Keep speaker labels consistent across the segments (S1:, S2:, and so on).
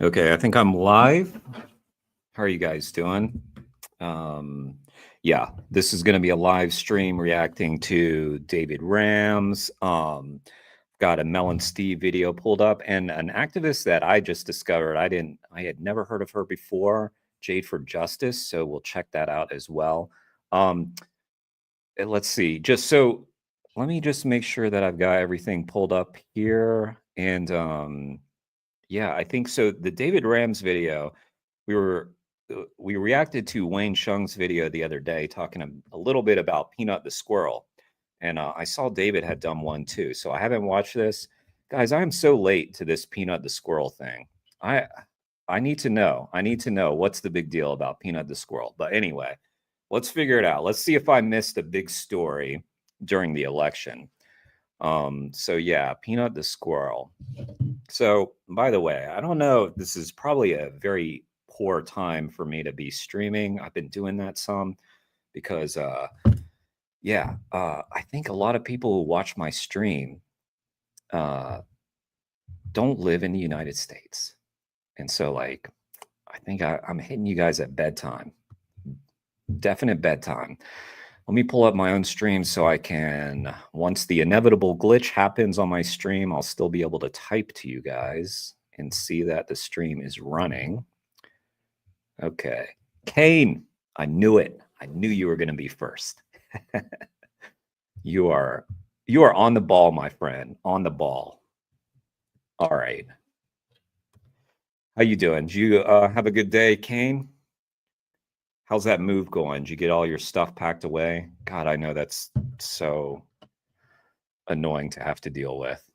S1: Okay, I think I'm live. How are you guys doing? Um, yeah, this is going to be a live stream reacting to David Rams. Got a Mel and Steve video pulled up, and an activist that I just discovered. I had never heard of her before, Jade for Justice. So we'll check that out as well. Um, let's see. Let me just make sure that I've got everything pulled up here, and yeah, I think so. The David Rams video, we were we reacted to Wayne Shung's video the other day, talking a little bit about Peanut the squirrel, and I saw David had done one too. So I haven't watched this, guys. I am so late to this Peanut the squirrel thing. I I need to know. I need to know what's the big deal about Peanut the squirrel. But anyway, let's figure it out. Let's see if I missed a big story during the election. So yeah, Peanut the squirrel. So, by the way, I don't know if this is probably a very poor time for me to be streaming. I've been doing that some because, yeah, I think a lot of people who watch my stream uh, don't live in the United States. And so, like, I think I'm hitting you guys at bedtime, definite bedtime. Let me pull up my own stream so I can, once the inevitable glitch happens on my stream, I'll still be able to type to you guys and see that the stream is running. Okay. Kane, I knew it. I knew you were going to be first. you are you are on the ball, my friend. On the ball. All right. How you doing? Did you have a good day, Kane? How's that move going? Did you get all your stuff packed away? God, I know that's so annoying to have to deal with.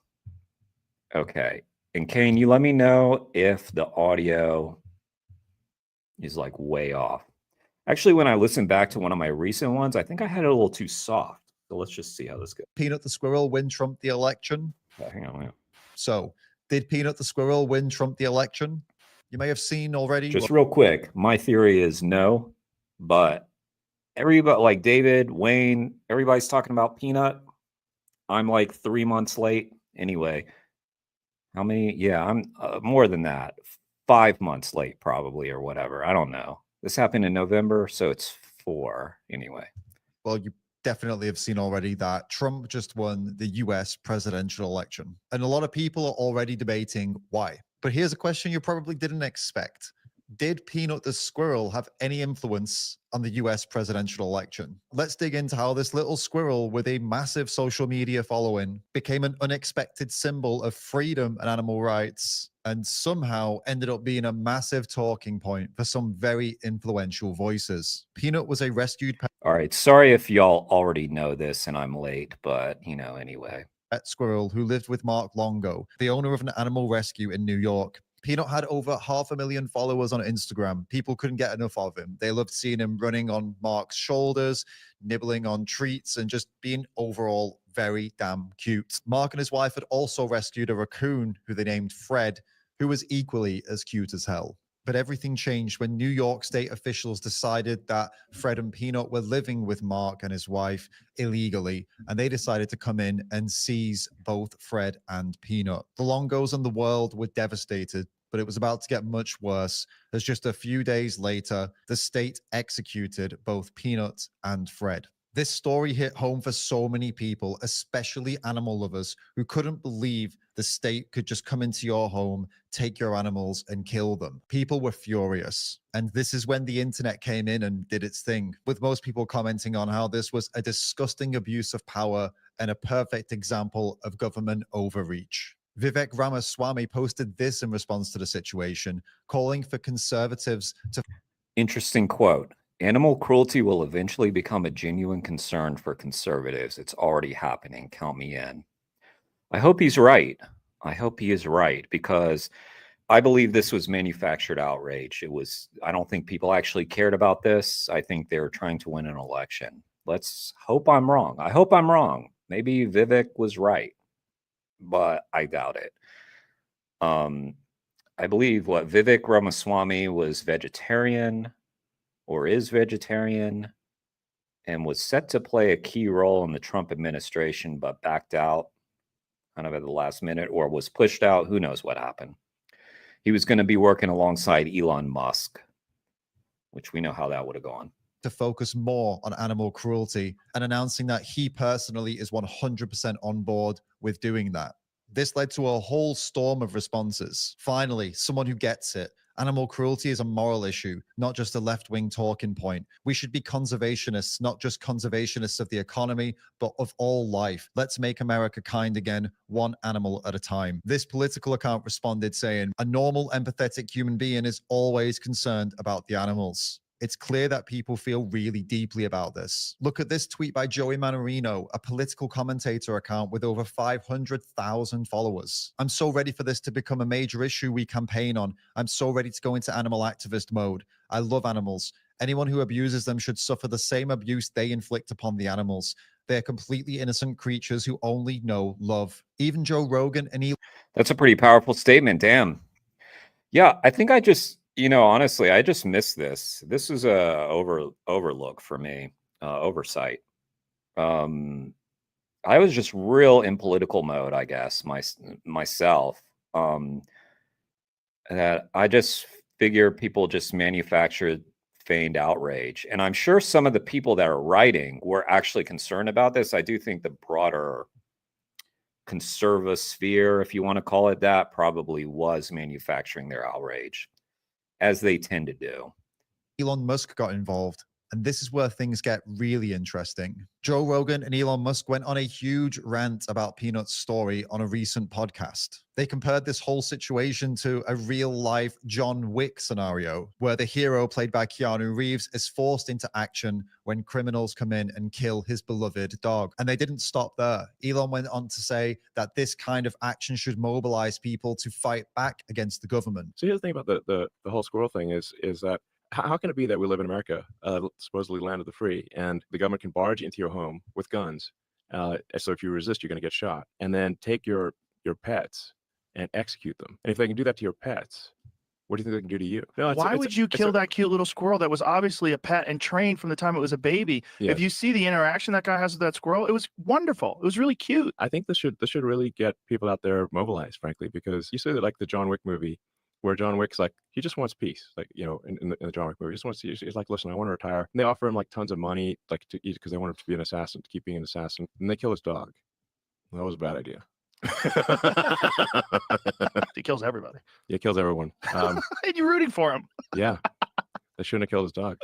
S1: Okay. And Kane, you let me know if the audio is like way off. Actually, when I listened back to one of my recent ones, I think I had it a little too soft. So let's just see how this goes.
S2: Peanut the squirrel win Trump the election?
S1: Hang on.
S2: So, did Peanut the squirrel win Trump the election? You may have seen already.
S1: Just real quick, my theory is no, but everybody like David, Wayne, everybody's talking about Peanut. I'm like 3 months late. Anyway, how many? Yeah, I'm more than that. 5 months late, probably, or whatever. I don't know. This happened in November, so it's 4 anyway.
S2: Well, you definitely have seen already that Trump just won the US presidential election. And a lot of people are already debating why. But here's a question you probably didn't expect. Did Peanut the squirrel have any influence on the US presidential election? Let's dig into how this little squirrel with a massive social media following became an unexpected symbol of freedom and animal rights, and somehow ended up being a massive talking point for some very influential voices. Peanut was a rescued
S1: All right. Sorry if y'all already know this and I'm late, but anyway.
S2: pet squirrel who lived with Mark Longo, the owner of an animal rescue in New York. Peanut had over 500,000 followers on Instagram. People couldn't get enough of him. They loved seeing him running on Mark's shoulders, nibbling on treats, and just being overall very damn cute. Mark and his wife had also rescued a raccoon who they named Fred, who was equally as cute as hell. But everything changed when New York state officials decided that Fred and Peanut were living with Mark and his wife illegally, and they decided to come in and seize both Fred and Peanut. The Longos and the world were devastated, but it was about to get much worse, as just a few days later, the state executed both Peanut and Fred. This story hit home for so many people, especially animal lovers, who couldn't believe the state could just come into your home, take your animals, and kill them. People were furious. And this is when the internet came in and did its thing, with most people commenting on how this was a disgusting abuse of power and a perfect example of government overreach. Vivek Ramaswamy posted this in response to the situation, calling for conservatives to.
S1: Interesting quote. Animal cruelty will eventually become a genuine concern for conservatives. It's already happening. Count me in. I hope he's right. I hope he is right because I believe this was manufactured outrage. I don't think people actually cared about this. I think they were trying to win an election. Let's hope I'm wrong. I hope I'm wrong. Maybe Vivek was right, but I doubt it. I believe Vivek Ramaswamy was vegetarian or is vegetarian and was set to play a key role in the Trump administration, but backed out kind of at the last minute or was pushed out. Who knows what happened? He was going to be working alongside Elon Musk, which we know how that would have gone.
S2: To focus more on animal cruelty and announcing that he personally is 100% on board with doing that. This led to a whole storm of responses. Finally, someone who gets it. Animal cruelty is a moral issue, not just a left-wing talking point. We should be conservationists, not just conservationists of the economy, but of all life. Let's make America kind again, one animal at a time. This political account responded saying, a normal, empathetic human being is always concerned about the animals. It's clear that people feel really deeply about this. Look at this tweet by Joey Manorino, a political commentator account with over 500,000 followers. I'm so ready for this to become a major issue we campaign on. I'm so ready to go into animal activist mode. I love animals. Anyone who abuses them should suffer the same abuse they inflict upon the animals. They're completely innocent creatures who only know love. Even Joe Rogan and Elon.
S1: That's a pretty powerful statement. Damn. Yeah, I think I just, honestly, I just missed this. This is a overlook for me, oversight. I was just real in political mode, I guess, myself. That I just figure people just manufactured feigned outrage. And I'm sure some of the people that are writing were actually concerned about this. I do think the broader conservative sphere, if you want to call it that, probably was manufacturing their outrage, as they tend to do.
S2: Elon Musk got involved. And this is where things get really interesting. Joe Rogan and Elon Musk went on a huge rant about Peanut's story on a recent podcast. They compared this whole situation to a real-life John Wick scenario, where the hero, played by Keanu Reeves, is forced into action when criminals come in and kill his beloved dog. And they didn't stop there. Elon went on to say that this kind of action should mobilize people to fight back against the government.
S3: So here's the thing about the whole squirrel thing is that how can it be that we live in America, supposedly land of the free, and the government can barge into your home with guns? So if you resist, you're going to get shot, and then take your pets and execute them. And if they can do that to your pets, what do you think they can do to you?
S4: No, why would you kill that cute little squirrel that was obviously a pet and trained from the time it was a baby?
S3: Yes.
S4: If you see the interaction that guy has with that squirrel, it was wonderful. It was really cute.
S3: I think this should really get people out there mobilized, frankly, because you say that, like the John Wick movie, where John Wick's like, he just wants peace, like, in the John Wick movie, he just wants to, he's like, listen, I want to retire. And they offer him like tons of money, like to eat, because they want him to be an assassin, to keep being an assassin. And they kill his dog. That was a bad idea.
S4: He kills everybody.
S3: Yeah, he kills everyone.
S4: And you're rooting for him.
S3: Yeah. They shouldn't have killed his dog.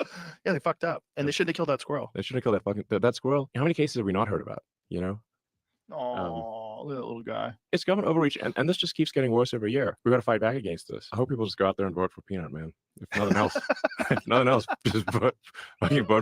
S4: Yeah, they fucked up. And they shouldn't have killed that squirrel.
S3: They shouldn't have killed that squirrel. How many cases have we not heard about,
S4: Oh, look at that little guy.
S3: It's government overreach, and this just keeps getting worse every year. We got to fight back against this. I hope people just go out there and vote for Peanut, man. If nothing else, just vote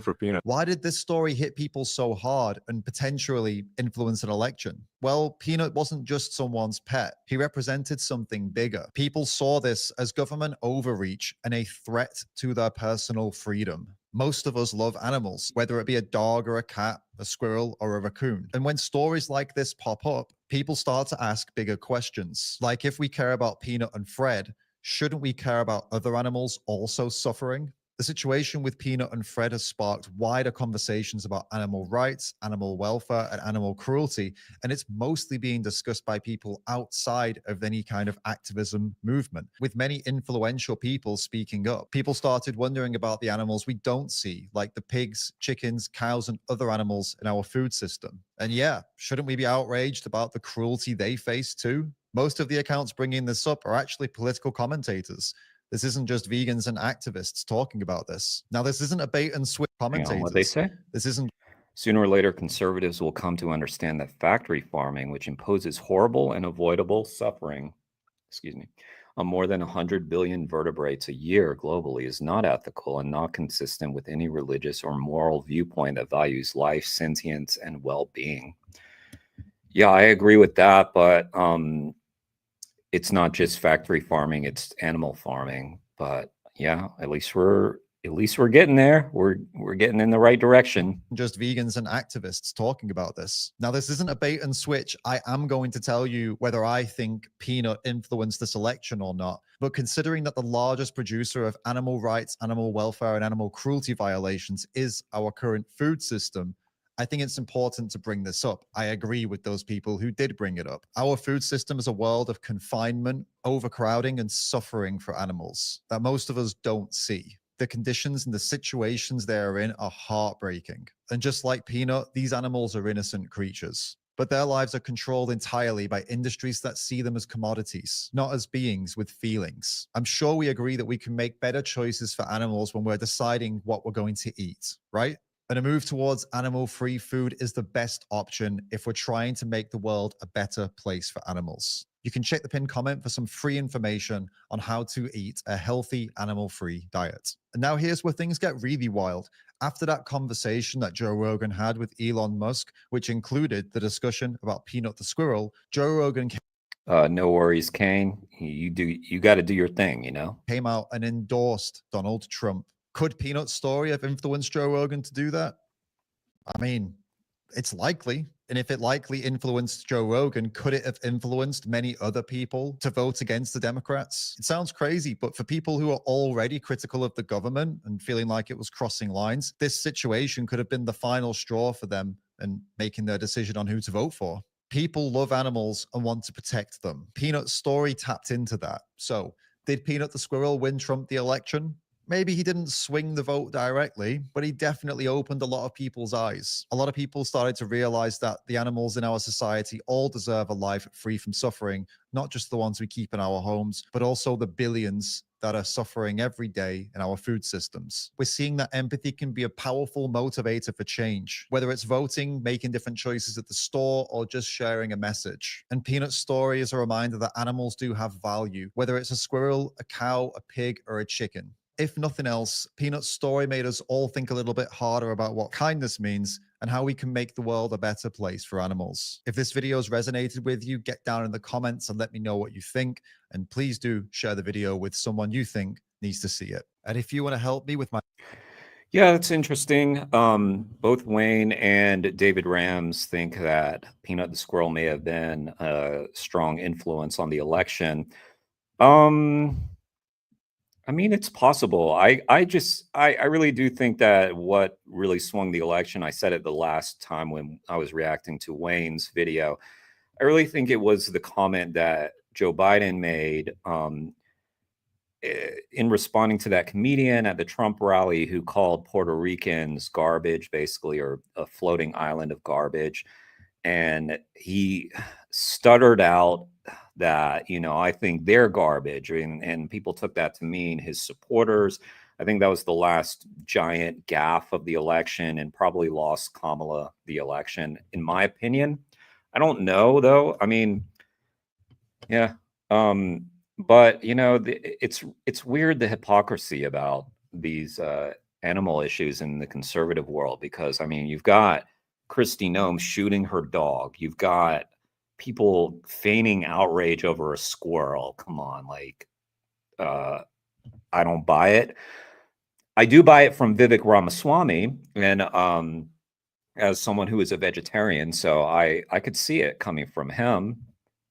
S3: for Peanut.
S2: Why did this story hit people so hard and potentially influence an election? Well, Peanut wasn't just someone's pet. He represented something bigger. People saw this as government overreach and a threat to their personal freedom. Most of us love animals, whether it be a dog or a cat, a squirrel or a raccoon. And when stories like this pop up, people start to ask bigger questions. Like, if we care about Peanut and Fred, shouldn't we care about other animals also suffering? The situation with Peanut and Fred has sparked wider conversations about animal rights, animal welfare, and animal cruelty, and it's mostly being discussed by people outside of any kind of activism movement, with many influential people speaking up. People started wondering about the animals we don't see, like the pigs, chickens, cows, and other animals in our food system. And yeah, shouldn't we be outraged about the cruelty they face too? Most of the accounts bringing this up are actually political commentators. This isn't just vegans and activists talking about this. Now, this isn't a bait and switch commentators.
S1: What they say?
S2: This isn't.
S1: Sooner or later, conservatives will come to understand that factory farming, which imposes horrible and avoidable suffering, on more than 100 billion vertebrates a year globally, is not ethical and not consistent with any religious or moral viewpoint that values life, sentience, and well-being. Yeah, I agree with that, but it's not just factory farming, it's animal farming. But yeah, at least we're getting there. We're getting in the right direction.
S2: Just vegans and activists talking about this. Now, this isn't a bait and switch. I am going to tell you whether I think Peanut influenced this election or not. But considering that the largest producer of animal rights, animal welfare, and animal cruelty violations is our current food system, I think it's important to bring this up. I agree with those people who did bring it up. Our food system is a world of confinement, overcrowding, and suffering for animals that most of us don't see. The conditions and the situations they are in are heartbreaking. And just like Peanut, these animals are innocent creatures. But their lives are controlled entirely by industries that see them as commodities, not as beings with feelings. I'm sure we agree that we can make better choices for animals when we're deciding what we're going to eat, right? And a move towards animal-free food is the best option if we're trying to make the world a better place for animals. You can check the pinned comment for some free information on how to eat a healthy animal-free diet. And now here's where things get really wild. After that conversation that Joe Rogan had with Elon Musk, which included the discussion about Peanut the squirrel, Joe Rogan
S1: No worries, Kane. You got to do your thing, you know?
S2: came out and endorsed Donald Trump. Could Peanut's story have influenced Joe Rogan to do that? I mean, it's likely. And if it likely influenced Joe Rogan, could it have influenced many other people to vote against the Democrats? It sounds crazy, but for people who are already critical of the government and feeling like it was crossing lines, this situation could have been the final straw for them and making their decision on who to vote for. People love animals and want to protect them. Peanut's story tapped into that. So, did Peanut the squirrel win Trump the election? Maybe he didn't swing the vote directly, but he definitely opened a lot of people's eyes. A lot of people started to realize that the animals in our society all deserve a life free from suffering, not just the ones we keep in our homes, but also the billions that are suffering every day in our food systems. We're seeing that empathy can be a powerful motivator for change, whether it's voting, making different choices at the store, or just sharing a message. And Peanut's story is a reminder that animals do have value, whether it's a squirrel, a cow, a pig, or a chicken. If nothing else, Peanut's story made us all think a little bit harder about what kindness means and how we can make the world a better place for animals. If this video has resonated with you, get down in the comments and let me know what you think. And please do share the video with someone you think needs to see it. And if you want to help me with my
S1: Yeah, that's interesting. Both Wayne and David Rams think that Peanut the squirrel may have been a strong influence on the election. I mean, it's possible. I really do think that what really swung the election, I said it the last time when I was reacting to Wayne's video, I really think it was the comment that Joe Biden made in responding to that comedian at the Trump rally who called Puerto Ricans garbage, basically, or a floating island of garbage. And he stuttered out that, I think they're garbage. And people took that to mean his supporters. I think that was the last giant gaffe of the election and probably lost Kamala the election, in my opinion. I don't know, though. I mean, yeah. But it's weird, the hypocrisy about these animal issues in the conservative world, because I mean, you've got Kristi Noem shooting her dog. You've got people feigning outrage over a squirrel. Come on, like I don't buy it. I do buy it from Vivek Ramaswamy, and as someone who is a vegetarian, so I could see it coming from him.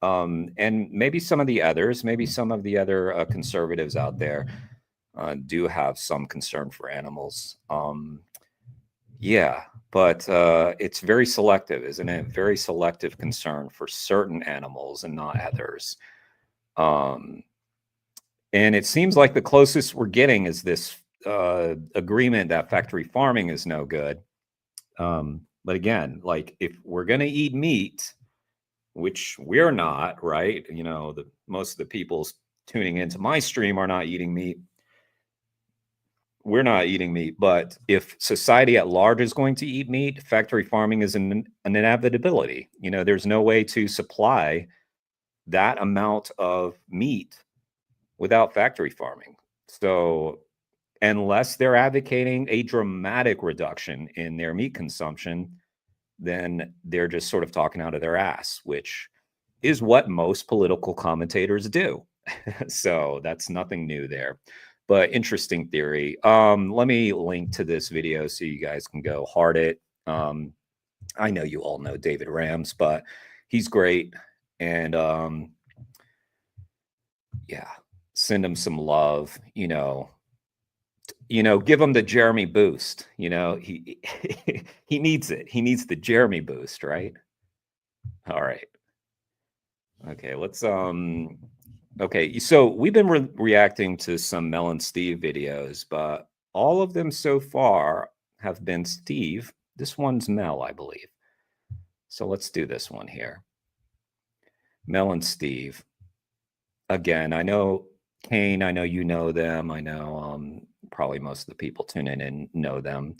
S1: And maybe some of the others, maybe some of the other conservatives out there do have some concern for animals. Yeah, but it's very selective, isn't it? Very selective concern for certain animals and not others. And it seems like the closest we're getting is this agreement that factory farming is no good. But again, like if we're going to eat meat, which we're not, right? Most of the people tuning into my stream are not eating meat. We're not eating meat, but if society at large is going to eat meat, factory farming is an inevitability. There's no way to supply that amount of meat without factory farming. So unless they're advocating a dramatic reduction in their meat consumption, then they're just sort of talking out of their ass, which is what most political commentators do. So that's nothing new there, but interesting theory. Let me link to this video so you guys can go heart it. I know you all know David Rams, but he's great. And yeah, send him some love. give him the Jeremy boost. He he needs it. He needs the Jeremy boost, right? All right. Okay, let's okay, so we've been reacting to some Mel and Steve videos, but all of them so far have been Steve. This one's Mel, I believe. So let's do this one here. Mel and Steve. Again, I know Kane, I know you know them. I know probably most of the people tuning in know them.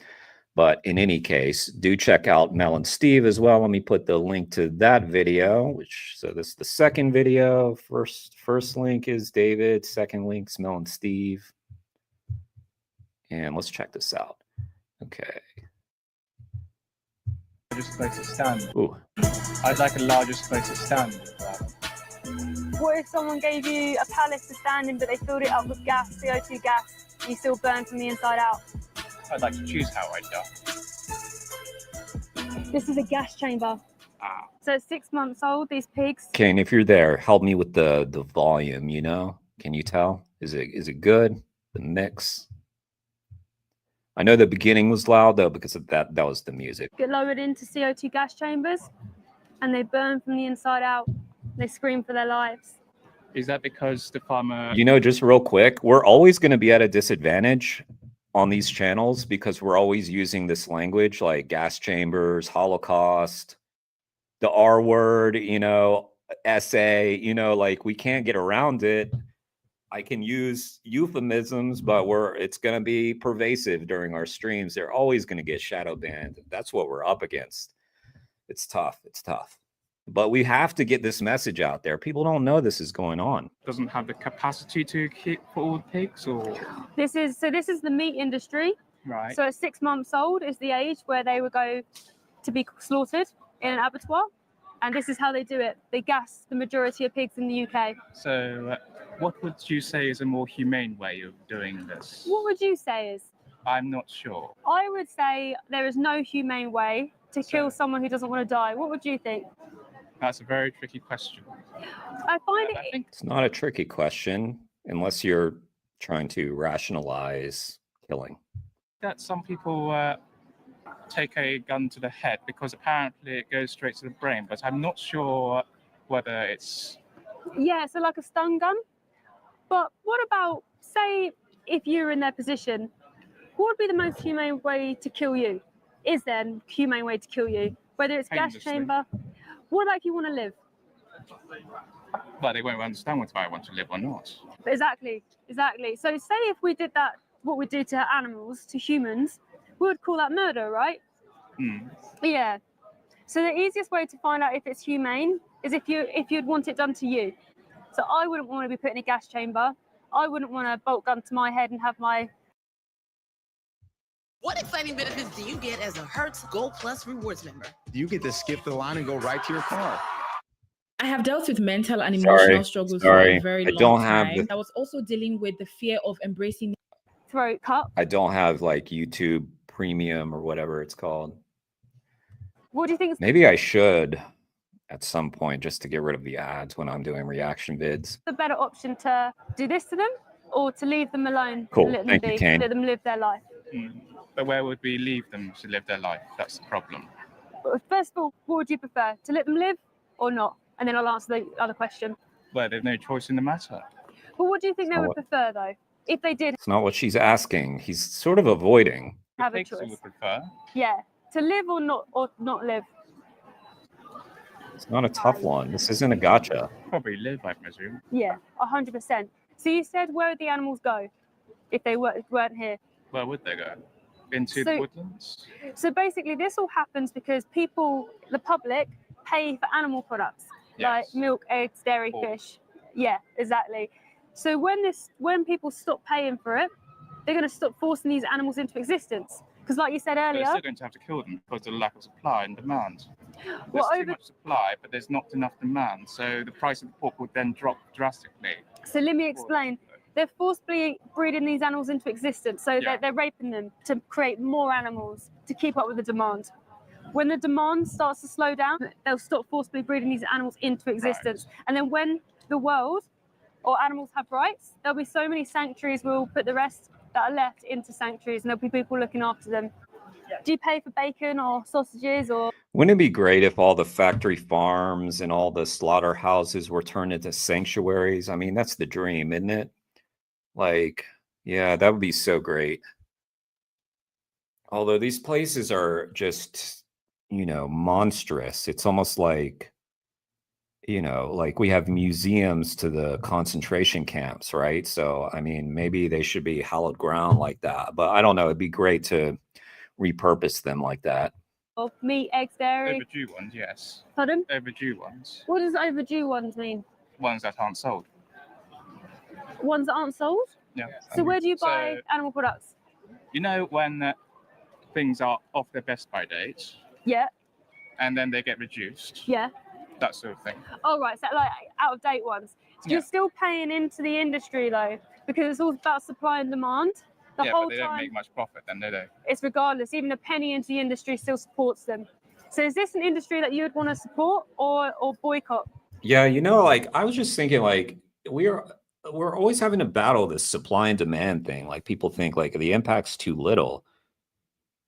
S1: But in any case, do check out Mel and Steve as well. Let me put the link to that video, so this is the second video. First link is David, second link's Mel and Steve. And let's check this out. Okay.
S5: Largest place to stand.
S1: Ooh.
S5: I'd like a larger space to stand.
S6: What if someone gave you a palace to stand in, but they filled it up with gas, CO2 gas, and you still burn from the inside out?
S5: I'd like to choose how I'd die.
S6: This is a gas chamber.
S5: Ah.
S6: So it's 6 months old, these pigs.
S1: Kane, if you're there, help me with the volume, Can you tell? Is it good? The mix? I know the beginning was loud though, because of that was the music.
S6: Get lowered into CO2 gas chambers, and they burn from the inside out. They scream for their lives.
S5: Is that because the farmer...
S1: Just real quick, we're always going to be at a disadvantage on these channels because we're always using this language like gas chambers, Holocaust, the R word, essay, like we can't get around it. I can use euphemisms, but it's going to be pervasive during our streams. They're always going to get shadow banned. That's what we're up against. It's tough. It's tough. But we have to get this message out there. People don't know this is going on.
S5: Doesn't have the capacity to keep all the pigs, or...
S6: This is the meat industry.
S5: Right.
S6: So at 6 months old is the age where they would go to be slaughtered in an abattoir. And this is how they do it. They gas the majority of pigs in the UK.
S5: So what would you say is a more humane way of doing this?
S6: What would you say is?
S5: I'm not sure.
S6: I would say there is no humane way to kill someone who doesn't want to die. What would you think?
S5: That's a very tricky question.
S6: I find
S5: I think
S1: It's not a tricky question unless you're trying to rationalize killing.
S5: that some people take a gun to the head because apparently it goes straight to the brain, but I'm not sure whether it's...
S6: Yeah, so like a stun gun. But what about, say, if you were in their position, what would be the most humane way to kill you? Is there a humane way to kill you? Whether it's gas
S5: Painlessly.
S6: chamber. What about if you want to live?
S5: But they won't understand whether I want to live or not.
S6: Exactly. So say if we did that, what we do to animals, to humans, we would call that murder, right?
S5: Hmm.
S6: Yeah. So the easiest way to find out if it's humane is if you'd want it done to you. So I wouldn't want to be put in a gas chamber. I wouldn't want a bolt gun to my head and have my...
S7: What exciting benefits do you get as a Hertz Gold Plus Rewards member?
S8: You get to skip the line and go right to your car.
S9: I have dealt with mental and emotional struggles for a very long time. I was also dealing with the fear of embracing
S6: throat cut.
S1: I don't have like YouTube Premium or whatever it's called.
S6: What do you think?
S1: Maybe I should at some point just to get rid of the ads when I'm doing reaction vids.
S6: The better option to do this to them or to leave them alone?
S1: Cool.
S6: Let them
S1: Thank you, Kane.
S6: Let them live their life.
S5: But where would we leave them to live their life? That's the problem.
S6: But first of all, what would you prefer? To let them live or not? And then I'll answer the other question.
S5: Well, there's no choice in the matter.
S6: Well, what do you think they would prefer, though? If they did
S1: It's not what she's asking. He's sort of avoiding.
S6: have a
S5: Pigs
S6: choice.
S5: would prefer.
S6: Yeah. To live or not live.
S1: It's not a tough one. This isn't a gotcha.
S5: Probably live, I presume.
S6: Yeah, 100%. So you said, where would the animals go if they weren't here?
S5: Where would they go? Into
S6: So-
S5: the woodlands?
S6: So basically, this all happens because people, the public, pay for animal products like
S5: Yes.
S6: milk, eggs, dairy,
S5: Pork.
S6: fish. Yeah, exactly. So when people stop paying for it, they're going to stop forcing these animals into existence. Because, like you said
S5: But they're
S6: earlier,
S5: still going to have to kill them because of the lack of supply and demand. There's
S6: Well,
S5: too
S6: over-
S5: much supply, but there's not enough demand. So the price of the pork would then drop drastically.
S6: so let me explain. They're forcibly breeding these animals into existence. So
S5: Yeah.
S6: they're raping them to create more animals to keep up with the demand. When the demand starts to slow down, they'll stop forcibly breeding these animals into existence. And then when the world or animals have rights, there'll be so many sanctuaries we'll put the rest that are left into sanctuaries, and there'll be people looking after them. Do you pay for bacon or sausages or?
S1: Wouldn't it be great if all the factory farms and all the slaughterhouses were turned into sanctuaries? I mean, that's the dream, isn't it? Like, yeah, that would be so great. Although these places are just, monstrous. It's almost like, like we have museums to the concentration camps, right? So, I mean, maybe they should be hallowed ground like that. But I don't know. It'd be great to repurpose them like that.
S6: Or meat, eggs, dairy?
S5: Overdue ones, yes.
S6: Pardon?
S5: Overdue ones.
S6: What does overdue ones mean?
S5: Ones that aren't sold.
S6: Ones that aren't sold?
S5: Yeah.
S6: So where do you buy animal products?
S5: You know when things are off their best by date?
S6: Yeah.
S5: And then they get reduced?
S6: Yeah.
S5: That sort of thing.
S6: Oh, right. So like out of date ones. So you're still paying into the industry though, because it's all about supply and demand. The whole
S5: but they don't make much profit then, do they?
S6: It's regardless. Even a penny into the industry still supports them. So is this an industry that you would want to support or boycott?
S1: Yeah, like I was just thinking, like we're always having to battle this supply and demand thing. Like people think like the impact's too little,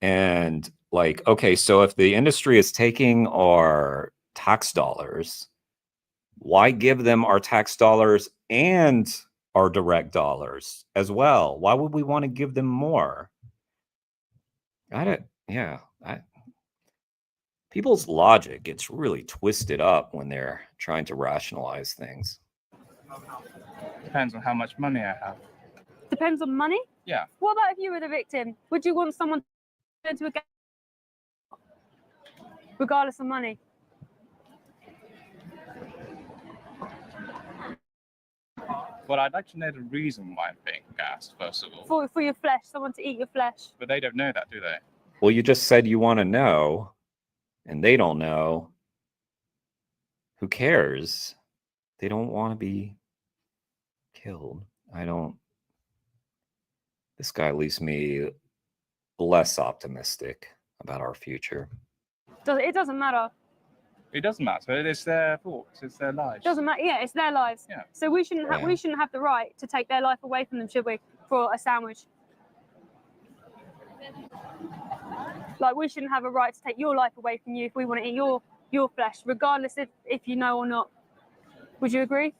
S1: and like, okay, so if the industry is taking our tax dollars, why give them our tax dollars and our direct dollars as well? Why would we want to give them more? People's logic gets really twisted up when they're trying to rationalize things.
S5: Depends on how much money I have.
S6: Depends on money?
S5: Yeah.
S6: What about if you were the victim? Would you want someone to go into a game regardless of money?
S5: Well, I'd like to know the reason why I'm being gassed, first of all.
S6: For your flesh, someone to eat your flesh.
S5: But they don't know that, do they?
S1: Well, you just said you want to know, and they don't know. Who cares? They don't want to be killed. This guy leaves me less optimistic about our future.
S6: It doesn't matter.
S5: It doesn't matter. It's their thoughts. It's their lives.
S6: Doesn't matter. Yeah, it's their lives.
S5: Yeah.
S6: So we shouldn't have the right to take their life away from them, should we? For a sandwich. Like we shouldn't have a right to take your life away from you if we want to eat your flesh, regardless if you know or not. Would you agree?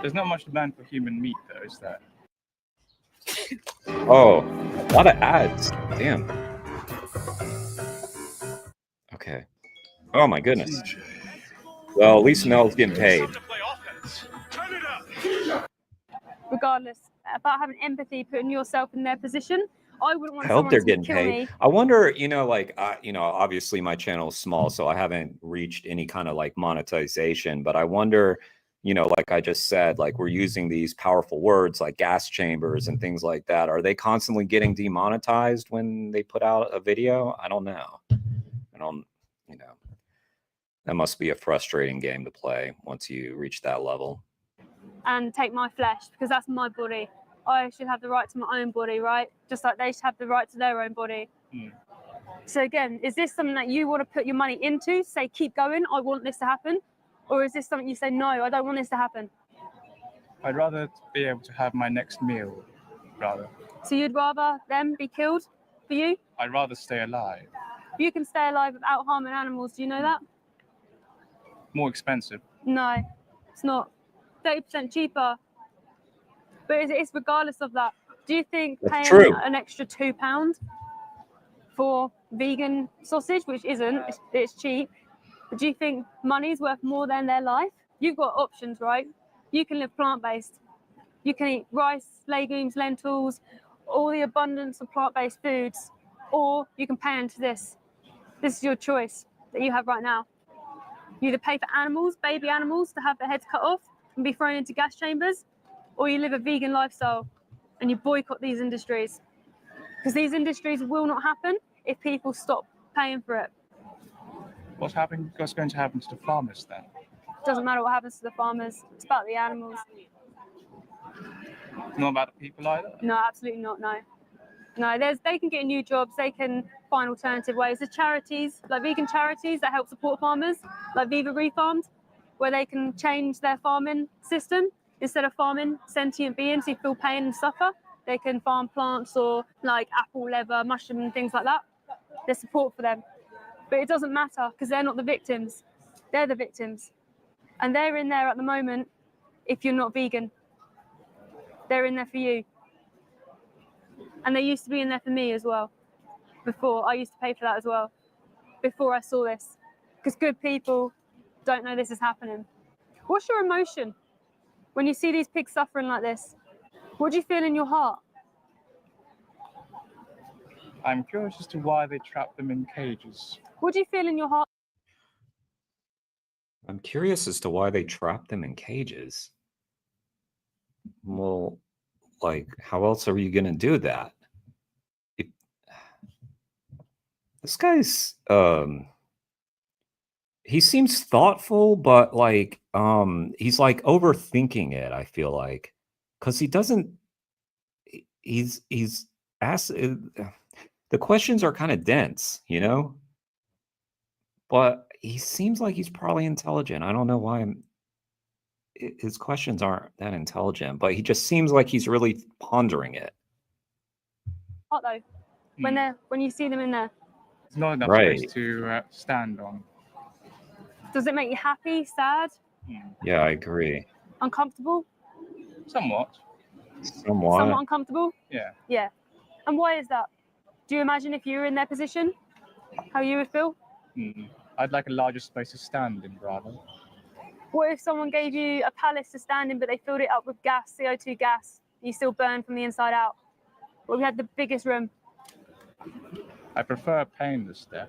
S5: There's not much demand for human meat, though, is there?
S1: Oh, a lot of ads. Damn. Okay. Oh my goodness. Well, at least Mel's getting paid.
S6: Regardless, about having empathy, putting yourself in their position, I wouldn't want
S1: I hope
S6: someone
S1: they're
S6: to
S1: getting
S6: kill
S1: paid.
S6: me.
S1: I wonder, obviously my channel is small, so I haven't reached any kind of like monetization, but I wonder, like I just said, like we're using these powerful words like gas chambers and things like that. Are they constantly getting demonetized when they put out a video? I don't know. That must be a frustrating game to play once you reach that level.
S6: And take my flesh, because that's my body. I should have the right to my own body, right? Just like they should have the right to their own body. So again, is this something that you want to put your money into? Say, keep going, I want this to happen? Or is this something you say, no, I don't want this to happen?
S5: I'd rather be able to have my next meal, rather.
S6: So you'd rather them be killed for you?
S5: I'd rather stay alive.
S6: You can stay alive without harming animals, do you know that?
S5: More expensive.
S6: No, it's not. 30% cheaper. But it's regardless of that. Do you think
S1: That's
S6: paying
S1: true.
S6: an extra £2 for vegan sausage, which isn't, it's cheap, but do you think money's worth more than their life? You've got options, right? You can live plant-based. You can eat rice, legumes, lentils, all the abundance of plant-based foods, or you can pay into this. This is your choice that you have right now. You either pay for animals, baby animals, to have their heads cut off and be thrown into gas chambers, or you live a vegan lifestyle and you boycott these industries. Because these industries will not happen if people stop paying for it.
S5: What's going to happen to the farmers then?
S6: Doesn't matter what happens to the farmers. It's about the animals.
S5: Not about the people either?
S6: No, absolutely not, no. No, they can get new jobs. They can find alternative ways. There's charities, like vegan charities that help support farmers, like Viva Refarmed, where they can change their farming system Instead of farming sentient beings who feel pain and suffer, they can farm plants or like apple, leather, mushroom and things like that. There's support for them. But it doesn't matter because they're not the victims. They're the victims. And they're in there at the moment if you're not vegan. They're in there for you. And they used to be in there for me as well. Before, I used to pay for that as well. Before I saw this. Because good people don't know this is happening. What's your emotion when you see these pigs suffering like this? What do you feel in your heart?
S5: I'm curious as to why they trap them in cages.
S6: What do you feel in your heart?
S1: I'm curious as to why they trap them in cages. Well, like, how else are you going to do that? This guy's, he seems thoughtful, but like, he's like overthinking it, I feel like, because he doesn't, he's asked, the questions are kind of dense, you know? But he seems like he's probably intelligent. I don't know why his questions aren't that intelligent, but he just seems like he's really pondering it.
S6: Though, when you see them in there.
S5: There's not enough
S1: Right.
S5: space to stand on.
S6: Does it make you happy, sad,
S1: Yeah, I agree.
S6: uncomfortable?
S5: Somewhat.
S1: Somewhat.
S6: Uncomfortable?
S5: Yeah.
S6: Yeah. And why is that? Do you imagine if you were in their position, how you would feel?
S5: I'd like a larger space to stand in, rather.
S6: What if someone gave you a palace to stand in, but they filled it up with gas, CO2 gas, and you still burn from the inside out? What if we had the biggest room?
S5: I prefer painless death.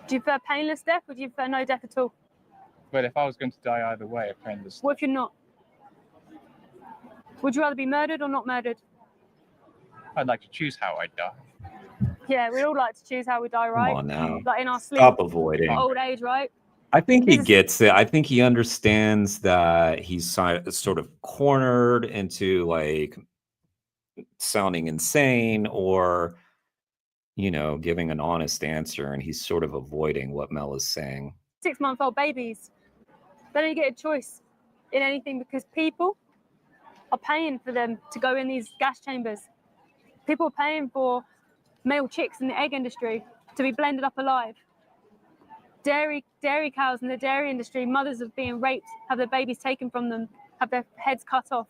S6: Do you prefer painless death, or do you prefer no death at all?
S5: But if I was going to die either way, a painless death.
S6: What if you're not? Would you rather be murdered or not murdered?
S5: I'd like to choose how I die.
S6: Yeah, we'd all like to choose how we die, right?
S1: Come on now.
S6: Like in our sleep.
S1: Stop avoiding.
S6: Old age, right?
S1: I think he gets it. I think he understands that he's sort of cornered into like sounding insane or, you know, giving an honest answer, and he's sort of avoiding what Mel is saying.
S6: 6-month-old babies, they don't get a choice in anything because people are paying for them to go in these gas chambers. People are paying for male chicks in the egg industry to be blended up alive. Dairy cows in the dairy industry, mothers are being raped, have their babies taken from them, have their heads cut off.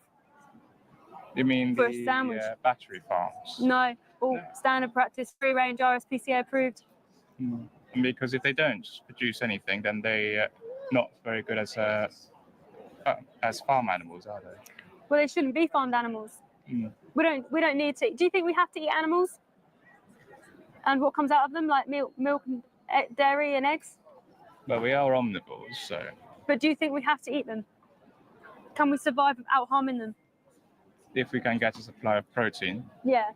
S5: You mean
S6: for
S5: the
S6: a sandwich?
S5: Battery farms?
S6: No, all standard practice, free range, RSPCA approved.
S5: Because if they don't produce anything, then they not very good as farm animals, are they?
S6: Well, they shouldn't be farmed animals. We don't need to. Do you think we have to eat animals? And what comes out of them, like milk and dairy and eggs?
S5: Well, we are omnivores, so.
S6: But do you think we have to eat them? Can we survive without harming them?
S5: If we can get a supply of protein.
S6: Yeah.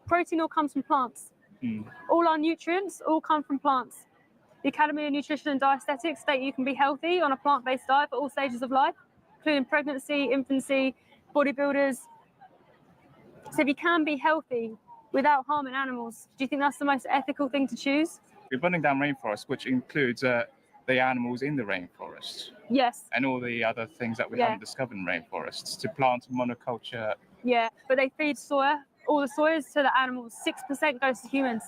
S6: Protein all comes from plants. All our nutrients all come from plants. The Academy of Nutrition and Dietetics state you can be healthy on a plant-based diet for all stages of life, including pregnancy, infancy, bodybuilders. So if you can be healthy without harming animals, do you think that's the most ethical thing to choose?
S5: We're burning down rainforests, which includes the animals in the rainforest.
S6: Yes.
S5: And all the other things that we haven't discovered in rainforests to plant monoculture.
S6: Yeah, but they feed soya, all the soyas to the animals. 6% goes to humans.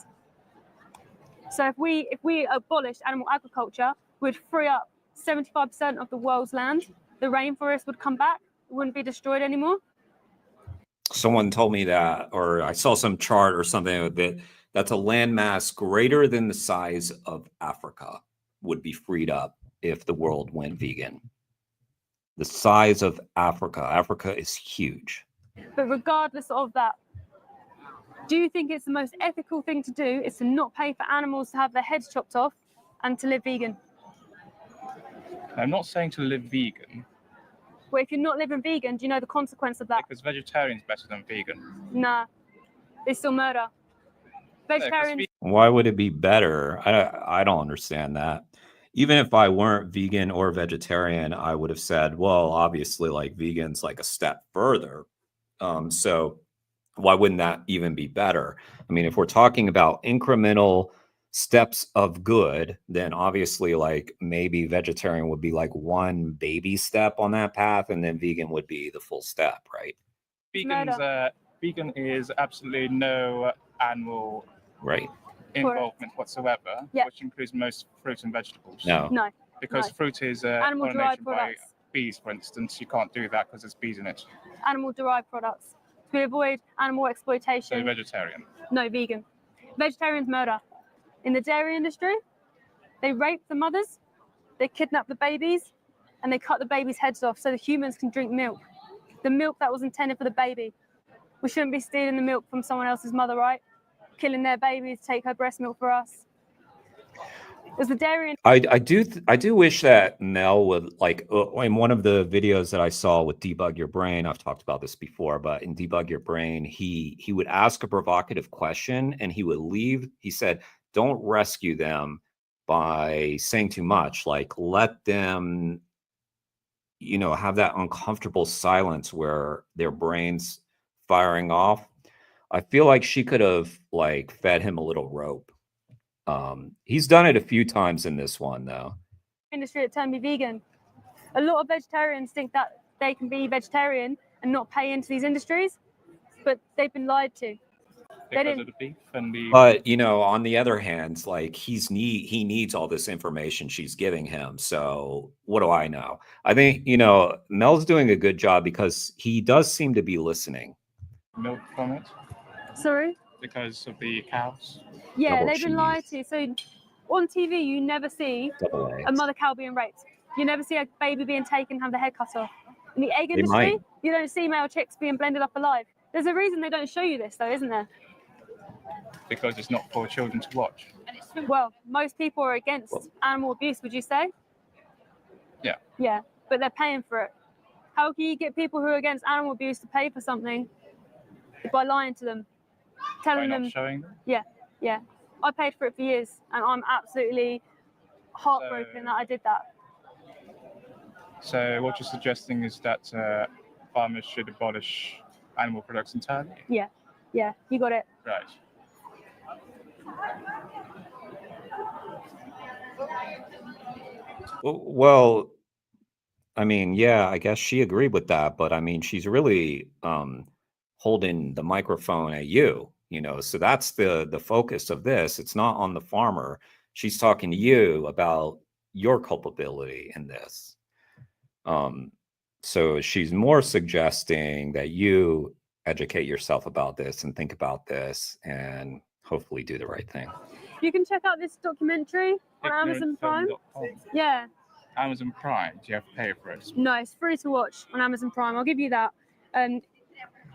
S6: So if we abolished animal agriculture, we'd free up 75% of the world's land. The rainforest would come back, it wouldn't be destroyed anymore.
S1: Someone told me that, or I saw some chart or something that's a landmass greater than the size of Africa would be freed up if the world went vegan. The size of Africa. Africa is huge.
S6: But regardless of that, do you think it's the most ethical thing to do is to not pay for animals to have their heads chopped off and to live vegan?
S5: I'm not saying to live vegan.
S6: Well, if you're not living vegan, do you know the consequence of that?
S5: Because vegetarian's better than vegan.
S6: Nah, they still murder. Vegetarians.
S1: Why would it be better? I don't understand that. Even if I weren't vegan or vegetarian, I would have said, well, obviously, like vegan's like a step further. So why wouldn't that even be better? I mean, if we're talking about incremental steps of good, then obviously like maybe vegetarian would be like one baby step on that path, and then vegan would be the full step, right?
S5: Vegan is absolutely no animal involvement whatsoever, which includes most fruit and vegetables.
S6: No.
S5: Because fruit is
S6: animal derived products.
S5: By bees, for instance. You can't do that because there's bees in it.
S6: Animal derived products. To avoid animal exploitation.
S5: So vegetarian.
S6: No, vegan. Vegetarians murder. In the dairy industry, they rape the mothers, they kidnap the babies, and they cut the babies' heads off so the humans can drink milk. The milk that was intended for the baby. We shouldn't be stealing the milk from someone else's mother, right? Killing their babies, take her breast milk for us. There's the dairy.
S1: I do wish that Mel would, like, in one of the videos that I saw with Debug Your Brain, I've talked about this before, but in Debug Your Brain, he would ask a provocative question and he would leave. He said, don't rescue them by saying too much. Like, let them, you know, have that uncomfortable silence where their brain's firing off. I feel like she could have like fed him a little rope. He's done it a few times in this one, though.
S6: Industry that turned me vegan. A lot of vegetarians think that they can be vegetarian and not pay into these industries, but they've been lied to.
S5: Because of the beef and the.
S1: But you know, on the other hand, like he needs all this information she's giving him. So what do I know? I think, you know, Mel's doing a good job because he does seem to be listening.
S5: Milk from it.
S6: Sorry?
S5: Because of the cows.
S6: Yeah, they've been lied to. So on TV, you never see a mother cow being raped. You never see a baby being taken, have the head cut off. In the egg industry, you don't see male chicks being blended up alive. There's a reason they don't show you this, though, isn't there?
S5: Because it's not for children to watch.
S6: Well, most people are against animal abuse, would you say?
S5: Yeah.
S6: Yeah, but they're paying for it. How can you get people who are against animal abuse to pay for something? By lying to them, telling them.
S5: Showing them?
S6: Yeah. I paid for it for years, and I'm absolutely heartbroken that I did that.
S5: So what you're suggesting is that farmers should abolish animal products entirely?
S6: Yeah, you got it.
S5: Right.
S1: Well, I mean, yeah, I guess she agreed with that, but I mean, she's really holding the microphone at you, you know, so that's the focus of this. It's not on the farmer. She's talking to you about your culpability in this. So she's more suggesting that you educate yourself about this and think about this and hopefully do the right thing.
S6: You can check out this documentary on Amazon Prime. Yeah.
S5: Amazon Prime, do you have to pay for it?
S6: No, it's free to watch on Amazon Prime. I'll give you that.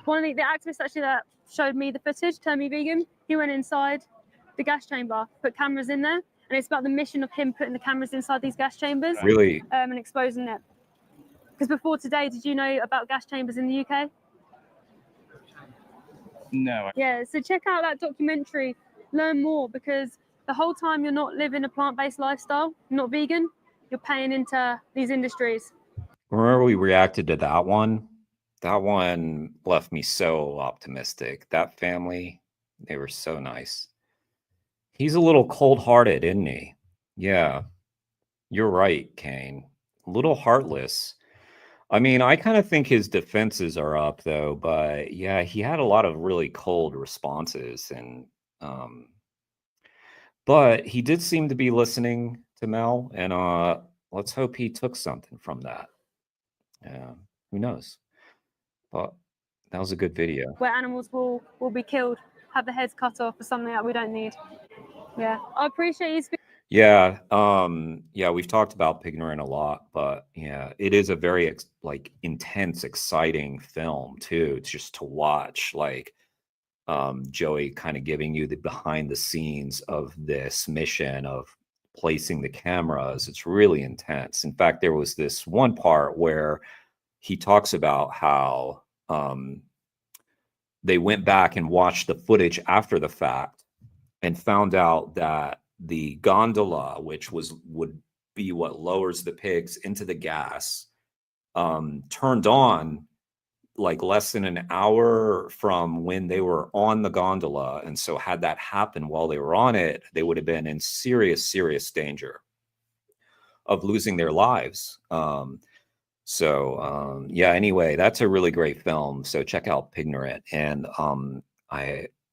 S6: One of the activists actually that showed me the footage, turned me vegan, he went inside the gas chamber, put cameras in there, and it's about the mission of him putting the cameras inside these gas chambers.
S1: Really?
S6: And exposing it. Because before today, did you know about gas chambers in the UK?
S5: No.
S6: Yeah, so check out that documentary, learn more, because the whole time you're not living a plant-based lifestyle, not vegan, you're paying into these industries.
S1: Remember we reacted to that one? That one left me so optimistic. That family, they were so nice. He's a little cold-hearted, isn't he? Yeah, you're right, Kane. A little heartless. I mean, I kind of think his defenses are up, though. But yeah, he had a lot of really cold responses, and but he did seem to be listening to Mel, and let's hope he took something from that. Yeah, who knows? But that was a good video.
S6: Where animals will be killed, have the heads cut off for something that we don't need. Yeah, I appreciate you speaking.
S1: Yeah, yeah, we've talked about Pignorant a lot, but yeah, it is a very like intense, exciting film too, just to watch. Like Joey kind of giving you the behind the scenes of this mission of placing the cameras. It's really intense. In fact, there was this one part where he talks about how they went back and watched the footage after the fact and found out that the gondola, which would be what lowers the pigs into the gas, turned on like less than an hour from when they were on the gondola. And so had that happened while they were on it, they would have been in serious, serious danger of losing their lives. Yeah, anyway, that's a really great film. So check out Pignorant. And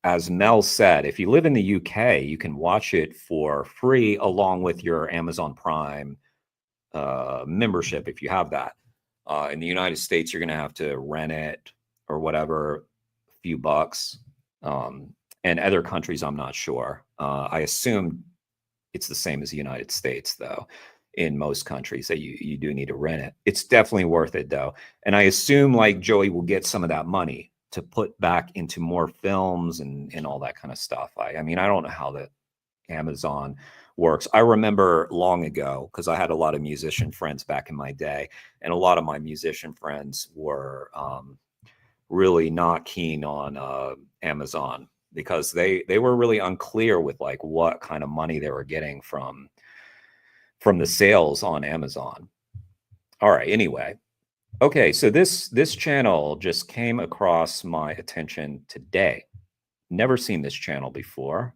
S1: as Mel said, if you live in the UK, you can watch it for free along with your Amazon Prime membership if you have that. In the United States, you're going to have to rent it or whatever, a few bucks. And other countries, I'm not sure. I assume it's the same as the United States, though. In most countries that you do need to rent it. It's definitely worth it, though. And I assume like Joey will get some of that money to put back into more films and all that kind of stuff. I mean, I don't know how the Amazon works. I remember long ago, because I had a lot of musician friends back in my day, and a lot of my musician friends were really not keen on Amazon because they were really unclear with like what kind of money they were getting from the sales on Amazon. All right, anyway. Okay, so this channel just came across my attention today. Never seen this channel before.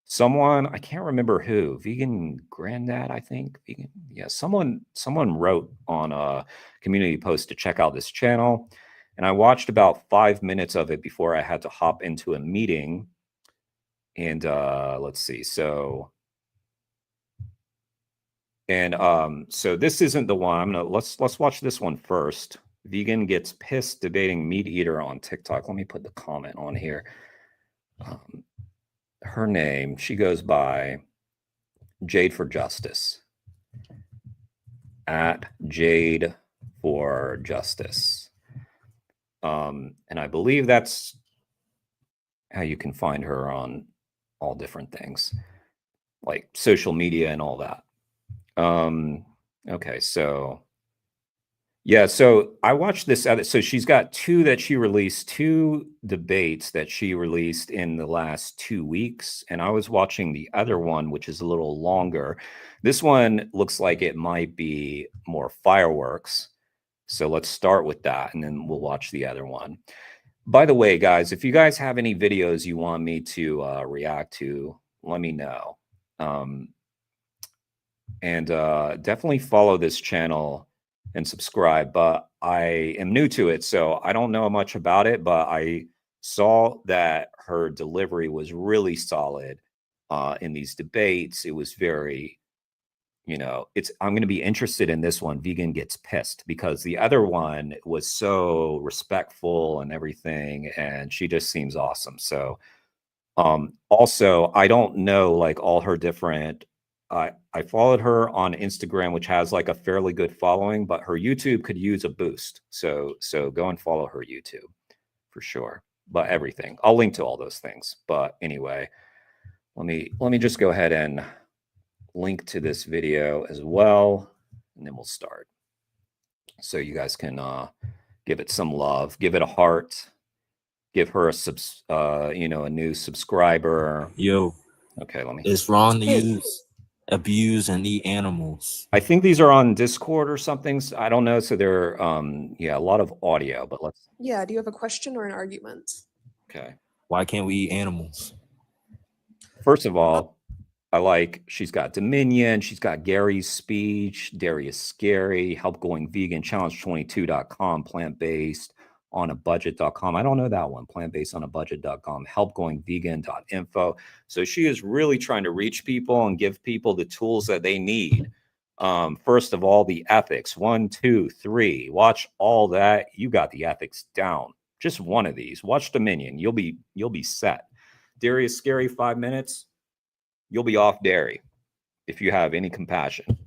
S1: Someone, I can't remember who, Vegan Granddad, I think. Vegan, yeah, someone wrote on a community post to check out this channel. And I watched about 5 minutes of it before I had to hop into a meeting. And let's see, so this isn't the one. Let's watch this one first. Vegan gets pissed debating meat eater on TikTok. Let me put the comment on here. Her name, she goes by Jade for Justice. At Jade for Justice. And I believe that's how you can find her on all different things, like social media and all that. Okay, so yeah, so I watched this other, so she's got two debates that she released in the last 2 weeks, and I was watching the other one, which is a little longer. This one looks like it might be more fireworks. So let's start with that, and then we'll watch the other one. By the way, guys, if you guys have any videos you want me to react to, let me know. And definitely follow this channel and subscribe. But I am new to it, so I don't know much about it, but I saw that her delivery was really solid in these debates. It was very, I'm going to be interested in this one. Vegan gets pissed, because the other one was so respectful and everything, and she just seems awesome. So also, I don't know like all her different, I followed her on Instagram, which has like a fairly good following, but her YouTube could use a boost. So go and follow her YouTube for sure. But everything, I'll link to all those things. But anyway, let me just go ahead and link to this video as well, and then we'll start. So you guys can give it some love, give it a heart, give her a new subscriber.
S10: Yo.
S1: Okay, let me.
S10: It's wrong to use, abuse, and eat animals.
S1: I think these are on Discord or something. So I don't know. So they're a lot of audio, but let's.
S11: Yeah, do you have a question or an argument?
S1: Okay.
S10: Why can't we eat animals?
S1: First of all, she's got Dominion, she's got Gary's speech, Darius Scary, helpgoingvegan, challenge22.com, plant-based-on-a-budget.com. I don't know that one, plant-based-on-a-budget.com, helpgoingvegan.info. So she is really trying to reach people and give people the tools that they need. First of all, the ethics, 1, 2, 3, watch all that. You got the ethics down. Just one of these, watch Dominion. You'll be set. Darius Scary, 5 minutes. You'll be off dairy if you have any compassion.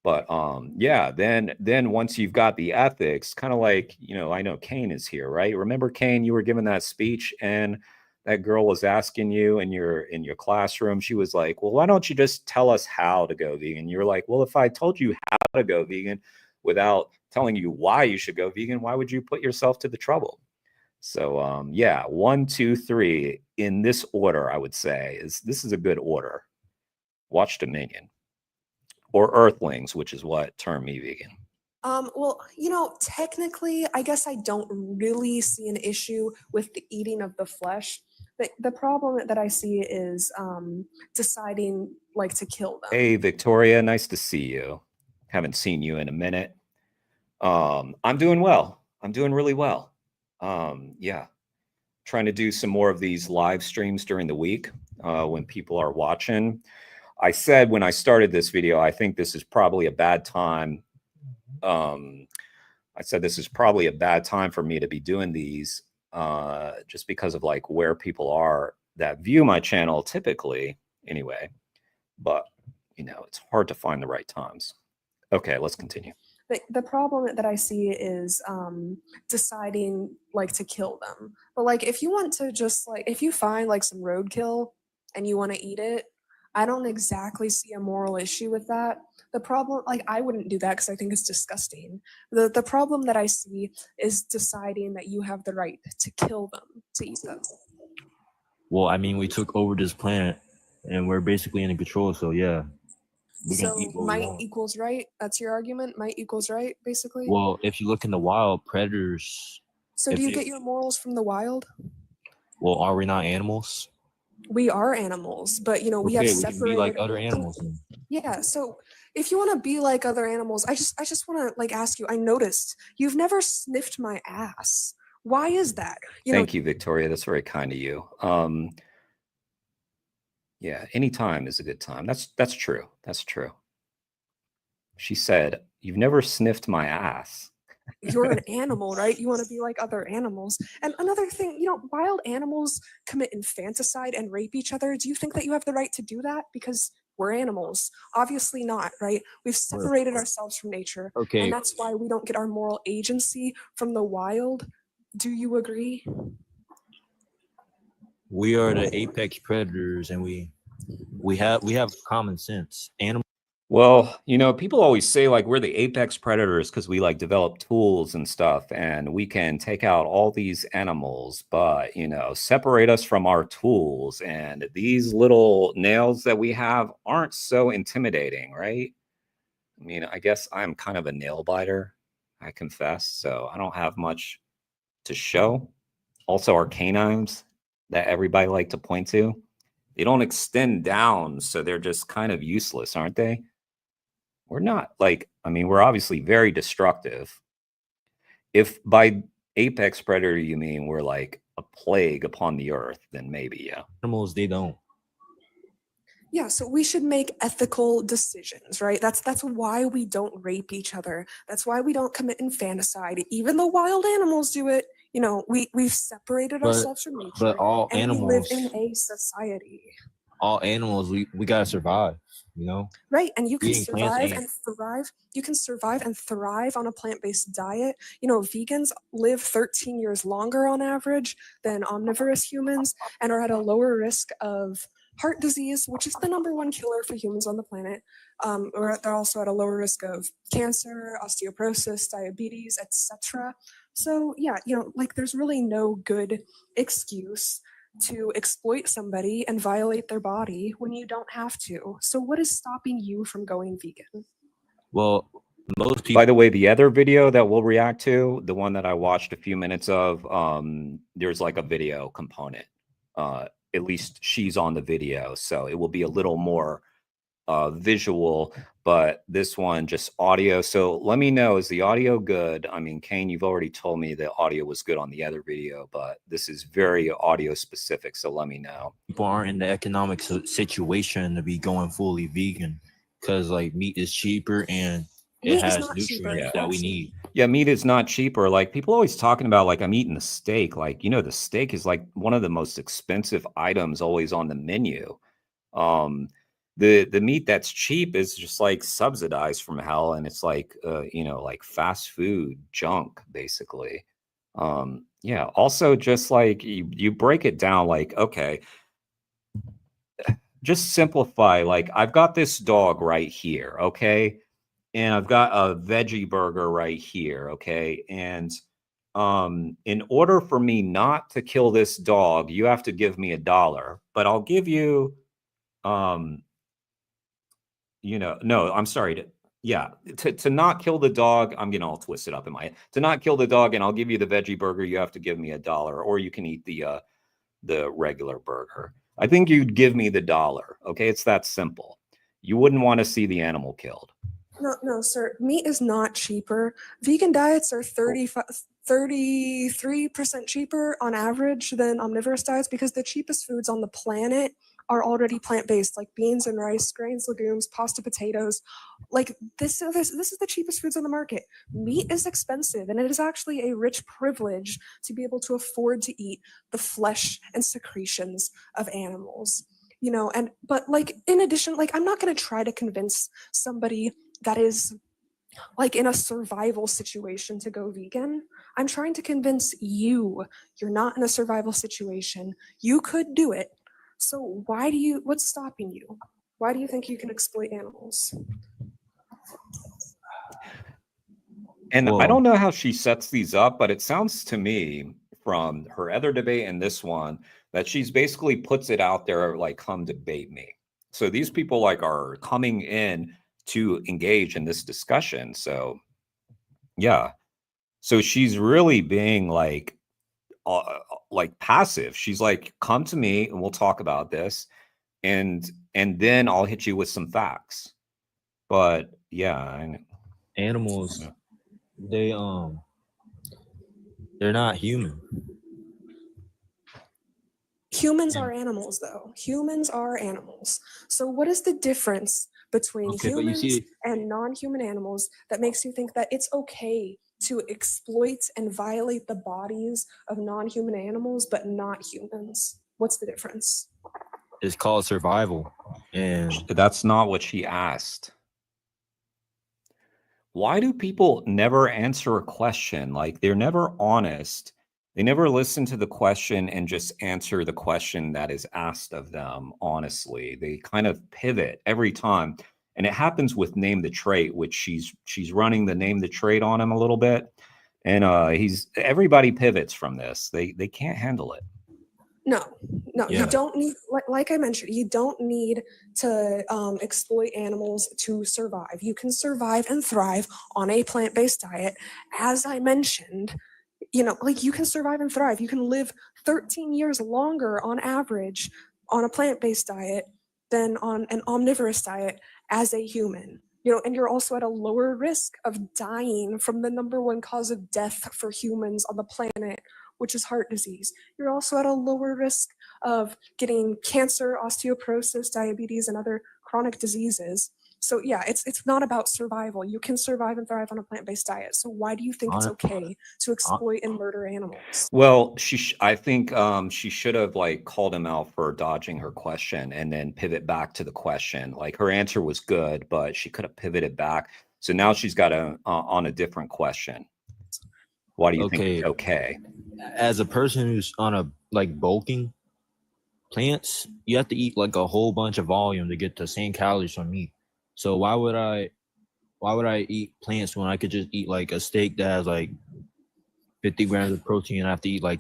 S1: But then once you've got the ethics, kind of like, I know Kane is here, right? Remember, Kane, you were giving that speech and that girl was asking you in your classroom, she was like, well, why don't you just tell us how to go vegan? You're like, well, if I told you how to go vegan without telling you why you should go vegan, why would you put yourself to the trouble? So 1, 2, 3 in this order, I would say this is a good order. Watch Dominion or Earthlings, which is what turned me vegan.
S11: Well, you know, technically, I guess I don't really see an issue with the eating of the flesh. The problem that I see is deciding like to kill them.
S1: Hey, Victoria, nice to see you. Haven't seen you in a minute. I'm doing well. I'm doing really well. Yeah, trying to do some more of these live streams during the week when people are watching. I said when I started this video, I think this is probably a bad time. I said this is probably a bad time for me to be doing these just because of like where people are that view my channel typically anyway. But, you know, it's hard to find the right times. Okay, let's continue.
S11: The problem that I see is deciding like to kill them. But like if you want to just like if you find like some roadkill and you want to eat it, I don't exactly see a moral issue with that. The problem, like I wouldn't do that because I think it's disgusting. The problem that I see is deciding that you have the right to kill them, to eat them.
S10: Well, I mean, we took over this planet, and we're basically in control. So yeah.
S11: So might equals right. That's your argument. Might equals right, basically.
S10: Well, if you look in the wild, predators.
S11: So do you get your morals from the wild?
S10: Well, are we not animals?
S11: We are animals, but you know we have separated.
S10: We can be like other animals. Then.
S11: Yeah. So if you want to be like other animals, I just want to like ask you. I noticed you've never sniffed my ass. Why is that?
S1: Thank you, Victoria. That's very kind of you. Yeah, any time is a good time. That's true. That's true. She said, "You've never sniffed my ass."
S11: You're an animal, right? You want to be like other animals. And another thing, you know, wild animals commit infanticide and rape each other. Do you think that you have the right to do that? Because we're animals. Obviously not, right? We've separated ourselves from nature.
S10: Okay.
S11: And that's why we don't get our moral agency from the wild. Do you agree?
S10: We are the apex predators, and we have common sense.
S1: Well, you know, people always say like we're the apex predators because we like develop tools and stuff and we can take out all these animals, but you know, separate us from our tools. And these little nails that we have aren't so intimidating, right? I mean, I guess I'm kind of a nail biter, I confess. So I don't have much to show. Also, our canines that everybody like to point to, they don't extend down. So they're just kind of useless, aren't they? We're not like, I mean, we're obviously very destructive. If by apex predator you mean we're like a plague upon the earth, then maybe, yeah.
S10: Animals, they don't.
S11: Yeah, so we should make ethical decisions, right? That's why we don't rape each other. That's why we don't commit infanticide. Even though wild animals do it, you know, we've separated ourselves from nature.
S10: But all
S11: and
S10: animals,
S11: we live in a society.
S10: All animals, we gotta survive, you know?
S11: Right, and you can survive and thrive. You can survive and thrive on a plant-based diet. You know, vegans live 13 years longer on average than omnivorous humans and are at a lower risk of heart disease, which is the #1 killer for humans on the planet. Or they're also at a lower risk of cancer, osteoporosis, diabetes, etc. So yeah, you know, like there's really no good excuse to exploit somebody and violate their body when you don't have to. So what is stopping you from going vegan?
S10: Well, most people.
S1: By the way, the other video that we'll react to, the one that I watched a few minutes of, there's like a video component. At least she's on the video, so it will be a little more visual, but this one just audio. So let me know, is the audio good? I mean, Kane, you've already told me the audio was good on the other video, but this is very audio specific, so let me know.
S10: People aren't in the economic situation to be going fully vegan because like meat is cheaper and it has nutrients that we need.
S1: Yeah, meat is not cheaper. Like people always talking about like I'm eating a steak. Like, you know, the steak is like one of the most expensive items always on the menu. The meat that's cheap is just like subsidized from hell, and it's like you know, like fast food junk basically. Yeah, also just like you break it down like, okay, just simplify, like I've got this dog right here, okay, and I've got a veggie burger right here, okay, and in order for me not to kill this dog, you have to give me $1, but I'll give you you know, no, I'm sorry. Yeah, to not kill the dog, I'm getting all twisted up in my head. To not kill the dog, and I'll give you the veggie burger, you have to give me $1, or you can eat the regular burger. I think you'd give me the $1. Okay, it's that simple. You wouldn't want to see the animal killed.
S11: No, sir. Meat is not cheaper. Vegan diets are 33% cheaper on average than omnivorous diets because the cheapest foods on the planet are already plant-based, like beans and rice, grains, legumes, pasta, potatoes. Like this is the cheapest foods on the market. Meat is expensive, and it is actually a rich privilege to be able to afford to eat the flesh and secretions of animals. But like in addition, like I'm not going to try to convince somebody that is like in a survival situation to go vegan. I'm trying to convince you're not in a survival situation. You could do it. So what's stopping you? Why do you think you can exploit animals?
S1: And I don't know how she sets these up, but it sounds to me from her other debate and this one that she's basically puts it out there like, come debate me. So these people like are coming in to engage in this discussion. So yeah. So she's really being like passive. She's like, come to me and we'll talk about this. And then I'll hit you with some facts. But yeah,
S10: animals, they're not human.
S11: Humans are animals, though. Humans are animals. So what is the difference between humans and non-human animals that makes you think that it's okay to exploit and violate the bodies of non-human animals, but not humans? What's the difference?
S10: It's called survival. And
S1: that's not what she asked. Why do people never answer a question? Like they're never honest. They never listen to the question and just answer the question that is asked of them honestly. They kind of pivot every time. And it happens with Name the Trait, which she's running the Name the Trait on him a little bit. And everybody pivots from this. They can't handle it.
S11: No, you don't need, like I mentioned, you don't need to exploit animals to survive. You can survive and thrive on a plant-based diet. As I mentioned, like you can survive and thrive. You can live 13 years longer on average on a plant-based diet than on an omnivorous diet as a human. And you're also at a lower risk of dying from the #1 cause of death for humans on the planet, which is heart disease. You're also at a lower risk of getting cancer, osteoporosis, diabetes, and other chronic diseases. So yeah, it's not about survival. You can survive and thrive on a plant-based diet. So why do you think it's okay to exploit and murder animals?
S1: Well, I think she should have like called him out for dodging her question and then pivot back to the question. Like her answer was good, but she could have pivoted back. So now she's got on a different question. Why do you think it's okay?
S10: As a person who's on a bulking plants, you have to eat like a whole bunch of volume to get the same calories from meat. So why would I eat plants when I could just eat like a steak that has like 50 grams of protein and I have to eat like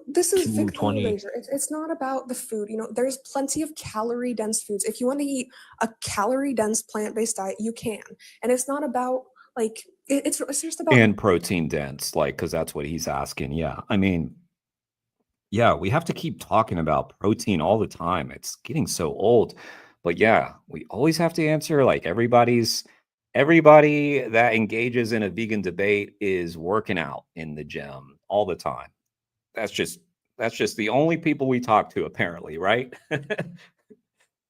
S11: this is Victoria Ranger. It's not about the food. There's plenty of calorie dense foods. If you want to eat a calorie dense plant-based diet, you can. And it's not about like it's just about
S1: and protein dense, like because that's what he's asking. Yeah. I mean, yeah, we have to keep talking about protein all the time. It's getting so old. But yeah, we always have to answer like everybody that engages in a vegan debate is working out in the gym all the time. That's just the only people we talk to, apparently, right?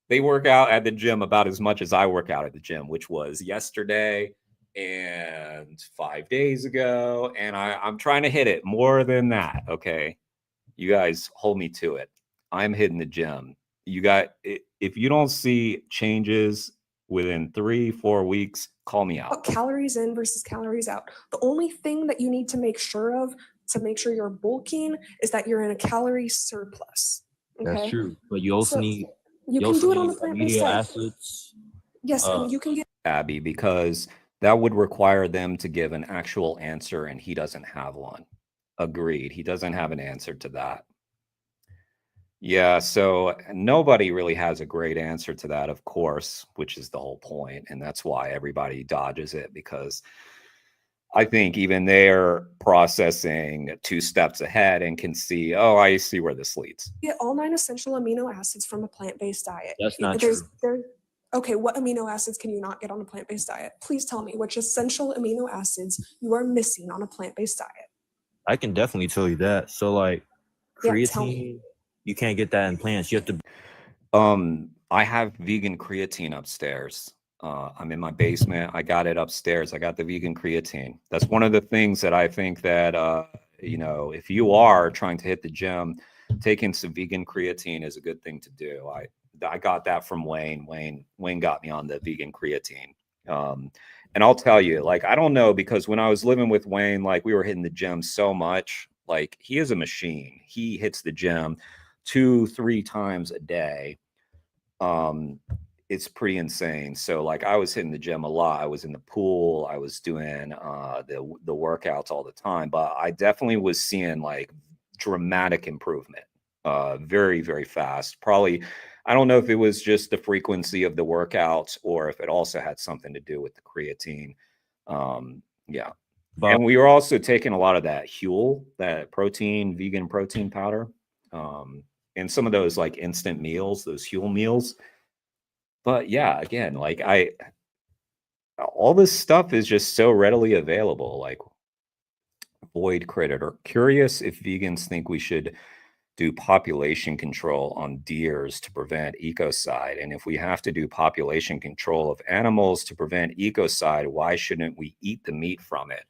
S1: They work out at the gym about as much as I work out at the gym, which was yesterday and 5 days ago. And I'm trying to hit it more than that. Okay. You guys hold me to it. I'm hitting the gym. If you don't see changes within 3-4 weeks, call me out.
S11: Calories in versus calories out. The only thing that you need to make sure of to make sure you're bulking is that you're in a calorie surplus. Okay?
S10: That's true. But you also need
S11: do it on the plant-based
S10: amino
S11: diet.
S10: acids.
S11: Yes, and you can get
S1: Abby, because that would require them to give an actual answer, and he doesn't have one. Agreed. He doesn't have an answer to that. Yeah, so nobody really has a great answer to that, of course, which is the whole point, and that's why everybody dodges it, because I think even they're processing 2 steps ahead and can see, oh, I see where this leads.
S11: Get all 9 essential amino acids from a plant-based diet.
S10: That's not true.
S11: Okay, what amino acids can you not get on a plant-based diet? Please tell me which essential amino acids you are missing on a plant-based diet.
S10: I can definitely tell you that. So like creatine, you can't get that in plants. You have to.
S1: I have vegan creatine upstairs. I'm in my basement. I got it upstairs. I got the vegan creatine. That's one of the things that I think that, you know, if you are trying to hit the gym, taking some vegan creatine is a good thing to do. I got that from Wayne. Wayne got me on the vegan creatine. And I'll tell you, like, I don't know, because when I was living with Wayne, like, we were hitting the gym so much. Like, he is a machine. He hits the gym 2-3 times a day. It's pretty insane. So like, I was hitting the gym a lot. I was in the pool. I was doing the workouts all the time, but I definitely was seeing like dramatic improvement, very, very fast. Probably, I don't know if it was just the frequency of the workouts or if it also had something to do with the creatine. Yeah.
S10: But
S1: and we were also taking a lot of that Huel, that vegan protein powder. And some of those like instant meals, those Huel meals. But yeah, again, like all this stuff is just so readily available. Like Void Critter, curious if vegans think we should do population control on deers to prevent ecocide. And if we have to do population control of animals to prevent ecocide, why shouldn't we eat the meat from it?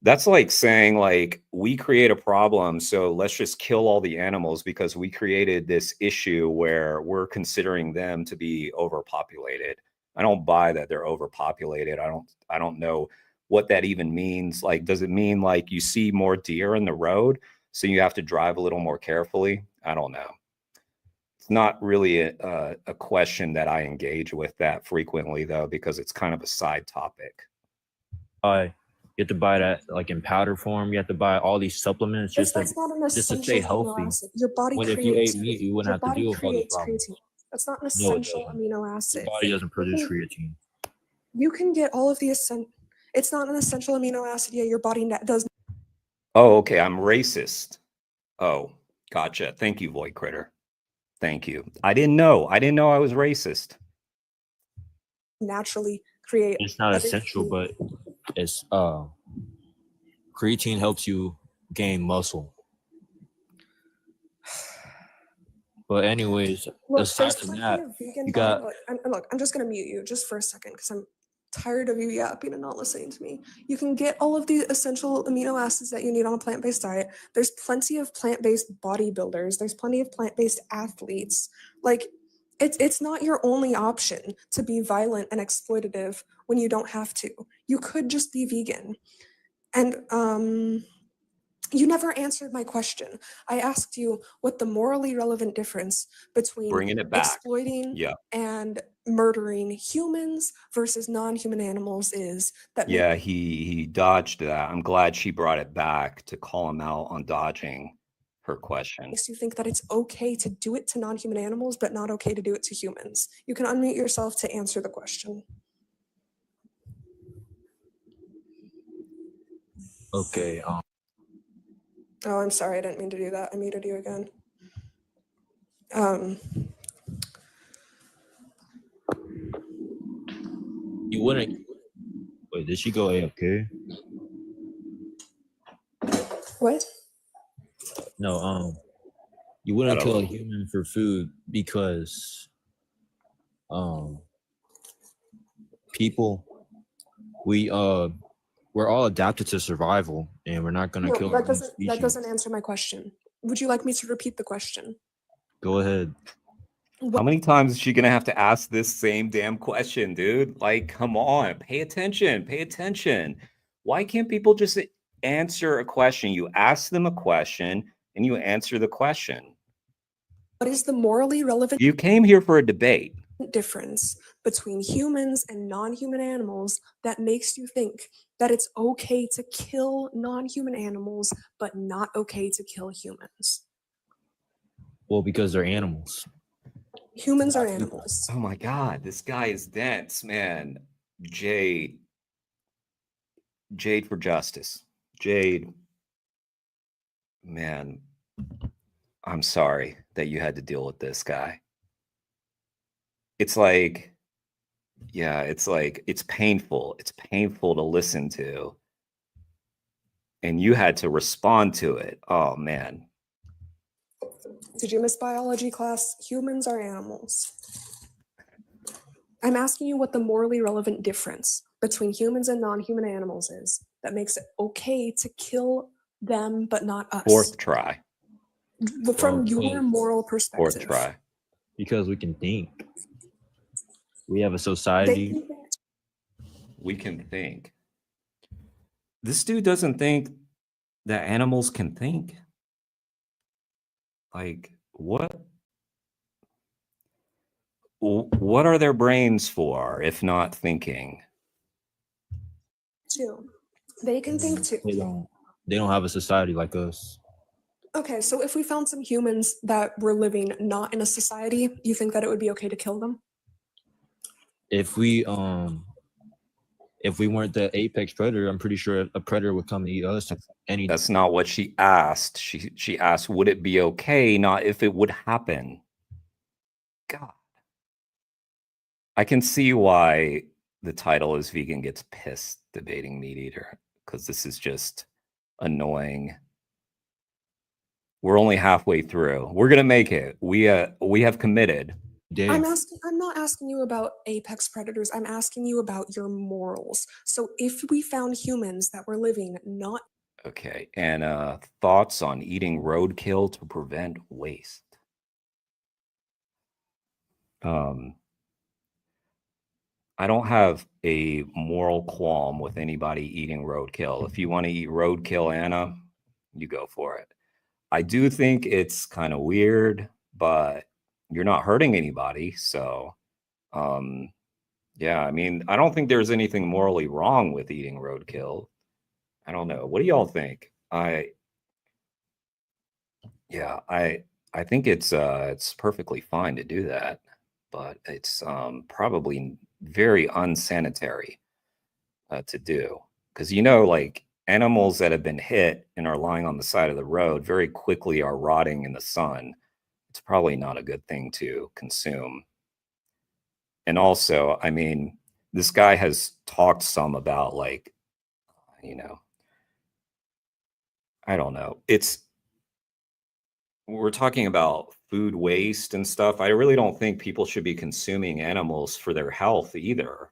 S1: That's like saying, like, we create a problem, so let's just kill all the animals because we created this issue where we're considering them to be overpopulated. I don't buy that they're overpopulated. I don't know what that even means. Like, does it mean like you see more deer in the road, so you have to drive a little more carefully? I don't know. It's not really a question that I engage with that frequently, though, because it's kind of a side topic.
S10: You have to buy that like in powder form. You have to buy all these supplements just to stay healthy.
S11: Your body
S10: When
S11: creates,
S10: if you ate meat, you wouldn't have to deal with all these problems.
S11: creatine. That's not an
S10: No, it
S11: essential
S10: doesn't.
S11: amino acid.
S10: Your body doesn't produce creatine.
S11: You can get all of the it's not an essential amino acid. Yeah, your body does.
S1: Oh, okay. I'm racist. Oh, gotcha. Thank you, Void Critter. Thank you. I didn't know I was racist.
S11: Naturally create.
S10: It's not essential, but it's creatine helps you gain muscle. But anyways, aside from that, you got.
S11: Look, I'm just gonna mute you just for a second because I'm tired of you yapping and not listening to me. You can get all of the essential amino acids that you need on a plant-based diet. There's plenty of plant-based bodybuilders. There's plenty of plant-based athletes. Like, it's not your only option to be violent and exploitative when you don't have to. You could just be vegan. And you never answered my question. I asked you what the morally relevant difference between
S1: bringing it back,
S11: exploiting and murdering humans versus non-human animals is.
S1: Yeah, he dodged that. I'm glad she brought it back to call him out on dodging her question.
S11: Makes you think that it's okay to do it to non-human animals, but not okay to do it to humans. You can unmute yourself to answer the question.
S10: Okay.
S11: Oh, I'm sorry. I didn't mean to do that. I muted you again.
S10: You wouldn't. Wait, did she go AFK?
S11: What?
S10: No. You wouldn't kill a human for food because, people, we're all adapted to survival, and we're not gonna kill.
S11: That doesn't answer my question. Would you like me to repeat the question?
S10: Go ahead.
S1: How many times is she gonna have to ask this same damn question, dude? Like, come on, pay attention, pay attention. Why can't people just answer a question? You ask them a question and you answer the question.
S11: What is the morally relevant?
S1: You came here for a debate.
S11: Difference between humans and non-human animals that makes you think that it's okay to kill non-human animals, but not okay to kill humans?
S10: Well, because they're animals.
S11: Humans are animals.
S1: Oh my God, this guy is dense, man. Jade for justice. Jade, man, I'm sorry that you had to deal with this guy. It's like, yeah, it's like, it's painful. It's painful to listen to. And you had to respond to it. Oh, man.
S11: Did you miss biology class? Humans are animals. I'm asking you what the morally relevant difference between humans and non-human animals is that makes it okay to kill them but not us.
S1: Fourth try.
S11: From your moral perspective.
S1: Fourth try.
S10: Because we can think. We have a society.
S1: We can think. This dude doesn't think that animals can think. Like, what? What are their brains for if not thinking?
S11: Too. They can think too.
S10: They don't have a society like us.
S11: Okay, so if we found some humans that were living not in a society, you think that it would be okay to kill them?
S10: If we weren't the apex predator, I'm pretty sure a predator would come and eat us.
S1: That's not what she asked. She asked, would it be okay, not if it would happen. God. I can see why the title is Vegan Gets Pissed Debating Meat Eater, because this is just annoying. We're only halfway through. We're gonna make it. We have committed.
S11: I'm not asking you about apex predators. I'm asking you about your morals. So if we found humans that were living not
S1: okay, and thoughts on eating roadkill to prevent waste. I don't have a moral qualm with anybody eating roadkill. If you want to eat roadkill, Anna, you go for it. I do think it's kind of weird, but you're not hurting anybody. So, yeah, I mean, I don't think there's anything morally wrong with eating roadkill. I don't know. What do y'all think? I think it's perfectly fine to do that, but it's probably very unsanitary to do, because like animals that have been hit and are lying on the side of the road very quickly are rotting in the sun. It's probably not a good thing to consume. And also, I mean, this guy has talked some about, like, I don't know. We're talking about food waste and stuff. I really don't think people should be consuming animals for their health either,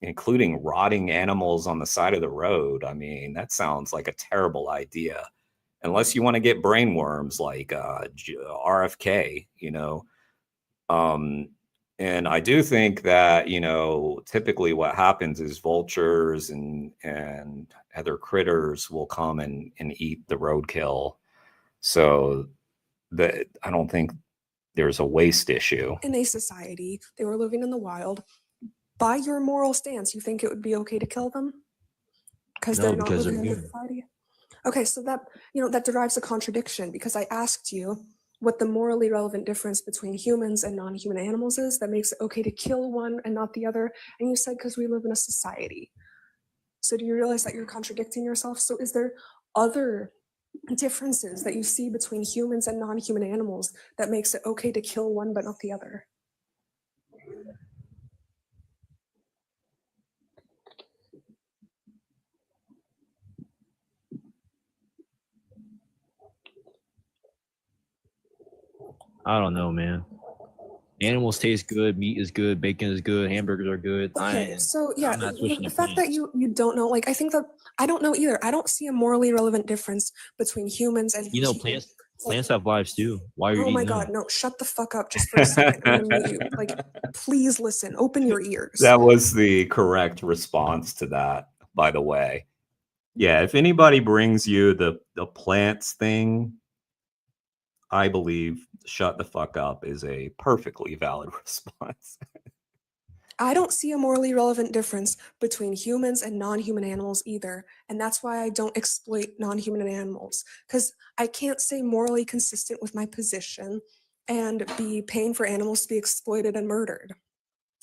S1: including rotting animals on the side of the road. I mean, that sounds like a terrible idea, unless you want to get brain worms like RFK, and I do think that, typically what happens is vultures and other critters will come and eat the roadkill. So I don't think there's a waste issue.
S11: in a society, they were living in the wild. By your moral stance, you think it would be okay to kill them? Because they're not living in a society? Okay, so that that derives a contradiction, because I asked you what the morally relevant difference between humans and non-human animals is that makes it okay to kill one and not the other, and you said because we live in a society. So do you realize that you're contradicting yourself? So is there other differences that you see between humans and non-human animals that makes it okay to kill one but not the other?
S10: I don't know, man. Animals taste good, meat is good, bacon is good, hamburgers are good.
S11: Okay, so yeah, the fact that you don't know, like, I think that I don't know either. I don't see a morally relevant difference between humans and
S10: plants have lives too. Why are you eating
S11: my God, no, shut the fuck up just for a second. I'm gonna mute you. Like, please listen, open your ears.
S1: That was the correct response to that, by the way. Yeah, if anybody brings you the plants thing, I believe shut the fuck up is a perfectly valid response.
S11: I don't see a morally relevant difference between humans and non-human animals either, and that's why I don't exploit non-human animals, because I can't say morally consistent with my position and be paying for animals to be exploited and murdered.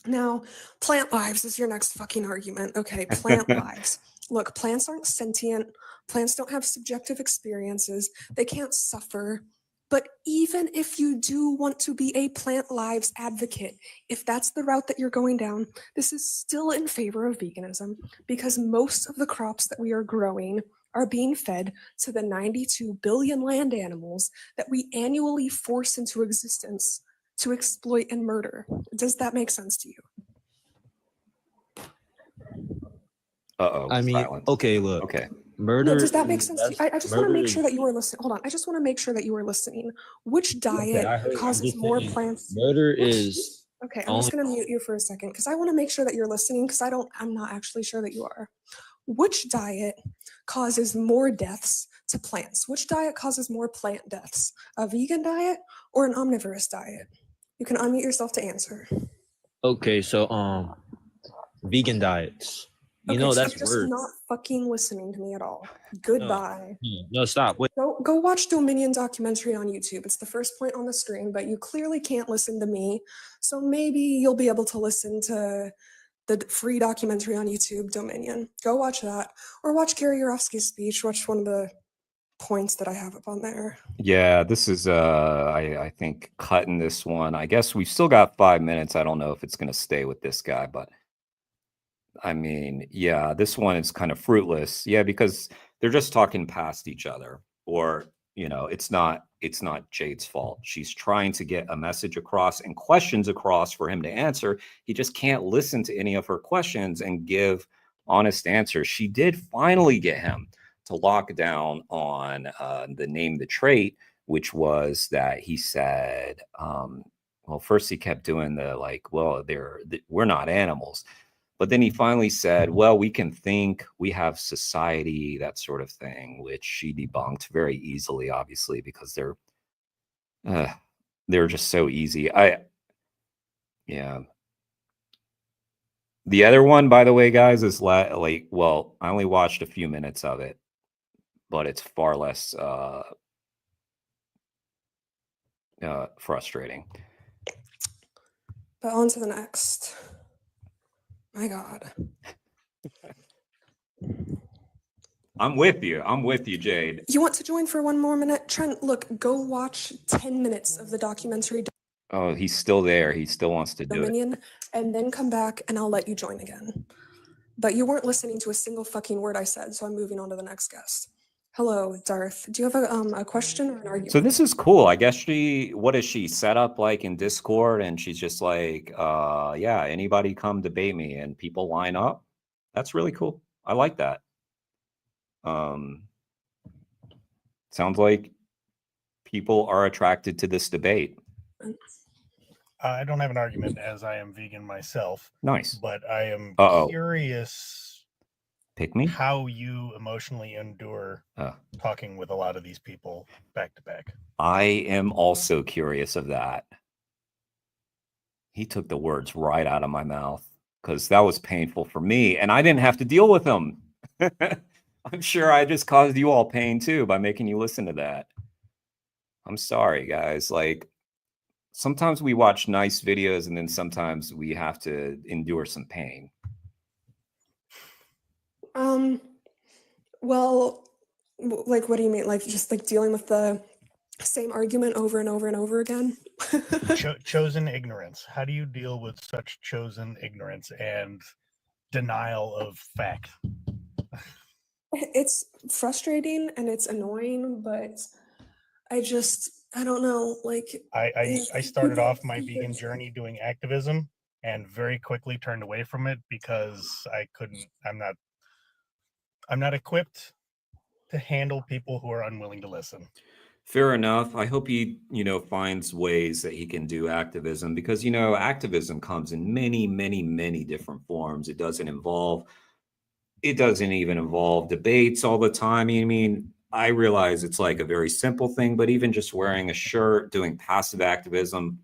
S11: Now, plant lives is your next fucking argument. Okay, plant lives. Look, plants aren't sentient. Plants don't have subjective experiences. They can't suffer. But even if you do want to be a plant lives advocate, if that's the route that you're going down, this is still in favor of veganism because most of the crops that we are growing are being fed to the 92 billion land animals that we annually force into existence to exploit and murder. Does that make sense to you?
S10: I mean,
S1: silence.
S10: okay, look.
S1: Okay.
S10: Murder.
S11: No, does that make sense to you? I just want to make sure
S10: is-
S11: that you are listening. Hold on. I just want to make sure that you are listening. Which
S10: Okay,
S11: diet
S10: I heard. I'm
S11: causes
S10: just
S11: more
S10: saying,
S11: plants?
S10: murder
S11: Which-
S10: is
S11: Okay, I'm
S10: only.
S11: just going to mute you for a second because I want to make sure that you're listening because I'm not actually sure that you are. Which diet causes more deaths to plants? Which diet causes more plant deaths? A vegan diet or an omnivorous diet? You can unmute yourself to answer.
S10: Okay, so vegan diets. You know
S11: so
S10: that's
S11: you're just
S10: worse.
S11: not fucking listening to me at all. Goodbye.
S10: No, stop. Wait.
S11: Go watch Dominion documentary on YouTube. It's the first point on the screen, but you clearly can't listen to me. So maybe you'll be able to listen to the free documentary on YouTube, Dominion. Go watch that. Or watch Gary Yourofsky's speech. Watch one of the points that I have up on there.
S1: Yeah, this is I think cutting this one. I guess we've still got 5 minutes. I don't know if it's gonna stay with this guy, but I mean, yeah, this one is kind of fruitless. Yeah, because they're just talking past each other. Or, it's not Jade's fault. She's trying to get a message across and questions across for him to answer. He just can't listen to any of her questions and give honest answers. She did finally get him to lock down on the name, the trait, which was that he said, well, first he kept doing the like, well, we're not animals. But then he finally said, well, we can think, we have society, that sort of thing, which she debunked very easily, obviously, because they're just so easy. Yeah. The other one, by the way, guys, is well, I only watched a few minutes of it, but it's far less frustrating.
S11: But on to the next. My God.
S1: I'm with you. I'm with you, Jade.
S11: You want to join for one more minute? Trent, look, go watch 10 minutes of the documentary
S1: Oh, he's still there. He still wants to do it.
S11: Dominion, and then come back and I'll let you join again. But you weren't listening to a single fucking word I said, so I'm moving on to the next guest. Hello, Darth. Do you have a question or an argument?
S1: So this is cool. I guess what is she set up like in Discord? And she's just like, yeah, anybody come debate me, and people line up. That's really cool. I like that. Sounds like people are attracted to this debate.
S12: I don't have an argument as I am vegan myself.
S1: Nice.
S12: But I am curious
S1: Pick me?
S12: How you emotionally endure talking with a lot of these people back to back.
S1: I am also curious of that. He took the words right out of my mouth because that was painful for me, and I didn't have to deal with them. I'm sure I just caused you all pain too by making you listen to that. I'm sorry, guys. Like, sometimes we watch nice videos and then sometimes we have to endure some pain.
S11: Well, like, what do you mean? Like, just like dealing with the same argument over and over and over again?
S12: Chosen ignorance. How do you deal with such chosen ignorance and denial of fact?
S11: It's frustrating and it's annoying, but I don't know. Like,
S12: I started off my vegan journey doing activism and very quickly turned away from it because I'm not equipped to handle people who are unwilling to listen.
S1: Fair enough. I hope he, finds ways that he can do activism because, activism comes in many, many, many different forms. It doesn't even involve debates all the time. I mean, I realize it's like a very simple thing, but even just wearing a shirt, doing passive activism,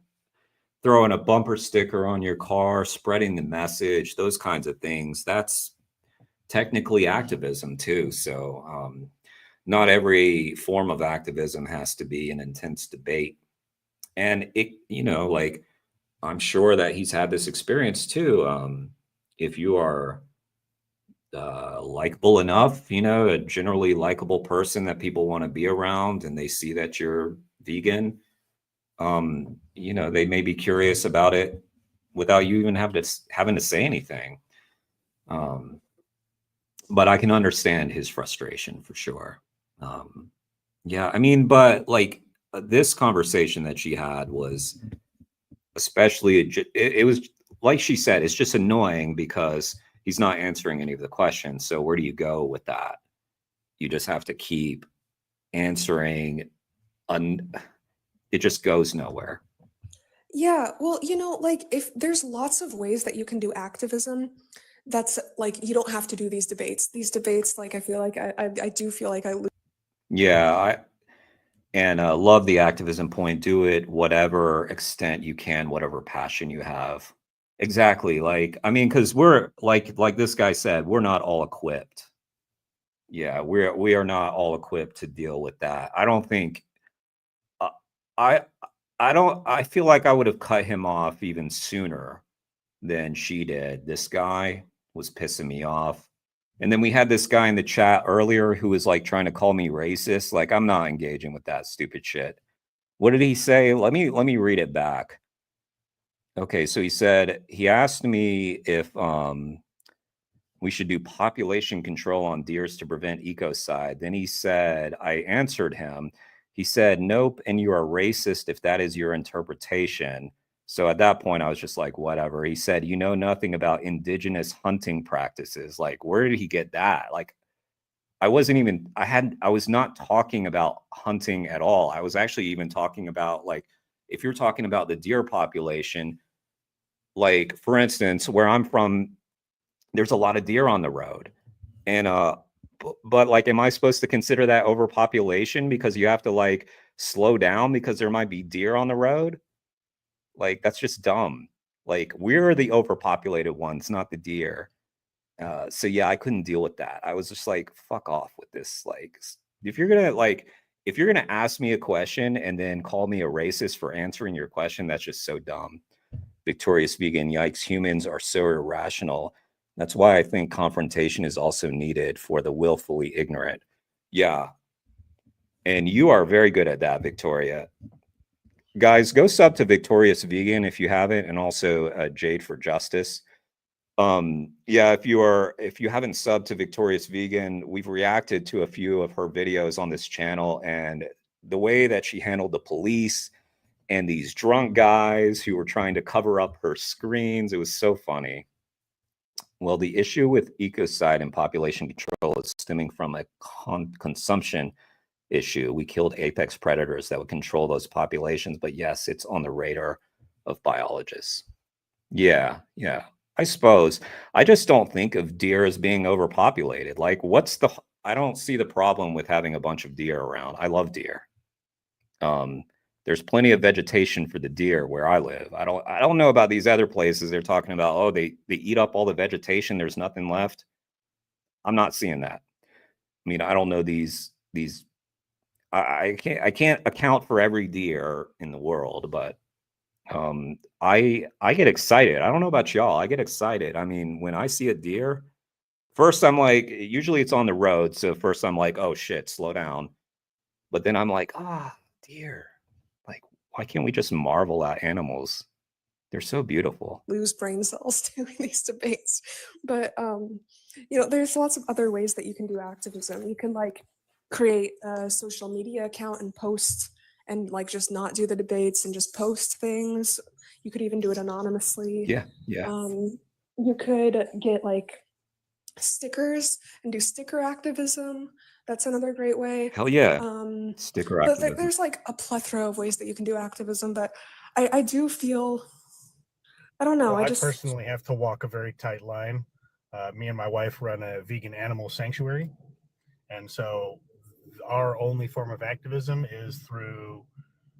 S1: throwing a bumper sticker on your car, spreading the message, those kinds of things, that's technically activism too. So not every form of activism has to be an intense debate. And it, you know, like, I'm sure that he's had this experience too. If you are likable enough, you know, a generally likable person that people want to be around, and they see that you're vegan, you know, they may be curious about it without you even having to say anything. But I can understand his frustration for sure. Yeah, I mean, but like this conversation that she had was especially, it was like she said, it's just annoying because he's not answering any of the questions. So where do you go with that? You just have to keep answering. It just goes nowhere.
S11: Yeah, well, you know, like if there's lots of ways that you can do activism, that's like you don't have to do these debates. These debates, like I feel like I do feel like I lose.
S1: Yeah, and love the activism point. Do it whatever extent you can, whatever passion you have. Exactly. Like, I mean, because we're like this guy said, we're not all equipped. Yeah, we are not all equipped to deal with that. I don't think I I feel like I would have cut him off even sooner than she did. This guy was pissing me off. And then we had this guy in the chat earlier who was like trying to call me racist. Like, I'm not engaging with that stupid shit. What did he say? Let me read it back. Okay, so he said he asked me if we should do population control on deers to prevent ecocide. Then he said, I answered him. He said, nope, and you are racist if that is your interpretation. So at that point, I was just like, whatever. He said, you know nothing about indigenous hunting practices. Like, where did he get that? Like, I was not talking about hunting at all. I was actually even talking about, like, if you're talking about the deer population, like, for instance, where I'm from, there's a lot of deer on the road. And but like, am I supposed to consider that overpopulation because you have to like slow down because there might be deer on the road? Like, that's just dumb. Like, we're the overpopulated ones, not the deer. So yeah, I couldn't deal with that. I was just like, fuck off with this. Like, if you're gonna ask me a question and then call me a racist for answering your question, that's just so dumb. Victorious Vegan, yikes, humans are so irrational. That's why I think confrontation is also needed for the willfully ignorant. Yeah. And you are very good at that, Victoria. Guys, go sub to Victorious Vegan if you haven't, and also Jade for Justice. Yeah, if you haven't subbed to Victorious Vegan, we've reacted to a few of her videos on this channel, and the way that she handled the police and these drunk guys who were trying to cover up her screens, it was so funny. Well, the issue with ecocide and population control is stemming from a consumption issue. We killed apex predators that would control those populations, but yes, it's on the radar of biologists. Yeah, yeah. I suppose. I just don't think of deer as being overpopulated. Like, I don't see the problem with having a bunch of deer around. I love deer. There's plenty of vegetation for the deer where I live. I don't know about these other places they're talking about, oh, they eat up all the vegetation, there's nothing left. I'm not seeing that. I mean, I don't know these I can't account for every deer in the world, but I get excited. I don't know about y'all. I get excited. I mean, when I see a deer, first I'm like, usually it's on the road, so first I'm like, oh shit, slow down. But then I'm like, deer. Like, why can't we just marvel at animals? They're so beautiful.
S11: Lose brain cells doing these debates. But you know, there's lots of other ways that you can do activism. You can like create a social media account and post and like just not do the debates and just post things. You could even do it anonymously.
S1: Yeah.
S11: You could get like stickers and do sticker activism. That's another great way.
S1: Hell yeah. Sticker activism.
S11: But there's like a plethora of ways that you can do activism, but I do feel, I don't know.
S12: Well,
S11: I
S12: personally have to walk a very tight line. Me and my wife run a vegan animal sanctuary. And so our only form of activism is through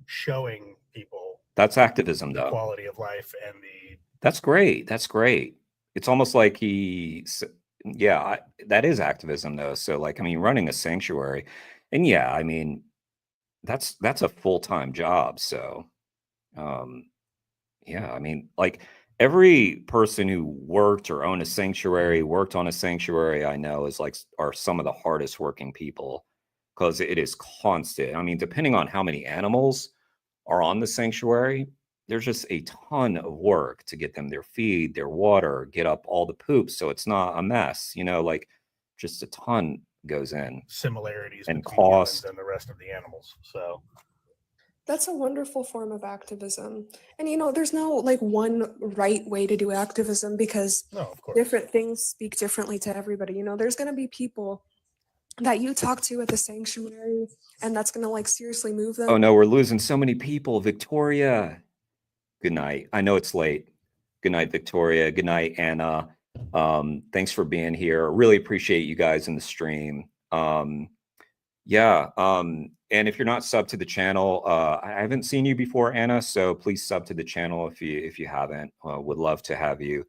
S12: showing people
S1: That's activism,
S12: the
S1: though.
S12: quality of life and the.
S1: That's great. That's great. It's almost like that is activism, though. So, like, I mean, running a sanctuary, and yeah, I mean, that's a full-time job. So, yeah, I mean, like every person who worked or owned a sanctuary, worked on a sanctuary, I know are some of the hardest working people because it is constant. I mean, depending on how many animals are on the sanctuary, there's just a ton of work to get them their feed, their water, get up all the poop so it's not a mess, like just a ton goes in.
S12: Similarities
S1: and
S12: between humans
S1: cost.
S12: and the rest of the animals. So
S11: That's a wonderful form of activism. And there's no like one right way to do activism because
S12: no, of course.
S11: different things speak differently to everybody. There's going to be people that you talk to at the sanctuary and that's going to like seriously move them.
S1: Oh no, we're losing so many people. Victoria. Good night. I know it's late. Good night, Victoria. Good night, Anna. Thanks for being here. Really appreciate you guys in the stream. Yeah. And if you're not subbed to the channel, I haven't seen you before, Anna. So please sub to the channel if you haven't. Would love to have you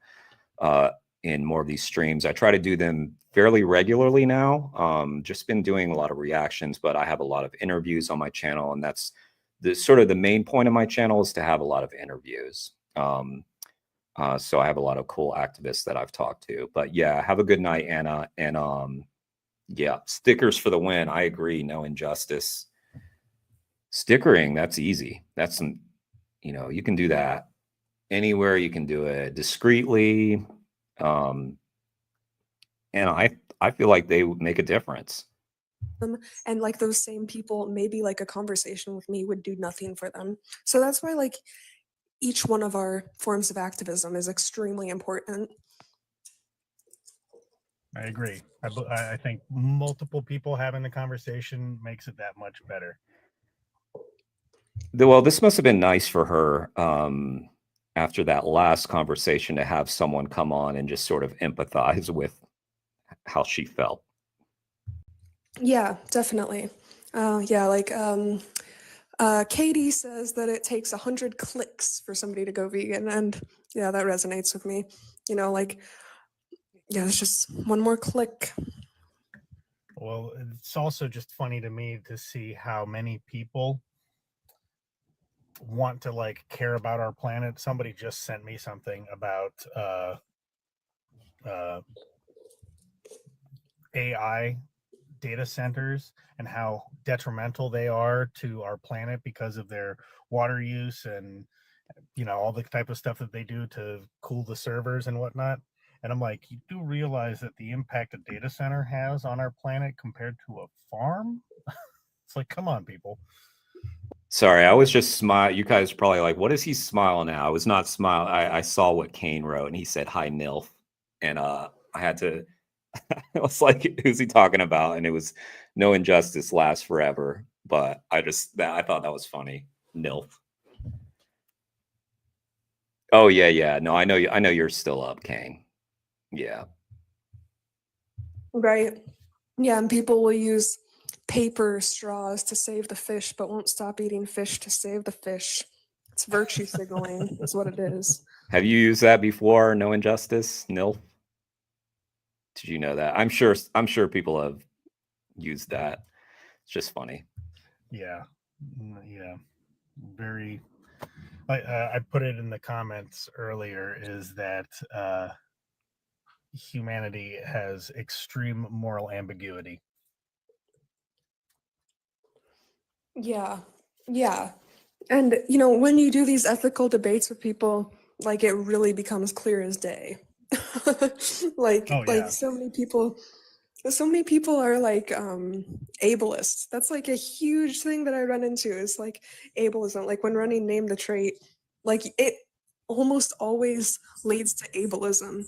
S1: in more of these streams. I try to do them fairly regularly now. Just been doing a lot of reactions, but I have a lot of interviews on my channel, and that's sort of the main point of my channel is to have a lot of interviews. So I have a lot of cool activists that I've talked to. But yeah, have a good night, Anna. And yeah, stickers for the win. I agree. No injustice. Stickering, that's easy. That's some, you can do that anywhere. You can do it discreetly. And I feel like they make a difference.
S11: And like those same people, maybe like a conversation with me would do nothing for them. So that's why like each one of our forms of activism is extremely important.
S12: I agree. I think multiple people having the conversation makes it that much better.
S1: Well, this must have been nice for her after that last conversation to have someone come on and just sort of empathize with how she felt.
S11: Yeah, definitely. Katie says that it takes 100 clicks for somebody to go vegan, and yeah, that resonates with me. It's just one more click.
S12: Well, it's also just funny to me to see how many people want to like care about our planet. Somebody just sent me something about AI data centers and how detrimental they are to our planet because of their water use and all the type of stuff that they do to cool the servers and whatnot. And I'm like, you do realize that the impact a data center has on our planet compared to a farm? It's like, come on, people.
S1: Sorry, I was just smiling. You guys are probably like, what is he smiling at? I was not smiling. I saw what Kane wrote and he said, hi, MILF. And I had to, I was like, who's he talking about? And it was no injustice lasts forever. But I thought that was funny. MILF. Oh yeah. No, I know you're still up, Kane. Yeah.
S11: Right. Yeah, and people will use paper straws to save the fish, but won't stop eating fish to save the fish. It's virtue signaling, is what it is.
S1: Have you used that before? No injustice, NILF? Did you know that? I'm sure people have used that. It's just funny.
S12: Yeah. Very. I put it in the comments earlier. Is that humanity has extreme moral ambiguity.
S11: Yeah. And when you do these ethical debates with people, like it really becomes clear as day. Like so many people are like ableist. That's like a huge thing that I run into is like ableism. Like when running Name the Trait, like it almost always leads to ableism.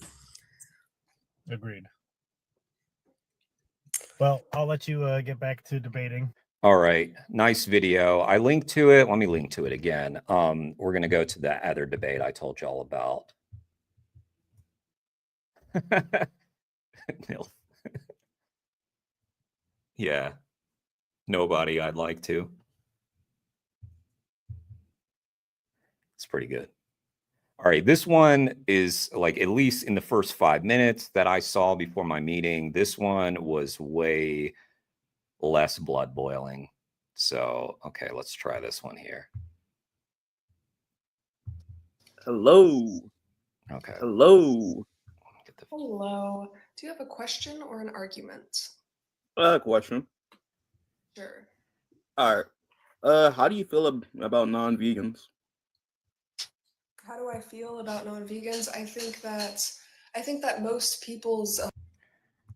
S12: Agreed. Well, I'll let you get back to debating.
S1: All right. Nice video. I linked to it. Let me link to it again. We're going to go to the other debate I told you all about. Yeah. Nobody I'd like to. pretty good. All right, this one is like, at least in the first 5 minutes that I saw before my meeting, this one was way less blood boiling. So, okay, let's try this one here.
S13: Hello.
S1: Okay.
S13: Hello.
S11: Hello. Do you have a question or an argument?
S13: Question.
S11: Sure.
S13: All right. How do you feel about non-vegans?
S11: How do I feel about non-vegans? I think that most people's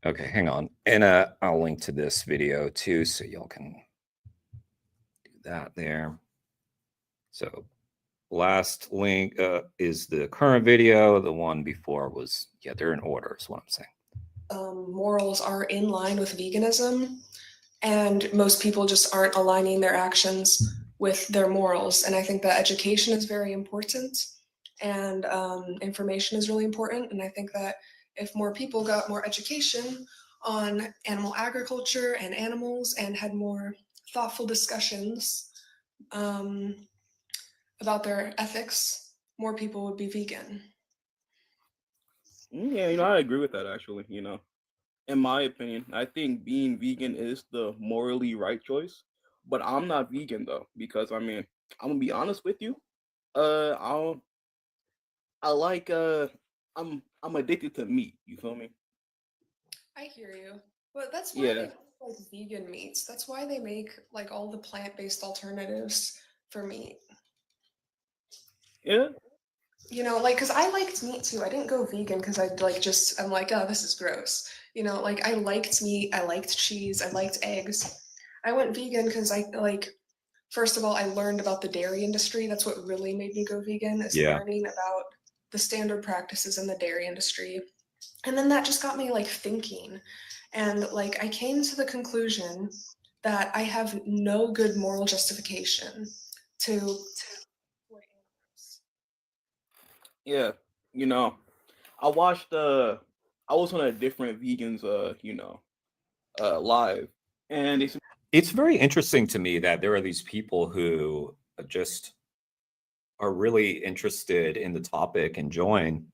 S1: Okay, hang on. And I'll link to this video too, so y'all can do that there. So last link is the current video. The one before was, yeah, they're in order is what I'm saying.
S11: Morals are in line with veganism, and most people just aren't aligning their actions with their morals. And I think that education is very important, and information is really important. And I think that if more people got more education on animal agriculture and animals and had more thoughtful discussions about their ethics, more people would be vegan.
S13: Yeah, I agree with that actually. In my opinion, I think being vegan is the morally right choice. But I'm not vegan though, because I'm gonna be honest with you. I like I'm addicted to meat. You feel me?
S11: I hear you. But that's why
S13: Yeah.
S11: they make like vegan meats. That's why they make like all the plant-based alternatives for meat.
S13: Yeah.
S11: Like, cause I liked meat too. I didn't go vegan because I'm like, oh, this is gross. Like I liked meat, I liked cheese, I liked eggs. I went vegan because first of all, I learned about the dairy industry. That's what really made me go vegan, is learning about the standard practices in the dairy industry. And then that just got me like thinking. And like I came to the conclusion that I have no good moral justification to
S13: Yeah. I watched I was on a different vegans live, and
S1: it's very interesting to me that there are these people who just are really interested in the topic and join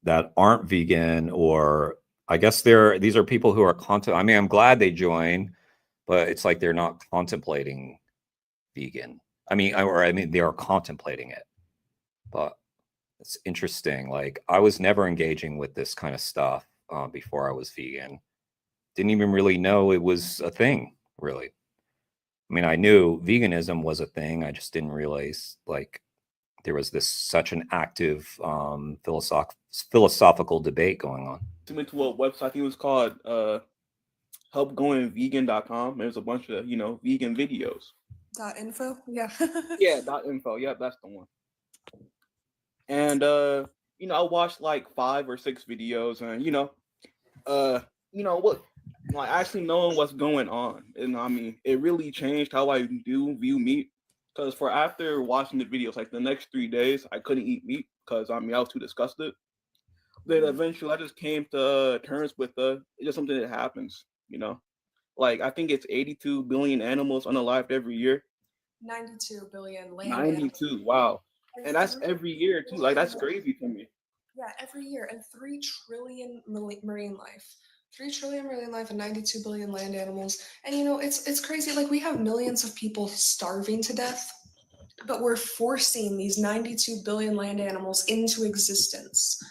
S1: that aren't vegan, or I guess these are people who are I mean, I'm glad they join, but it's like they're not contemplating vegan. I mean, they are contemplating it, but it's interesting. Like, I was never engaging with this kind of stuff before I was vegan. Didn't even really know it was a thing, really. I mean, I knew veganism was a thing. I just didn't realize like there was such an active philosophical debate going on.
S13: I went to a website. I think it was called helpgoingvegan.com. There's a bunch of vegan videos.
S11: .info, yeah.
S13: Yeah, .info. Yep, that's the one. And I watched like 5 or 6 videos, and what, like actually knowing what's going on, and I mean, it really changed how I do view meat. Because after watching the videos, like the next 3 days, I couldn't eat meat because I was too disgusted. Then eventually, I just came to terms with it's just something that happens. Like I think it's 82 billion animals unalived every year.
S11: 92 billion land
S13: 92,
S11: animals.
S13: wow. And that's every year too. Like that's crazy to me.
S11: Yeah, every year, and 3 trillion marine life. 3 trillion marine life and 92 billion land animals. And it's crazy. Like, we have millions of people starving to death, but we're forcing these 92 billion land animals into existence,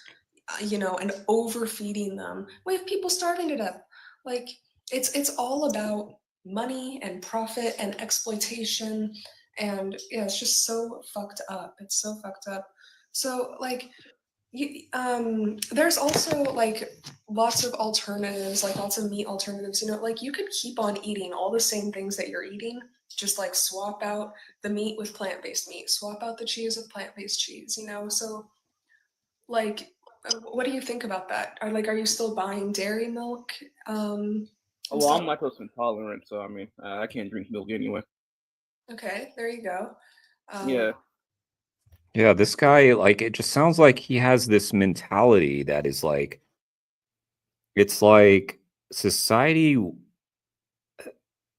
S11: and overfeeding them. We have people starving to death. Like, it's all about money and profit and exploitation. And yeah, it's just so fucked up. It's so fucked up. So like, there's also like lots of alternatives, like lots of meat alternatives. Like you could keep on eating all the same things that you're eating, just like swap out the meat with plant-based meat, swap out the cheese with plant-based cheese. So like, what do you think about that? Are you still buying dairy milk?
S13: Well, I'm lactose intolerant, so I mean, I can't drink milk anyway.
S11: Okay, there you go.
S13: Yeah.
S1: Yeah, this guy, like, it just sounds like he has this mentality that is like, it's like society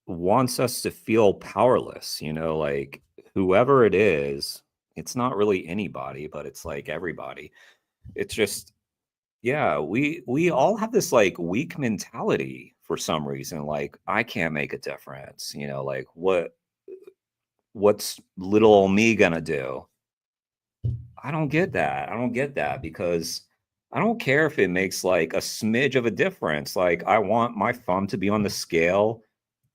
S1: wants us to feel powerless, like whoever it is, it's not really anybody, but it's like everybody. It's just, yeah, we all have this like weak mentality for some reason. Like, I can't make a difference, you know, like what's little old me gonna do? I don't get that. I don't get that because I don't care if it makes like a smidge of a difference. Like, I want my thumb to be on the scale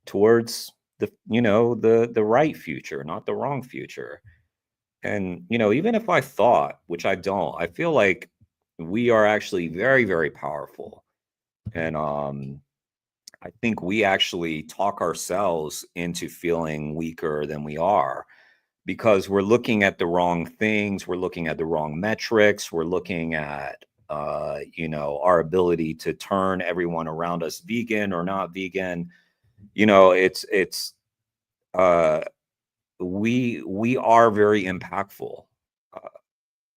S1: towards the, you know, the right future, not the wrong future. And, you know, even if I thought, which I don't, I feel like we are actually very, very powerful. And I think we actually talk ourselves into feeling weaker than we are because we're looking at the wrong things, we're looking at the wrong metrics, we're looking at you know, our ability to turn everyone around us vegan or not vegan. You know, it's we are very impactful,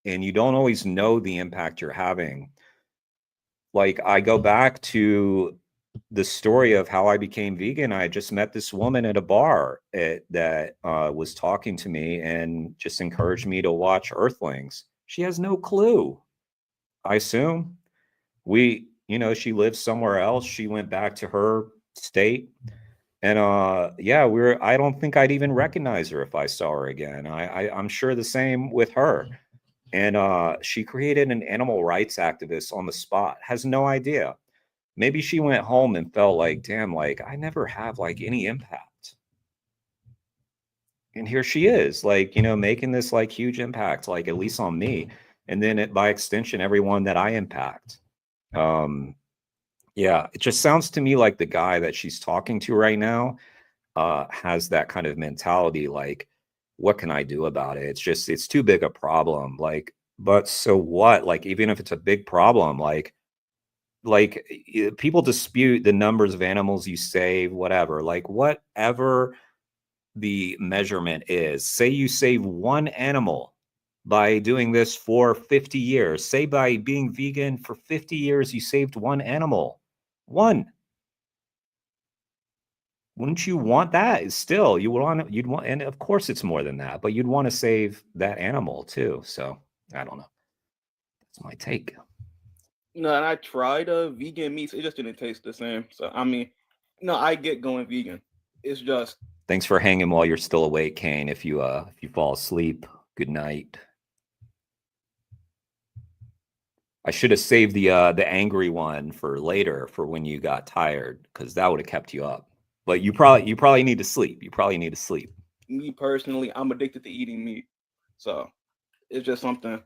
S1: and you don't always know the impact you're having. Like, I go back to the story of how I became vegan. I just met this woman at a bar that was talking to me and just encouraged me to watch Earthlings. She has no clue. I assume you know, she lives somewhere else. She went back to her state. And yeah, I don't think I'd even recognize her if I saw her again. I'm sure the same with her. And she created an animal rights activist on the spot. Has no idea. Maybe she went home and felt like, damn, like I never have like any impact. And here she is, like, you know, making this like huge impact, like at least on me. And then by extension, everyone that I impact. Yeah, it just sounds to me like the guy that she's talking to right now has that kind of mentality, like, what can I do about it? It's too big a problem. Like, but so what? Like, even if it's a big problem, like people dispute the numbers of animals you save, whatever, like whatever the measurement is. Say you save one animal by doing this for 50 years. Say by being vegan for 50 years, you saved one animal. One. Wouldn't you want that? Still, you'd want, and of course it's more than that, but you'd want to save that animal too. So I don't know. That's my take.
S13: No, and I tried vegan meats. It just didn't taste the same. So I mean, no, I get going vegan. It's just
S1: Thanks for hanging while you're still awake, Kane. If you fall asleep, good night. I should have saved the angry one for later for when you got tired, because that would have kept you up. But you probably need to sleep. You probably need to sleep.
S13: Me personally, I'm addicted to eating meat. So it's just something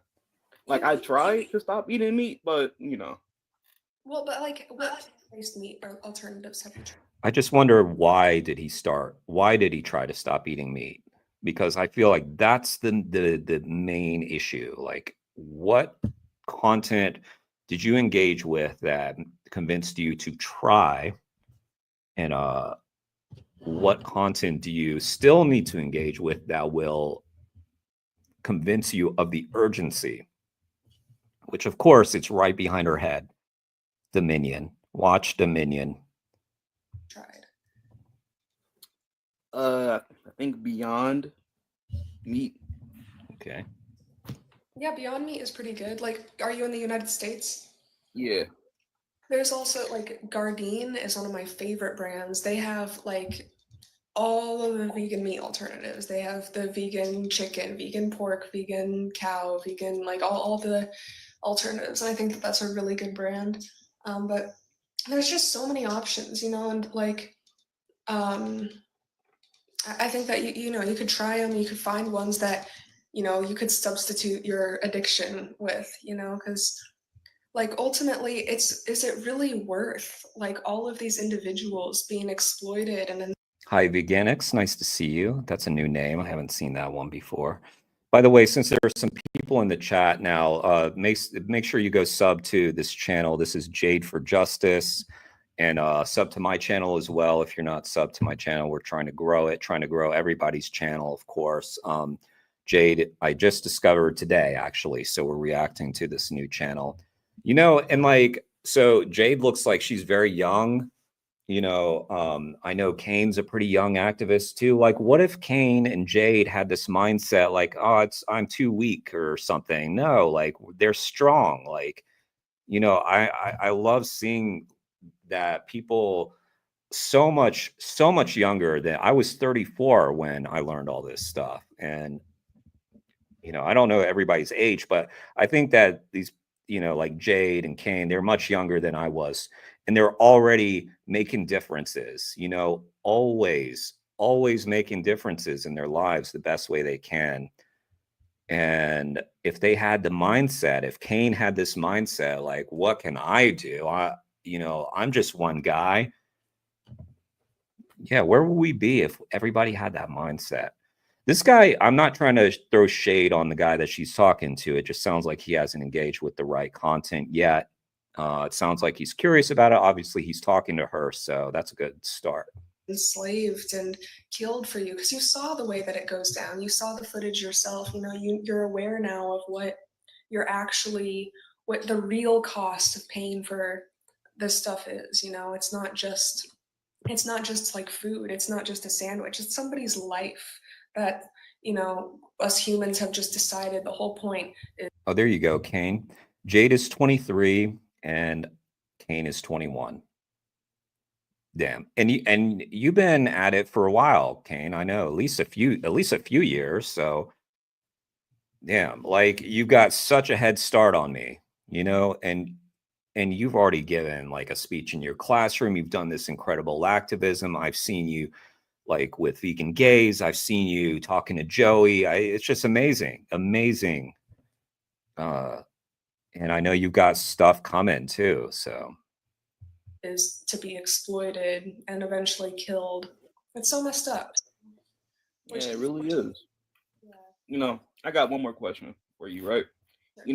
S13: like I tried to stop eating meat, but you know.
S11: Well, but like what based meat or alternatives have you tried?
S1: I just wonder, why did he start? Why did he try to stop eating meat? Because I feel like that's the main issue. Like, what content did you engage with that convinced you to try? And what content do you still need to engage with that will convince you of the urgency? Which, of course, it's right behind her head. Dominion. Watch Dominion.
S11: Tried.
S13: I think Beyond Meat.
S1: Okay.
S11: Yeah, Beyond Meat is pretty good. Like, are you in the United States?
S13: Yeah.
S11: There's also like Gardein is one of my favorite brands. They have like all of the vegan meat alternatives. They have the vegan chicken, vegan pork, vegan cow, vegan, like all the alternatives. And I think that that's a really good brand. But there's just so many options, you know, and like I think that you know, you could try them, you could find ones that, you know, you could substitute your addiction with, you know, because like ultimately is it really worth like all of these individuals being exploited and then
S1: Hi, Veganix. Nice to see you. That's a new name. I haven't seen that one before. By the way, since there are some people in the chat now, make sure you go sub to this channel. This is Jade for Justice, and sub to my channel as well. If you're not sub to my channel, we're trying to grow it, trying to grow everybody's channel, of course. Jade, I just discovered today, actually, so we're reacting to this new channel. You know, and like, so Jade looks like she's very young. I know Kane's a pretty young activist too. Like, what if Kane and Jade had this mindset like, oh, I'm too weak or something? No, like they're strong. Like, I love seeing that people so much younger than I was 34 when I learned all this stuff. And I don't know everybody's age, but I think that these, like Jade and Kane, they're much younger than I was. And they're already making differences, always making differences in their lives the best way they can. And if they had the mindset, if Kane had this mindset, like, what can I do? I'm just one guy. Yeah, where would we be if everybody had that mindset? This guy, I'm not trying to throw shade on the guy that she's talking to. It just sounds like he hasn't engaged with the right content yet. It sounds like he's curious about it. Obviously, he's talking to her, so that's a good start.
S11: Enslaved and killed for you, because you saw the way that it goes down. You saw the footage yourself. You're aware now of what the real cost of paying for this stuff is. It's not just like food. It's not just a sandwich. It's somebody's life that us humans have just decided the whole point is.
S1: Oh, there you go, Kane. Jade is 23 and Kane is 21. Damn. And you've been at it for a while, Kane. I know, at least a few years. So damn, like you've got such a head start on me, and you've already given like a speech in your classroom. You've done this incredible activism. I've seen you like with vegan gays. I've seen you talking to Joey. It's just amazing. And I know you've got stuff coming too. So
S11: is to be exploited and eventually killed. It's so messed up.
S13: Yeah, it really is. Yeah. I got one more question for you, right?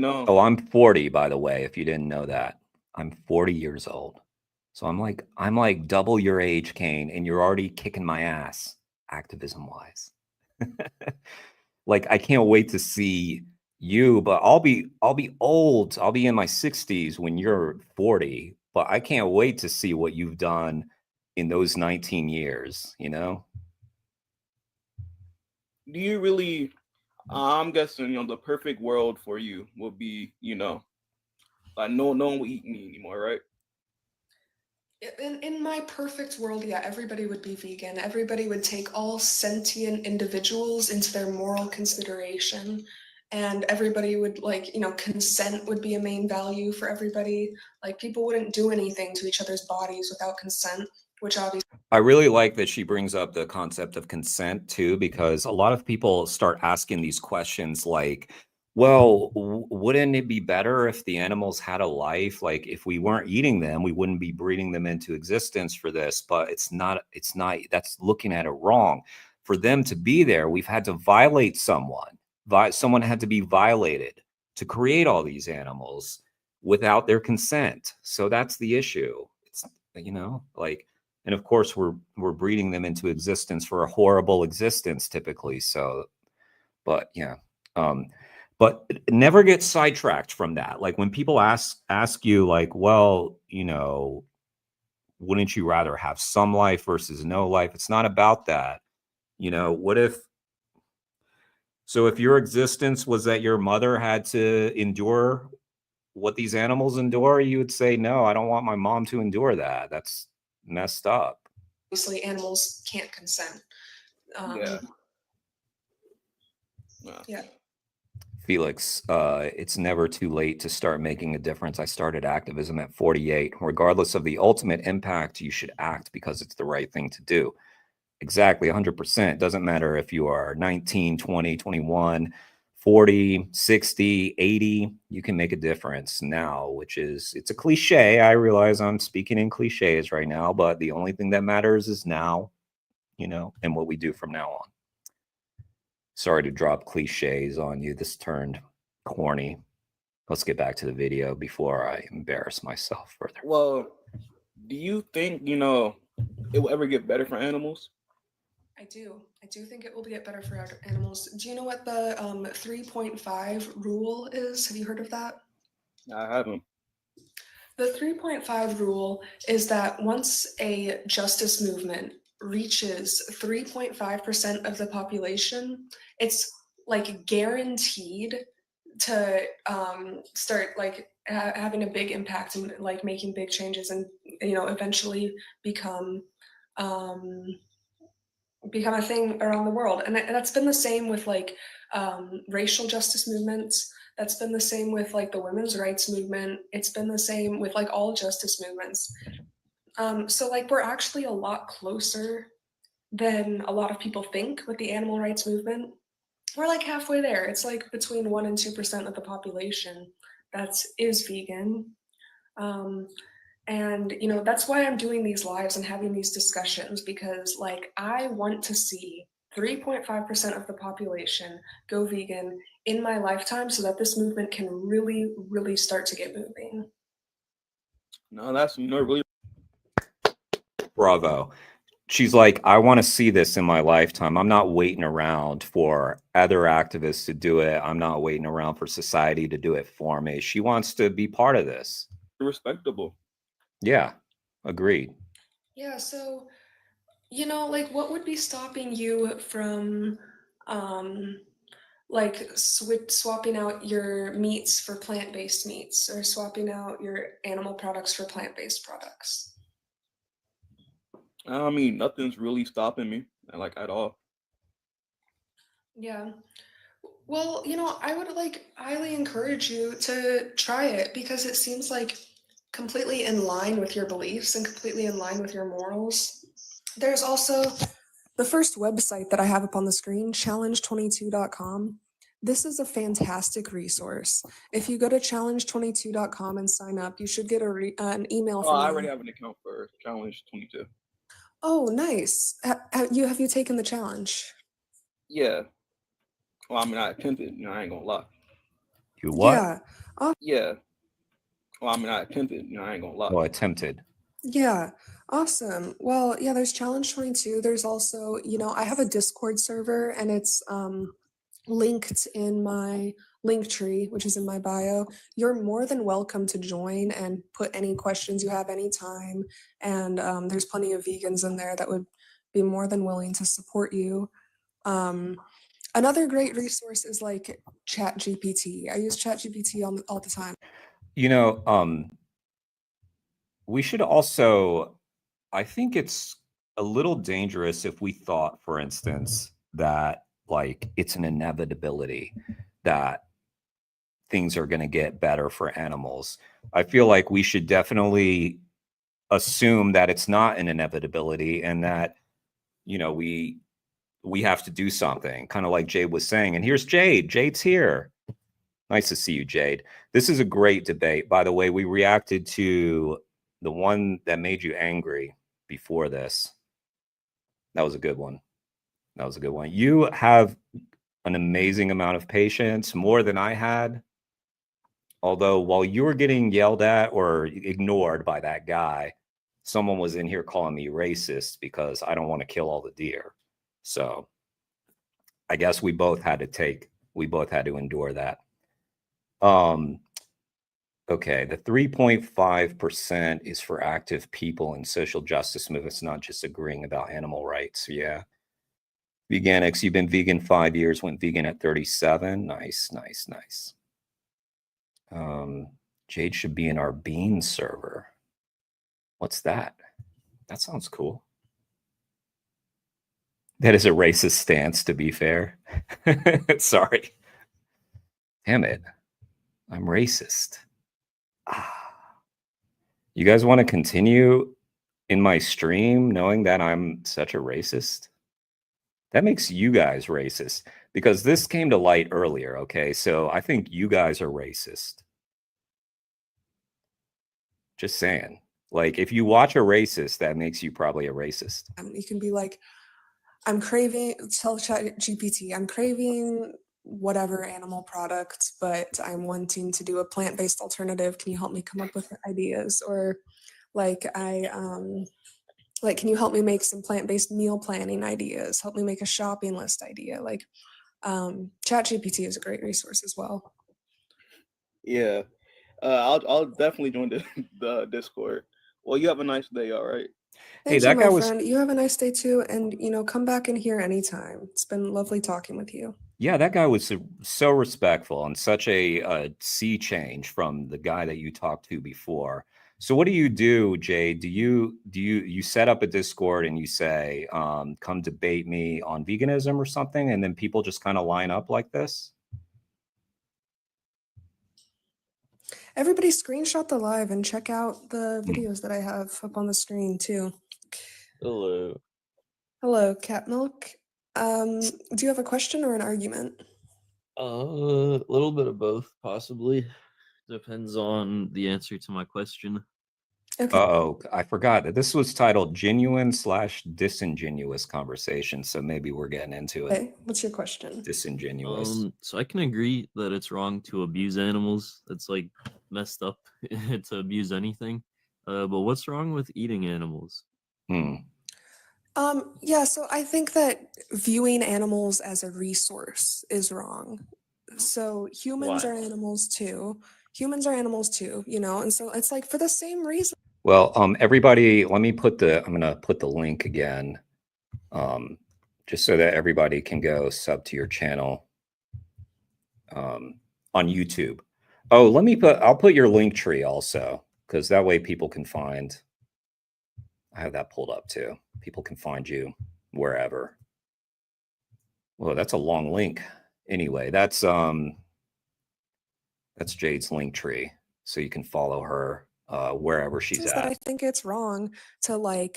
S1: Oh, I'm 40, by the way, if you didn't know that. I'm 40 years old. So I'm like double your age, Kane, and you're already kicking my ass activism wise. Like, I can't wait to see you, but I'll be old. I'll be in my 60s when you're 40, but I can't wait to see what you've done in those 19 years,
S13: Do you really I'm guessing, the perfect world for you will be, like no one will eat meat anymore, right?
S11: In my perfect world, yeah, everybody would be vegan. Everybody would take all sentient individuals into their moral consideration. And everybody would consent would be a main value for everybody. Like people wouldn't do anything to each other's bodies without consent, which obviously.
S1: I really like that she brings up the concept of consent too, because a lot of people start asking these questions like, well, wouldn't it be better if the animals had a life? Like if we weren't eating them, we wouldn't be breeding them into existence for this, but it's not, that's looking at it wrong. For them to be there, we've had to violate someone. Someone had to be violated to create all these animals without their consent. So that's the issue. It's, like, and of course we're breeding them into existence for a horrible existence typically. So, but yeah, but never get sidetracked from that. Like when people ask you like, well, wouldn't you rather have some life versus no life? It's not about that. If your existence was that your mother had to endure what these animals endure, you would say, no, I don't want my mom to endure that. That's messed up.
S11: Obviously, animals can't consent. Yeah.
S1: Felix, it's never too late to start making a difference. I started activism at 48. Regardless of the ultimate impact, you should act because it's the right thing to do. Exactly, 100%. Doesn't matter if you are 19, 20, 21, 40, 60, 80, you can make a difference now, it's a cliche. I realize I'm speaking in cliches right now, but the only thing that matters is now, and what we do from now on. Sorry to drop cliches on you. This turned corny. Let's get back to the video before I embarrass myself further.
S13: Well, do you think, it will ever get better for animals?
S11: I do think it will get better for animals. Do you know what the 3.5 rule is? Have you heard of that?
S13: I haven't.
S11: The 3.5 rule is that once a justice movement reaches 3.5% of the population, it's like guaranteed to start like having a big impact and like making big changes and eventually become become a thing around the world. And that's been the same with like racial justice movements. That's been the same with like the women's rights movement. It's been the same with like all justice movements. So like we're actually a lot closer than a lot of people think with the animal rights movement. We're like halfway there. It's like between 1% and 2% of the population that is vegan. And that's why I'm doing these lives and having these discussions, because like I want to see 3.5% of the population go vegan in my lifetime so that this movement can really, really start to get moving.
S13: No, that's really
S1: Bravo. She's like, I want to see this in my lifetime. I'm not waiting around for other activists to do it. I'm not waiting around for society to do it for me. She wants to be part of this.
S13: respectable.
S1: Yeah, agreed.
S11: Yeah, so like what would be stopping you from like swapping out your meats for plant-based meats or swapping out your animal products for plant-based products?
S13: I mean, nothing's really stopping me, like at all.
S11: Yeah. Well, I would like highly encourage you to try it because it seems like completely in line with your beliefs and completely in line with your morals. There's also the first website that I have up on the screen, challenge22.com. This is a fantastic resource. If you go to challenge22.com and sign up, you should get an email
S13: Oh,
S11: from
S13: I
S11: them.
S13: already have an account for Challenge 22.
S11: Oh, nice. Have you taken the challenge?
S13: Yeah. Well, I mean, I attempted. I ain't gonna lie.
S1: You what?
S11: Yeah.
S13: Yeah. Well, I mean, I attempted. I ain't gonna lie.
S1: Oh, attempted.
S11: Yeah. Awesome. Well, yeah, there's Challenge 22. There's also, I have a Discord server and it's linked in my link tree, which is in my bio. You're more than welcome to join and put any questions you have anytime. And there's plenty of vegans in there that would be more than willing to support you. Another great resource is like ChatGPT. I use ChatGPT all the time.
S1: We should also, I think it's a little dangerous if we thought, for instance, that like it's an inevitability that things are going to get better for animals. I feel like we should definitely assume that it's not an inevitability and that, we have to do something, kind of like Jade was saying. And here's Jade. Jade's here. Nice to see you, Jade. This is a great debate. By the way, we reacted to the one that made you angry before this. That was a good one. That was a good one. You have an amazing amount of patience, more than I had. Although while you were getting yelled at or ignored by that guy, someone was in here calling me racist because I don't want to kill all the deer. So I guess we both had to endure that. Okay, the 3.5% is for active people in social justice movements, not just agreeing about animal rights. Yeah. Veganics, you've been vegan 5 years, went vegan at 37. Nice, nice, nice. Jade should be in our bean server. What's that? That sounds cool. That is a racist stance, to be fair. Sorry. Damn it. I'm racist. You guys want to continue in my stream knowing that I'm such a racist? That makes you guys racist because this came to light earlier, okay? So I think you guys are racist. Just saying. Like, if you watch a racist, that makes you probably a racist.
S11: You can be like, tell ChatGPT, I'm craving whatever animal product, but I'm wanting to do a plant-based alternative. Can you help me come up with ideas? Or like can you help me make some plant-based meal planning ideas? Help me make a shopping list idea. Like ChatGPT is a great resource as well.
S13: Yeah. I'll definitely join the Discord. Well, you have a nice day. All right.
S11: Thank
S1: that
S11: you,
S1: guy
S11: my
S1: was
S11: friend. You have a nice day too, and come back in here anytime. It's been lovely talking with you.
S1: Yeah, that guy was so respectful and such a sea change from the guy that you talked to before. So what do you do, Jay? Do you set up a Discord and you say, come debate me on veganism or something, and then people just kind of line up like this?
S11: Everybody screenshot the live and check out the videos that I have up on the screen too.
S14: Hello.
S11: Hello, Cat Milk. Do you have a question or an argument?
S14: A little bit of both, possibly. Depends on the answer to my question.
S11: Okay.
S1: Uh-oh, I forgot that this was titled Genuine/Disingenuous Conversation, so maybe we're getting into it.
S11: Okay, what's your question?
S1: Disingenuous.
S14: So I can agree that it's wrong to abuse animals. It's like messed up to abuse anything. But what's wrong with eating animals?
S11: Yeah, so I think that viewing animals as a resource is wrong. So humans
S14: Why?
S11: are animals too. Humans are animals too, and so it's like for the same reason.
S1: Well, everybody, I'm gonna put the link again, just so that everybody can go sub to your channel on YouTube. Oh, I'll put your link tree also, because that way people can find. I have that pulled up too. People can find you wherever. Well, that's a long link. Anyway, that's Jade's link tree, so you can follow her wherever she's
S11: That I
S1: at.
S11: think it's wrong to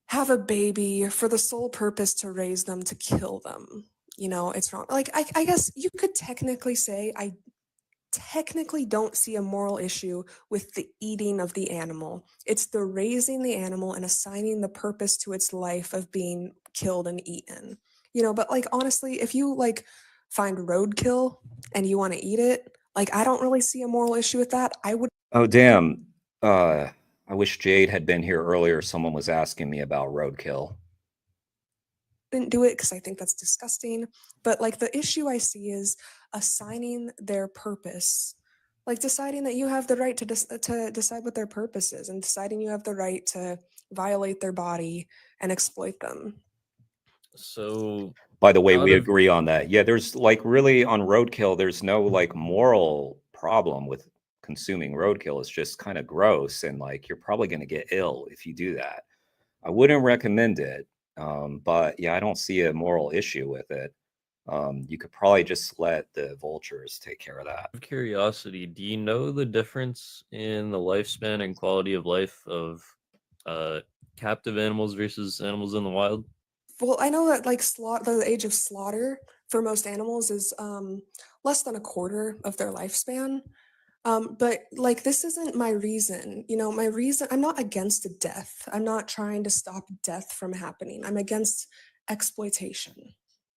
S11: have a baby for the sole purpose to raise them to kill them. It's wrong. Like I guess you could technically say I technically don't see a moral issue with the eating of the animal. It's the raising the animal and assigning the purpose to its life of being killed and eaten. But honestly, if you find roadkill and you want to eat it, I don't really see a moral issue with that. I would.
S1: Oh, damn. I wish Jade had been here earlier. Someone was asking me about roadkill.
S11: Didn't do it because I think that's disgusting. But the issue I see is assigning their purpose, deciding that you have the right to decide what their purpose is, and deciding you have the right to violate their body and exploit them.
S14: So,
S1: by the way, we agree on that. Yeah, there's really on roadkill, there's no moral problem with consuming roadkill. It's just kind of gross, and you're probably going to get ill if you do that. I wouldn't recommend it. But yeah, I don't see a moral issue with it. You could probably just let the vultures take care of that.
S14: Out of curiosity, do you know the difference in the lifespan and quality of life of captive animals versus animals in the wild?
S11: Well, I know that the age of slaughter for most animals is less than a quarter of their lifespan. But this isn't my reason. My reason, I'm not against death. I'm not trying to stop death from happening. I'm against exploitation.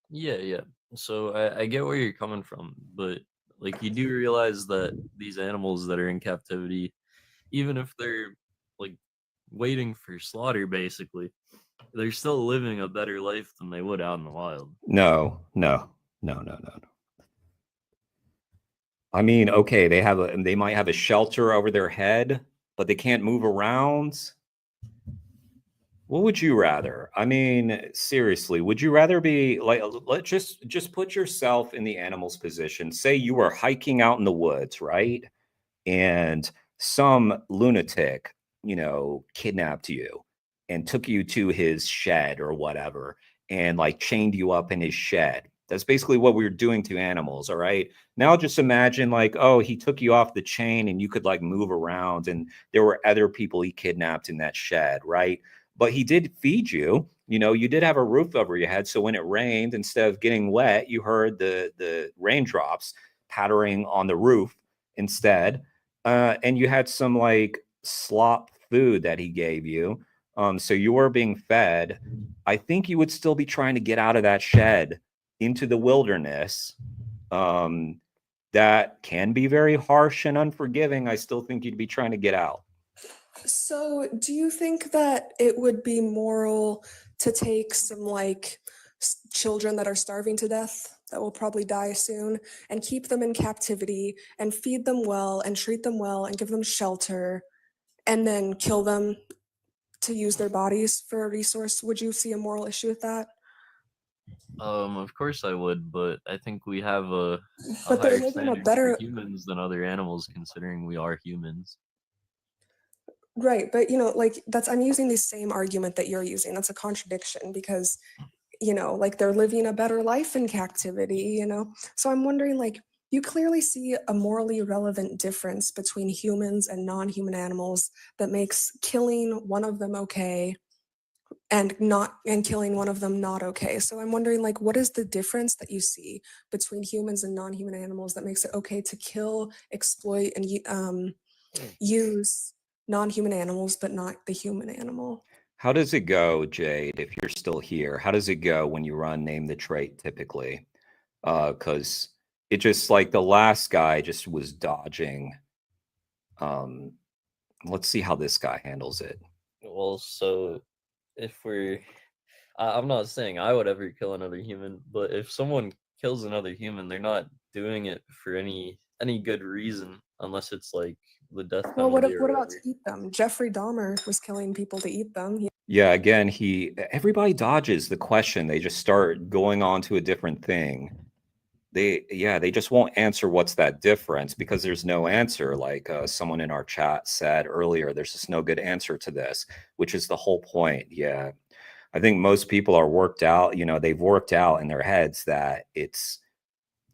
S14: Yeah. So I get where you're coming from, but you do realize that these animals that are in captivity, even if they're waiting for slaughter, basically, they're still living a better life than they would out in the wild.
S1: No. I mean, okay, they might have a shelter over their head, but they can't move around. What would you rather? I mean, seriously, would you rather be let's just put yourself in the animal's position. Say you were hiking out in the woods, right? And some lunatic, kidnapped you and took you to his shed or whatever, and chained you up in his shed. That's basically what we're doing to animals. All right. Now just imagine oh, he took you off the chain and you could move around, and there were other people he kidnapped in that shed, right? But he did feed you. You did have a roof over your head. So when it rained, instead of getting wet, you heard the raindrops pattering on the roof instead. And you had some slop food that he gave you. So you were being fed. I think you would still be trying to get out of that shed into the wilderness. That can be very harsh and unforgiving. I still think you'd be trying to get out.
S11: So do you think that it would be moral to take some children that are starving to death that will probably die soon and keep them in captivity and feed them well and treat them well and give them shelter and then kill them to use their bodies for a resource, would you see a moral issue with that?
S14: Of course I would, but I think we have a
S11: But they're
S14: higher
S11: living a
S14: standard
S11: better
S14: for humans than other animals, considering we are humans.
S11: right, but like I'm using the same argument that you're using. That's a contradiction because like they're living a better life in captivity. So I'm wondering, like, you clearly see a morally relevant difference between humans and non-human animals that makes killing one of them okay and killing one of them not okay. So I'm wondering, like, what is the difference that you see between humans and non-human animals that makes it okay to kill, exploit, and use non-human animals but not the human animal?
S1: How does it go, Jade, if you're still here? How does it go when you run Name the Trait typically? Because it just like the last guy just was dodging. Let's see how this guy handles it.
S14: Well, so if I'm not saying I would ever kill another human, but if someone kills another human, they're not doing it for any good reason, unless it's like the death penalty.
S11: Well, what
S14: or
S11: about
S14: whatever.
S11: to eat them? Jeffrey Dahmer was killing people to eat them.
S1: Yeah, again, everybody dodges the question. They just start going on to a different thing. They just won't answer what's that difference because there's no answer. Like someone in our chat said earlier, there's just no good answer to this, which is the whole point. Yeah. I think most people are worked out, they've worked out in their heads that it's,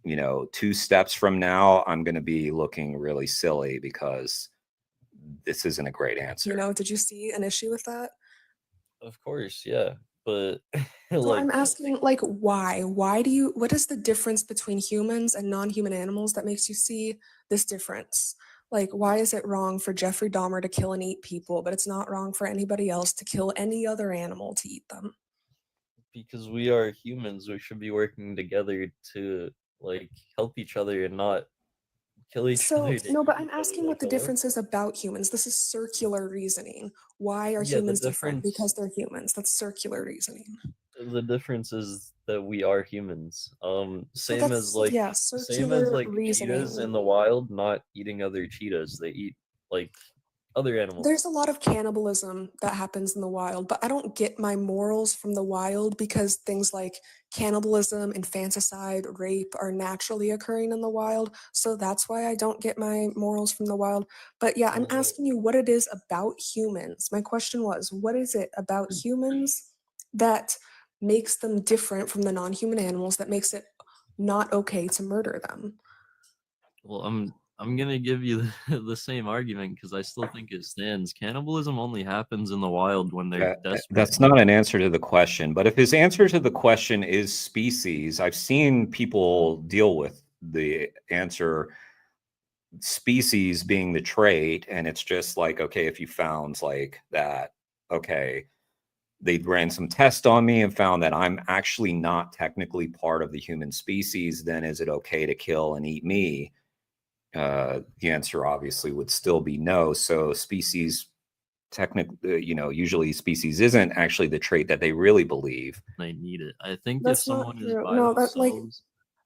S1: 2 steps from now, I'm going to be looking really silly because this isn't a great answer.
S11: Did you see an issue with that?
S14: Of course, yeah. But
S11: So I'm asking, like, why? What is the difference between humans and non-human animals that makes you see this difference? Like, why is it wrong for Jeffrey Dahmer to kill and eat people, but it's not wrong for anybody else to kill any other animal to eat them?
S14: because we are humans, we should be working together to like help each other and not kill each other.
S11: No, but I'm asking what the difference is about humans. This is circular reasoning. Why are humans different? Because they're humans. That's circular reasoning.
S14: The difference is that we are humans. Same as
S11: circular
S14: cheetahs in the wild not eating other cheetahs. They eat like other animals.
S11: There's a lot of cannibalism that happens in the wild, but I don't get my morals from the wild because things like cannibalism, infanticide, rape are naturally occurring in the wild. So that's why I don't get my morals from the wild. But yeah, I'm asking you what it is about humans. My question was, what is it about humans that makes them different from the non-human animals that makes it not okay to murder them?
S14: Well, I'm gonna give you the same argument because I still think it stands. Cannibalism only happens in the wild when they're desperate.
S1: That's not an answer to the question. But if his answer to the question is species, I've seen people deal with the answer species being the trait, and it's just like, okay, if you found like that, okay, they ran some tests on me and found that I'm actually not technically part of the human species, then is it okay to kill and eat me? The answer obviously would still be no. So species, technically, usually species isn't actually the trait that they really believe.
S14: They need it. I think
S11: That's
S14: if someone is by
S11: no,
S14: themselves,
S11: that's like,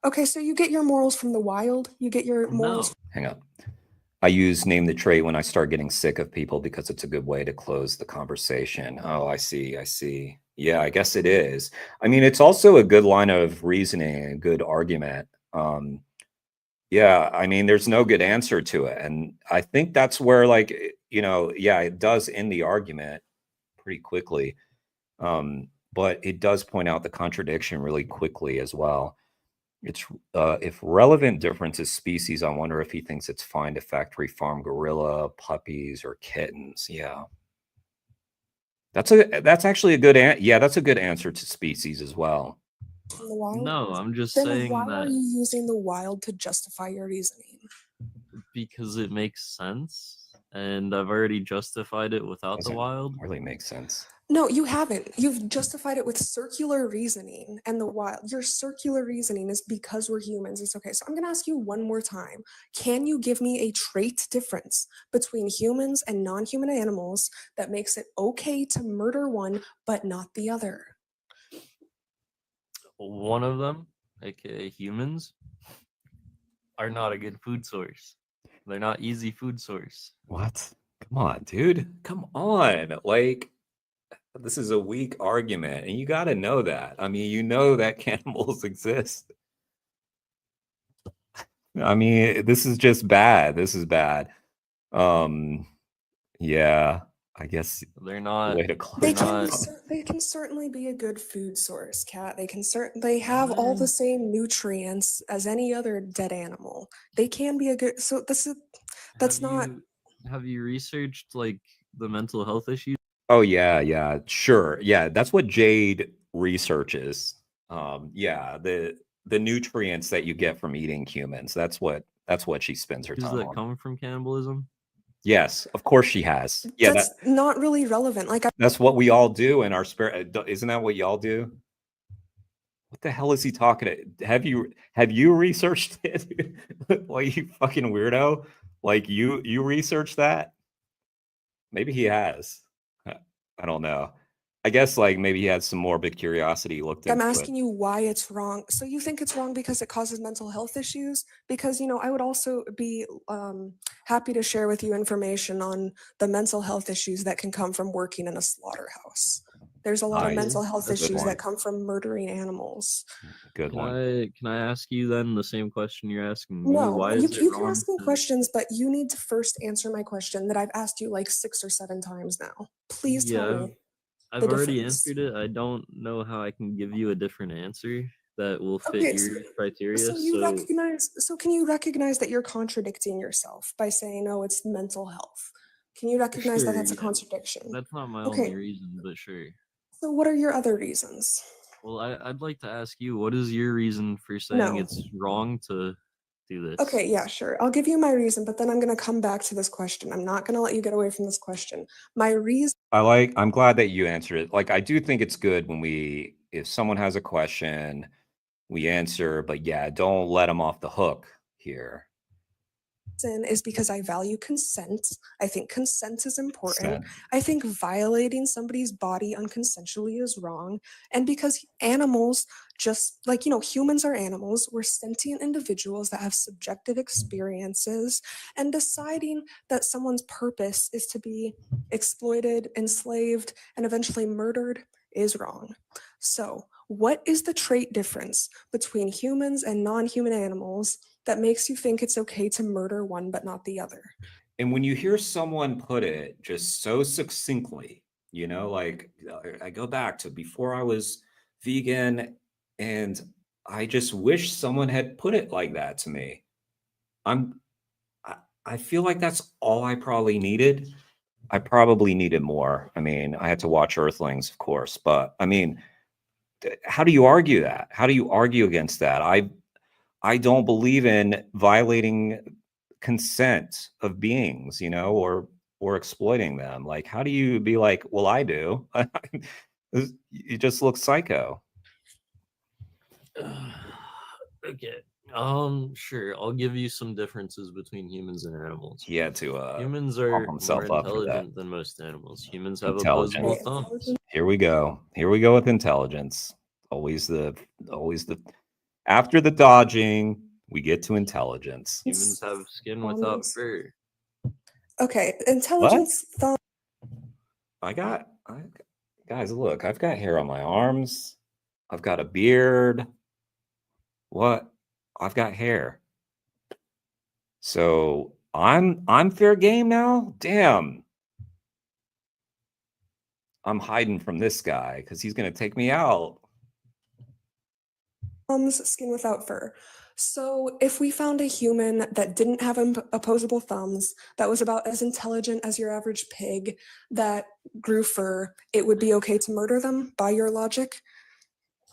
S11: okay, so you get your morals from the wild. You get your morals.
S1: Hang on. I use Name the Trait when I start getting sick of people because it's a good way to close the conversation. Oh, I see. Yeah, I guess it is. I mean, it's also a good line of reasoning, a good argument. Yeah, I mean, there's no good answer to it. And I think that's where, like, it does end the argument pretty quickly. But it does point out the contradiction really quickly as well. It's if relevant difference is species, I wonder if he thinks it's fine to factory farm gorilla, puppies, or kittens. Yeah. That's actually a good that's a good answer to species as well.
S11: In the wild?
S14: No, I'm just
S11: then
S14: saying
S11: why
S14: that
S11: are you using the wild to justify your reasoning?
S14: because it makes sense, and I've already justified it without the wild.
S1: Really makes sense.
S11: No, you haven't. You've justified it with circular reasoning and the wild. Your circular reasoning is because we're humans. It's okay. So I'm going to ask you one more time. Can you give me a trait difference between humans and non-human animals that makes it okay to murder one but not the other?
S14: One of them aka humans, are not a good food source. They're not easy food source.
S1: What? Come on, dude. Come on. Like, this is a weak argument, and you got to know that. I mean, you know that cannibals exist. I mean, this is just bad. This is bad. Yeah, I guess
S14: they're not.
S1: Way to
S11: They can certainly be a good food source, Kat. They have all the same nutrients as any other dead animal. They can be a good. So
S14: Have you researched like the mental health issues?
S1: Oh yeah, sure. Yeah, that's what Jade researches. Yeah, the nutrients that you get from eating humans. That's what she spends her time
S14: that
S1: on.
S14: come from cannibalism?
S1: Yes, of course she has. Yeah,
S11: that's not really relevant. Like
S1: that's what we all do in our spare. Isn't that what y'all do? What the hell is he talking to? Have you researched it? Like, you fucking weirdo. Like, you researched that? Maybe he has. I don't know. I guess like maybe he had some morbid curiosity looked into
S11: I'm
S1: it.
S11: asking you why it's wrong. So you think it's wrong because it causes mental health issues? Because, I would also be happy to share with you information on the mental health issues that can come from working in a slaughterhouse. There's a lot of mental health issues that come from murdering animals.
S1: Good one.
S14: Can I ask you then the same question you're asking me?
S11: No,
S14: Why is
S11: you
S14: it
S11: can
S14: wrong
S11: ask me questions, but you need to first answer my question that I've asked you like 6 or 7 times now. Please tell me.
S14: I've already answered it. I don't know how I can give you a different answer that will fit your criteria.
S11: So can you recognize that you're contradicting yourself by saying, "Oh, it's mental health"? Can you recognize that that's a contradiction?
S14: That's not my only reason, but sure.
S11: So what are your other reasons?
S14: Well, I'd like to ask you, what is your reason for saying it's wrong to do this?
S11: Okay, yeah, sure. I'll give you my reason, but then I'm going to come back to this question. I'm not going to let you get away from this question. My reason.
S1: I'm glad that you answered it. Like, I do think it's good when if someone has a question, we answer, but yeah, don't let them off the hook here.
S11: Is because I value consent. I think consent is important. I think violating somebody's body unconsensually is wrong. And because animals, just like, humans are animals, we're sentient individuals that have subjective experiences, and deciding that someone's purpose is to be exploited, enslaved, and eventually murdered is wrong. So, what is the trait difference between humans and non-human animals that makes you think it's okay to murder one but not the other?
S1: And when you hear someone put it just so succinctly, like, I go back to before I was vegan, and I just wish someone had put it like that to me. I feel like that's all I probably needed. I probably needed more. I mean, I had to watch Earthlings, of course, but I mean, how do you argue that? How do you argue against that? I don't believe in violating consent of beings, or exploiting them. Like, how do you be like, well, I do? You just look psycho.
S14: Okay. Sure. I'll give you some differences between humans and animals.
S1: He had to
S14: humans are
S1: himself
S14: more
S1: up for that.
S14: intelligent than most animals. Humans have opposable thumbs.
S1: Here we go with intelligence. Always the after the dodging, we get to intelligence.
S14: Humans have skin without fur.
S11: Okay, intelligence.
S1: Guys, look, I've got hair on my arms. I've got a beard. What? I've got hair. So I'm fair game now? Damn. I'm hiding from this guy because he's gonna take me out.
S11: Skin without fur. So if we found a human that didn't have opposable thumbs, that was about as intelligent as your average pig, that grew fur, it would be okay to murder them by your logic?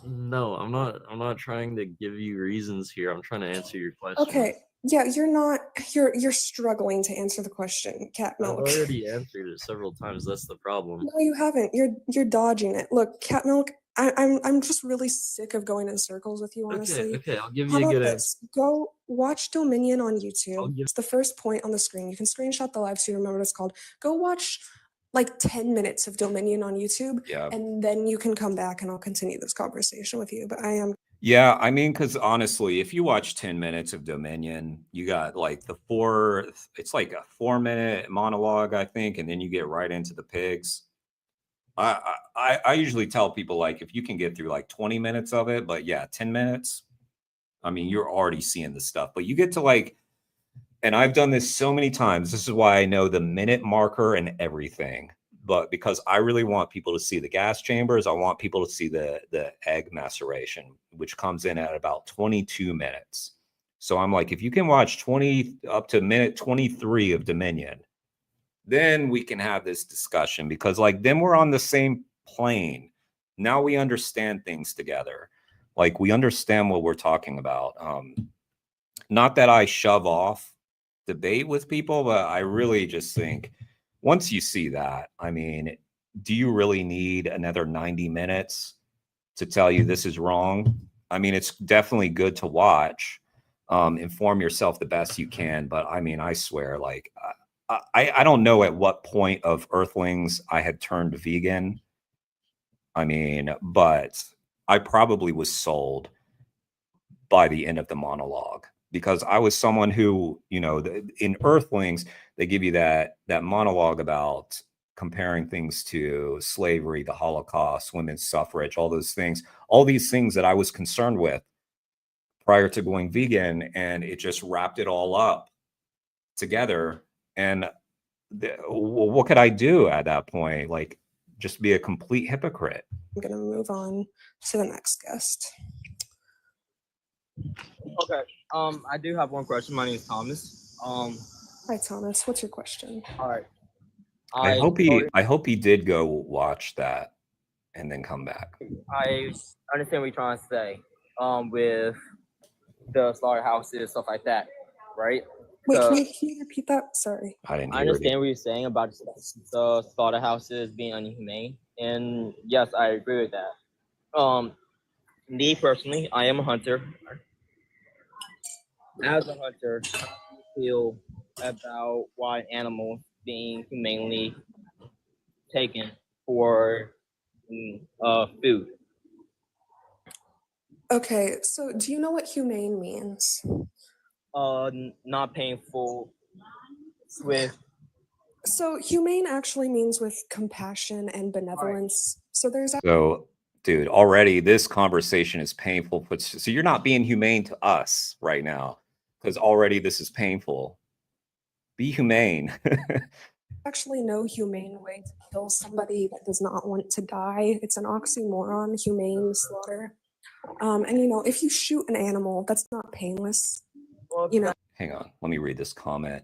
S14: No, I'm not trying to give you reasons here. I'm trying to answer your question.
S11: Okay. Yeah, you're struggling to answer the question, Cat Milk.
S14: I've already answered it several times. That's the problem.
S11: No, you haven't. You're dodging it. Look, Cat Milk, I'm just really sick of going in circles with you, honestly.
S14: Okay, I'll give
S11: How
S14: you a
S11: about
S14: good
S11: this? Go watch Dominion on YouTube. It's the first point on the screen. You can screenshot the live so you remember what it's called. Go watch like 10 minutes of Dominion on YouTube, and then you can come back and I'll continue this conversation with you. But
S1: Yeah, I mean, because honestly, if you watch 10 minutes of Dominion, you got like it's like a 4 minute monologue, I think, and then you get right into the pigs. I usually tell people like if you can get through like 20 minutes of it, but yeah, 10 minutes, I mean, you're already seeing the stuff. But you get to like, and I've done this so many times. This is why I know the minute marker and everything. But because I really want people to see the gas chambers, I want people to see the egg maceration, which comes in at about 22 minutes. So I'm like, if you can watch 20 up to minute 23 of Dominion, then we can have this discussion because like then we're on the same plane. Now we understand things together. Like we understand what we're talking about. Not that I shove off debate with people, but I really just think once you see that, I mean, do you really need another 90 minutes to tell you this is wrong? I mean, it's definitely good to watch, inform yourself the best you can. But I mean, I swear, like, I don't know at what point of Earthlings I had turned vegan. I mean, but I probably was sold by the end of the monologue because I was someone who, you know, in Earthlings, they give you that monologue about comparing things to slavery, the Holocaust, women's suffrage, all those things, all these things that I was concerned with prior to going vegan, and it just wrapped it all up together. And what could I do at that point? Like, just be a complete hypocrite.
S11: I'm gonna move on to the next guest.
S15: Okay. I do have one question. My name is Thomas.
S11: Hi Thomas, what's your question?
S15: All right.
S1: I hope he did go watch that and then come back.
S15: I understand what you're trying to say. With the slaughterhouses, stuff like that, right?
S11: Wait, can you repeat that? Sorry.
S1: I didn't hear
S15: I understand what you're saying about the slaughterhouses being inhumane, and yes, I agree with that. Me personally, I am a hunter. As a hunter, I feel about wild animals being humanely taken for food.
S11: Okay, so do you know what humane means?
S15: Not painful, swift.
S11: So humane actually means with compassion and benevolence. So there's
S1: So, dude, already this conversation is painful. So you're not being humane to us right now because already this is painful. Be humane.
S11: actually no humane way to kill somebody that does not want to die. It's an oxymoron, humane slaughter. And you know, if you shoot an animal, that's not painless. You know.
S1: Hang on, let me read this comment.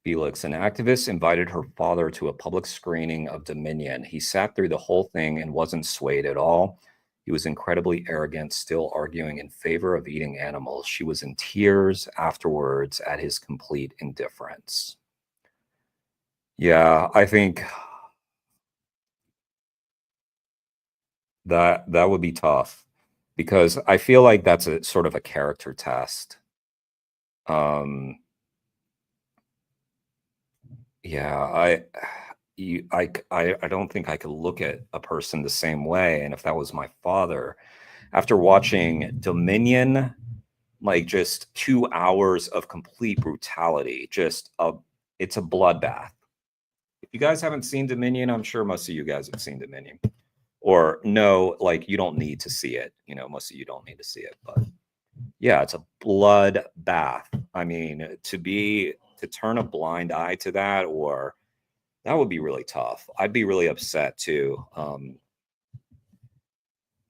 S1: Felix, an activist invited her father to a public screening of Dominion. He sat through the whole thing and wasn't swayed at all. He was incredibly arrogant, still arguing in favor of eating animals. She was in tears afterwards at his complete indifference. Yeah, I think that would be tough because I feel like that's a sort of a character test. Yeah, I don't think I could look at a person the same way. And if that was my father, after watching Dominion, like just 2 hours of complete brutality, it's a bloodbath. If you guys haven't seen Dominion, I'm sure most of you guys have seen Dominion. Or no, like you don't need to see it. You know, most of you don't need to see it, but yeah, it's a bloodbath. I mean, to turn a blind eye to that, or that would be really tough. I'd be really upset too.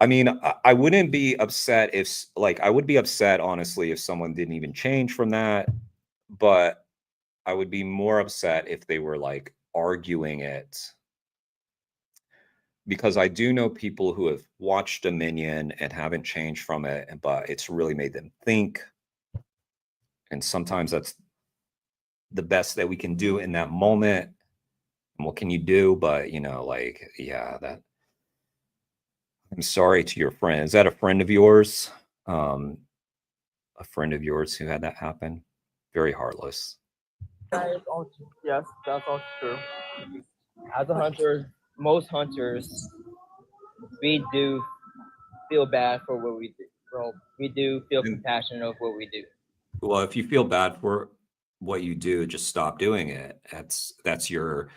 S1: I mean, I wouldn't be upset if, like, I would be upset, honestly, if someone didn't even change from that. But I would be more upset if they were, like, arguing it. Because I do know people who have watched Dominion and haven't changed from it, but it's really made them think. And sometimes that's the best that we can do in that moment. And what can you do? But, you know, like, yeah, I'm sorry to your friend. Is that a friend of yours? A friend of yours who had that happen? Very heartless.
S15: Yes, that's all true. As a hunter, most hunters, we do feel bad for what we do. bro, we do feel compassionate of what we do.
S1: Well, if you feel bad for what you do, just stop doing it. That's your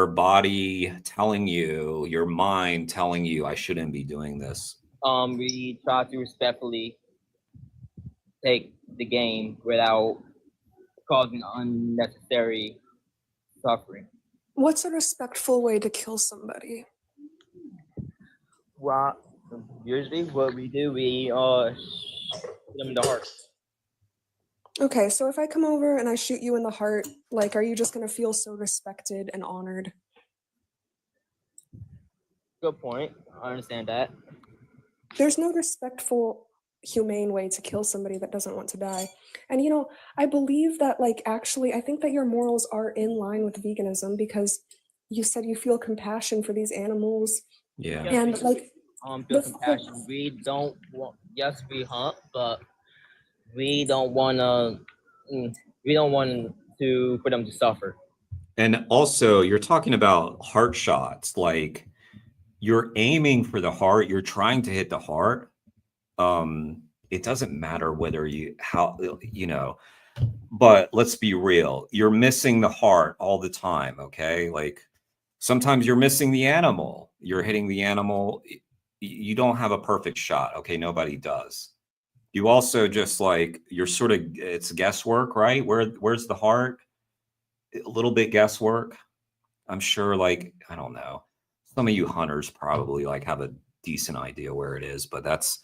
S1: body telling you, your mind telling you, I shouldn't be doing this.
S15: We try to respectfully take the game without causing unnecessary suffering.
S11: What's a respectful way to kill somebody?
S15: Well, usually what we do, we shoot them in the heart.
S11: Okay, so if I come over and I shoot you in the heart, like, are you just gonna feel so respected and honored?
S15: Good point. I understand that.
S11: There's no respectful, humane way to kill somebody that doesn't want to die. And you know, I believe that, like, actually, I think that your morals are in line with veganism because you said you feel compassion for these animals.
S1: Yeah.
S11: And like,
S15: feel compassion. We don't want. Yes, we hunt, but we don't want to. We don't want to for them to suffer.
S1: And also, you're talking about heart shots, like you're aiming for the heart, you're trying to hit the heart. It doesn't matter whether but let's be real, you're missing the heart all the time, okay? Like sometimes you're missing the animal, you're hitting the animal, you don't have a perfect shot, okay? Nobody does. You also just like, you're sort of, it's guesswork, right? Where's the heart? A little bit guesswork. I'm sure, like, I don't know. Some of you hunters probably like have a decent idea where it is, but that's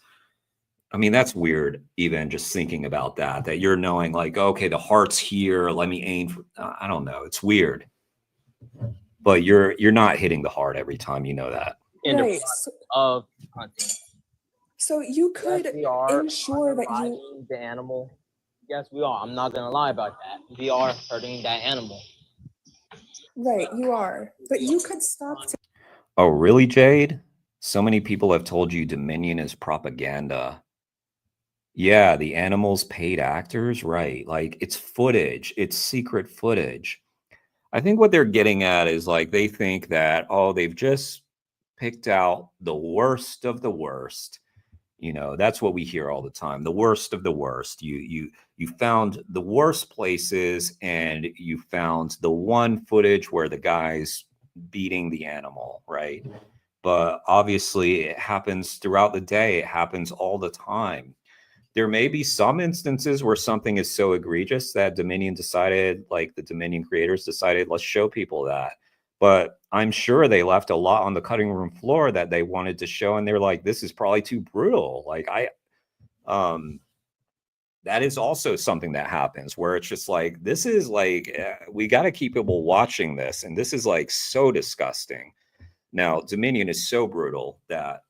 S1: weird. Even just thinking about that you're knowing like, okay, the heart's here. Let me aim for, I don't know. It's weird, but you're not hitting the heart every time. You know that.
S11: right.
S15: Of hunting.
S11: So you could ensure that
S15: the animal. Yes, we are. I'm not gonna lie about that. We are hurting that animal.
S11: Right, you are. But you could stop.
S1: Oh, really, Jade? So many people have told you Dominion is propaganda. Yeah, the animals paid actors, right? Like it's footage, it's secret footage. I think what they're getting at is like they think that, oh, they've just picked out the worst of the worst. You know, that's what we hear all the time. The worst of the worst. You found the worst places and you found the one footage where the guy's beating the animal, right? But obviously it happens throughout the day. It happens all the time. There may be some instances where something is so egregious that Dominion decided, like the Dominion creators decided, let's show people that. But I'm sure they left a lot on the cutting room floor that they wanted to show. And they're like, this is probably too brutal. Like that is also something that happens where it's just like, this is like, we got to keep people watching this. And this is like so disgusting. Now, Dominion is so brutal that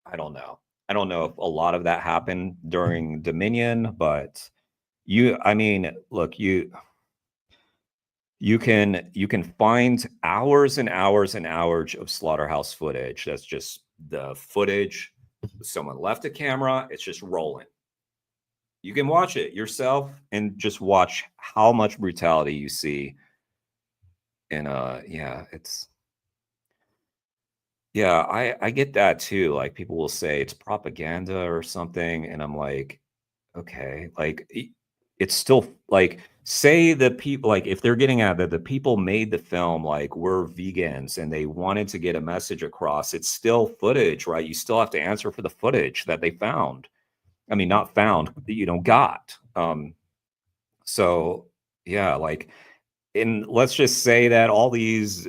S1: I don't know. I don't know if a lot of that happened during Dominion, but look, you can find hours and hours and hours of slaughterhouse footage. That's just the footage. Someone left a camera, it's just rolling. You can watch it yourself and just watch how much brutality you see. And I get that too. Like people will say it's propaganda or something, and I'm like, okay, like it's still like, say the people, like if they're getting at that the people made the film like were vegans and they wanted to get a message across, it's still footage, right? You still have to answer for the footage that they found. I mean, not found, got. So yeah, like, and let's just say that all these,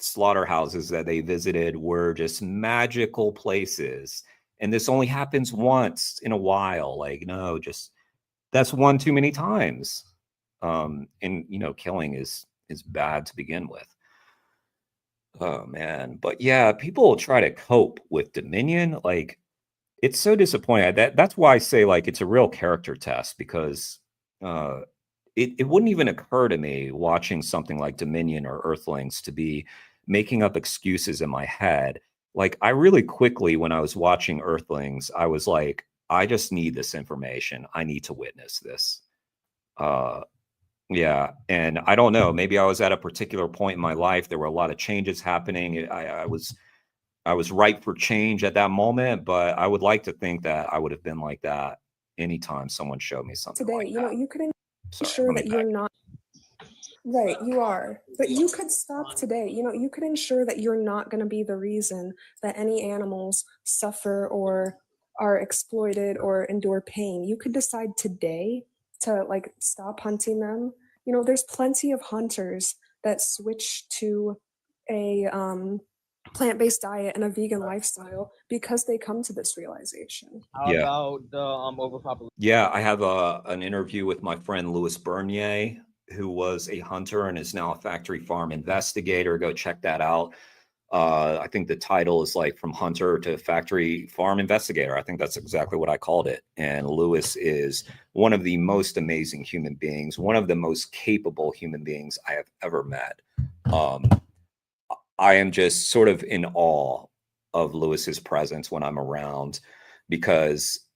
S1: slaughterhouses that they visited were just magical places. And this only happens once in a while. Like, no, just that's one too many times. And killing is bad to begin with. Oh man. But yeah, people try to cope with Dominion. Like, it's so disappointing. That's why I say like it's a real character test, because it wouldn't even occur to me watching something like Dominion or Earthlings to be making up excuses in my head. Like I really quickly, when I was watching Earthlings, I was like, I just need this information. I need to witness this. Yeah. And I don't know, maybe I was at a particular point in my life. There were a lot of changes happening. I I was ripe for change at that moment, but I would like to think that I would have been like that anytime someone showed me something
S11: Today,
S1: like
S11: you know,
S1: that.
S11: you could
S1: Sorry,
S11: ensure
S1: let me
S11: that you're
S1: back.
S11: not right. You are, but you could stop today. You know, you could ensure that you're not going to be the reason that any animals suffer or are exploited or endure pain. You could decide today to like stop hunting them. You know, there's plenty of hunters that switch to a plant-based diet and a vegan lifestyle because they come to this realization.
S15: How
S1: Yeah.
S15: about the overpopulation?
S1: Yeah, I have an interview with my friend Louis Bernier, who was a hunter and is now a factory farm investigator. Go check that out. I think the title is like From Hunter to Factory Farm Investigator. I think that's exactly what I called it. And Louis is one of the most amazing human beings, one of the most capable human beings I have ever met. I am just sort of in awe of Louis's presence when I'm around, because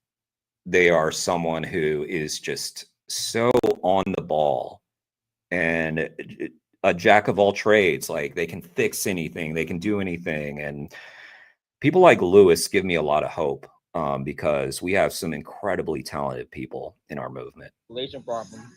S1: they are someone who is just so on the ball and a jack of all trades. Like, they can fix anything, they can do anything. And people like Louis give me a lot of hope, because we have some incredibly talented people in our movement.
S15: Problem.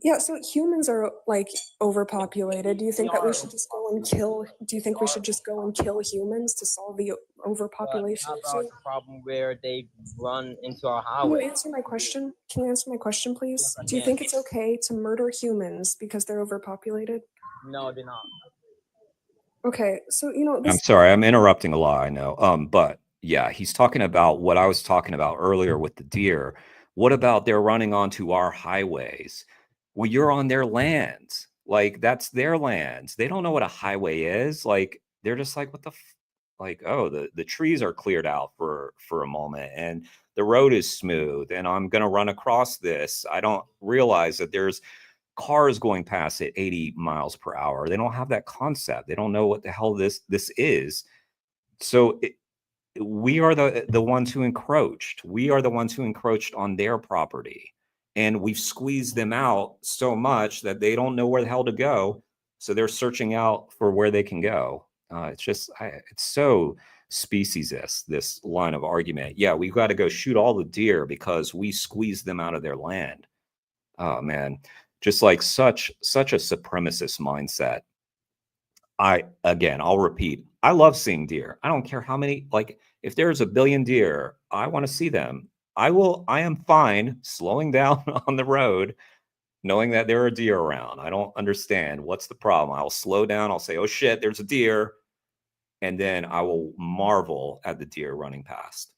S11: Yeah, so humans are like overpopulated. Do you think that we should just go and kill? Do you think we should just go and kill humans to solve the overpopulation
S15: How about
S11: issue?
S15: the problem where they run into our
S11: Can you
S15: highway?
S11: answer my question? Can you answer my question, please?
S15: Yes, I
S11: Do you
S15: can.
S11: think it's okay to murder humans because they're overpopulated?
S15: No, they're not.
S11: Okay, so you know
S1: I'm
S11: this.
S1: sorry, I'm interrupting a lot, I know. But yeah, he's talking about what I was talking about earlier with the deer. What about they're running onto our highways? Well, you're on their lands. Like, that's their lands. They don't know what a highway is. Like, they're just like, what the like, oh, the trees are cleared out for a moment and the road is smooth and I'm gonna run across this. I don't realize that there's cars going past at 80 miles per hour. They don't have that concept. They don't know what the hell this is. So we are the ones who encroached. We are the ones who encroached on their property, and we've squeezed them out so much that they don't know where the hell to go. So they're searching out for where they can go. It's just, it's so speciesist, this line of argument. Yeah, we've got to go shoot all the deer because we squeezed them out of their land. Oh man, just like such a supremacist mindset. I'll repeat, I love seeing deer. I don't care how many, like, if there's a billion deer, I want to see them. I am fine slowing down on the road, knowing that there are deer around. I don't understand what's the problem. I'll slow down. I'll say, oh shit, there's a deer. And then I will marvel at the deer running past.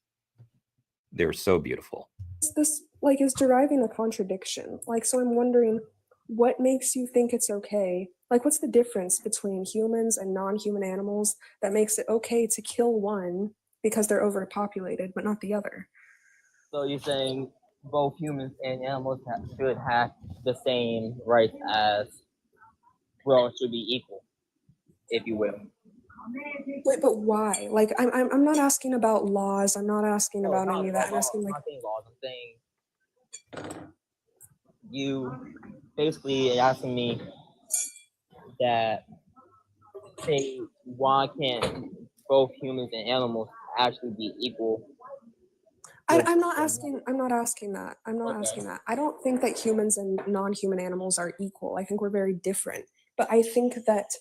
S1: They're so beautiful.
S11: This like is deriving a contradiction. Like, so I'm wondering, what makes you think it's okay? Like, what's the difference between humans and non-human animals that makes it okay to kill one because they're overpopulated, but not the other?
S15: So you're saying both humans and animals should have the same rights as, well, should be equal, if you will.
S11: Wait, but why? Like, I'm not asking about laws. I'm not asking about any of that. I'm asking like.
S15: I'm not saying laws. I'm saying you basically asking me that, say, why can't both humans and animals actually be equal?
S11: I'm not asking. I'm not asking that. I'm not asking that. I don't think that humans and non-human animals are equal. I think we're very different. But I think that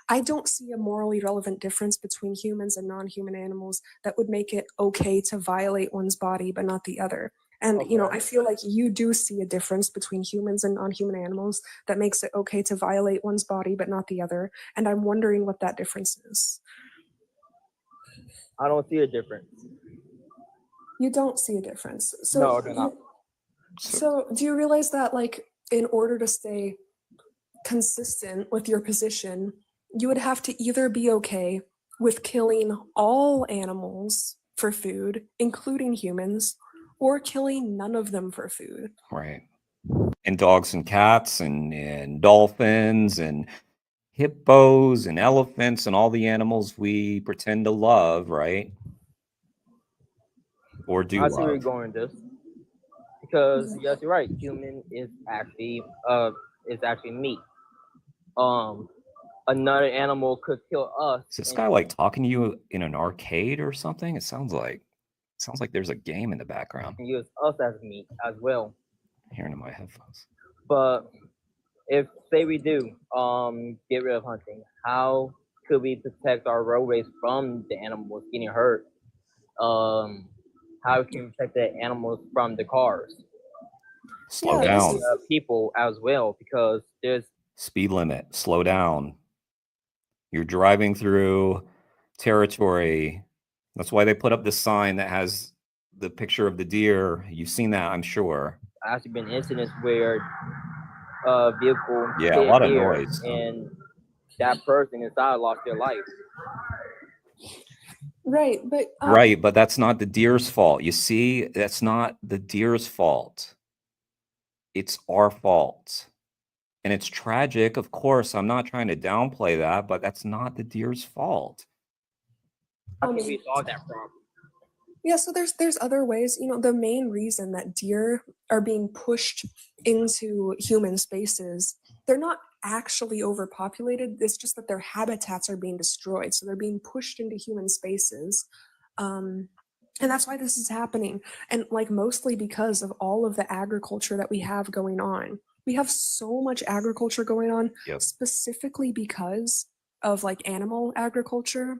S11: I don't see a morally relevant difference between humans and non-human animals that would make it okay to violate one's body but not the other. And you know, I feel like you do see a difference between humans and non-human animals that makes it okay to violate one's body but not the other. And I'm wondering what that difference is.
S15: I don't see a difference.
S11: You don't see a difference. So
S15: no, they're not.
S11: So do you realize that, like, in order to stay consistent with your position, you would have to either be okay with killing all animals for food, including humans, or killing none of them for food?
S1: Right. And dogs and cats and dolphins and hippos and elephants and all the animals we pretend to love, right? Or do
S15: I see where you're
S1: love.
S15: going with this. Because yes, you're right. Human is actually meat. another animal could kill us.
S1: Is this guy like talking to you in an arcade or something? It sounds like there's a game in the background.
S15: And use us as meat as well.
S1: Hearing in my headphones.
S15: But if say we do get rid of hunting, how could we protect our roadways from the animals getting hurt? How can we protect the animals from the cars?
S1: Slow down.
S15: People as well, because there's
S1: speed limit. Slow down. You're driving through territory. That's why they put up this sign that has the picture of the deer. You've seen that, I'm sure.
S15: Actually been incidents where vehicle
S1: a lot of noise,
S15: and that person inside lost their life.
S11: Right, but
S1: right, but that's not the deer's fault. You see, that's not the deer's fault. It's our fault. And it's tragic, of course. I'm not trying to downplay that, but that's not the deer's fault.
S15: How can we solve that problem?
S11: Yeah, so there's other ways. You know, the main reason that deer are being pushed into human spaces, they're not actually overpopulated. It's just that their habitats are being destroyed. So they're being pushed into human spaces. And that's why this is happening. And like mostly because of all of the agriculture that we have going on. We have so much agriculture going on, specifically because of like animal agriculture.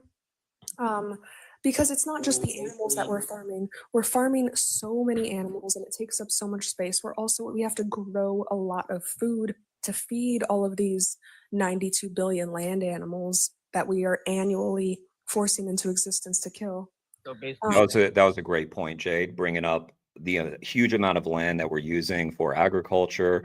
S11: Because it's not just the animals that we're farming. We're farming so many animals and it takes up so much space. We have to grow a lot of food to feed all of these 92 billion land animals that we are annually forcing into existence to kill.
S15: So basically,
S1: that was a great point, Jade, bringing up the huge amount of land that we're using for agriculture,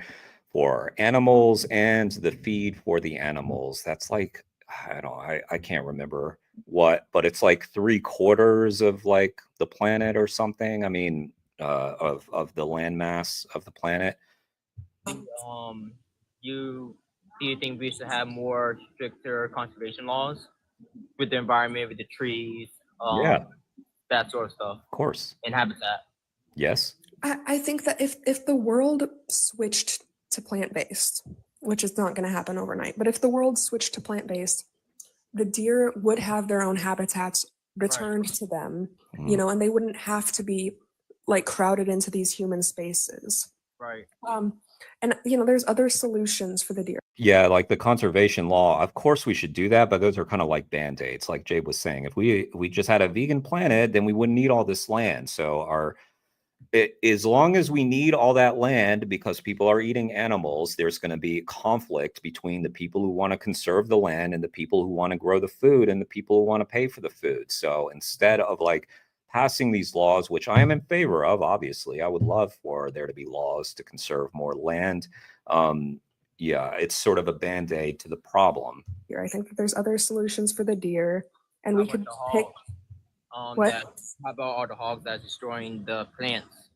S1: for animals, and the feed for the animals. That's like, I can't remember what, but it's like 3/4 of like the planet or something. I mean, of the land mass of the planet.
S15: Do you think we should have more stricter conservation laws with the environment, with the trees, that sort of stuff?
S1: Of course.
S15: And habitat.
S1: Yes.
S11: I think that if the world switched to plant-based, which is not going to happen overnight, but if the world switched to plant-based, the deer would have their own habitats returned to them, you know, and they wouldn't have to be like crowded into these human spaces.
S15: Right.
S11: And you know, there's other solutions for the deer.
S1: Yeah, like the conservation law. Of course we should do that, but those are kind of like band-aids, like Jade was saying. If we just had a vegan planet, then we wouldn't need all this land. So as long as we need all that land because people are eating animals, there's going to be conflict between the people who want to conserve the land and the people who want to grow the food and the people who want to pay for the food. So instead of like passing these laws, which I am in favor of, obviously, I would love for there to be laws to conserve more land. Yeah, it's sort of a band-aid to the problem.
S11: I think that there's other solutions for the deer, and we could pick. What?
S15: How about all the hogs that's destroying the plants?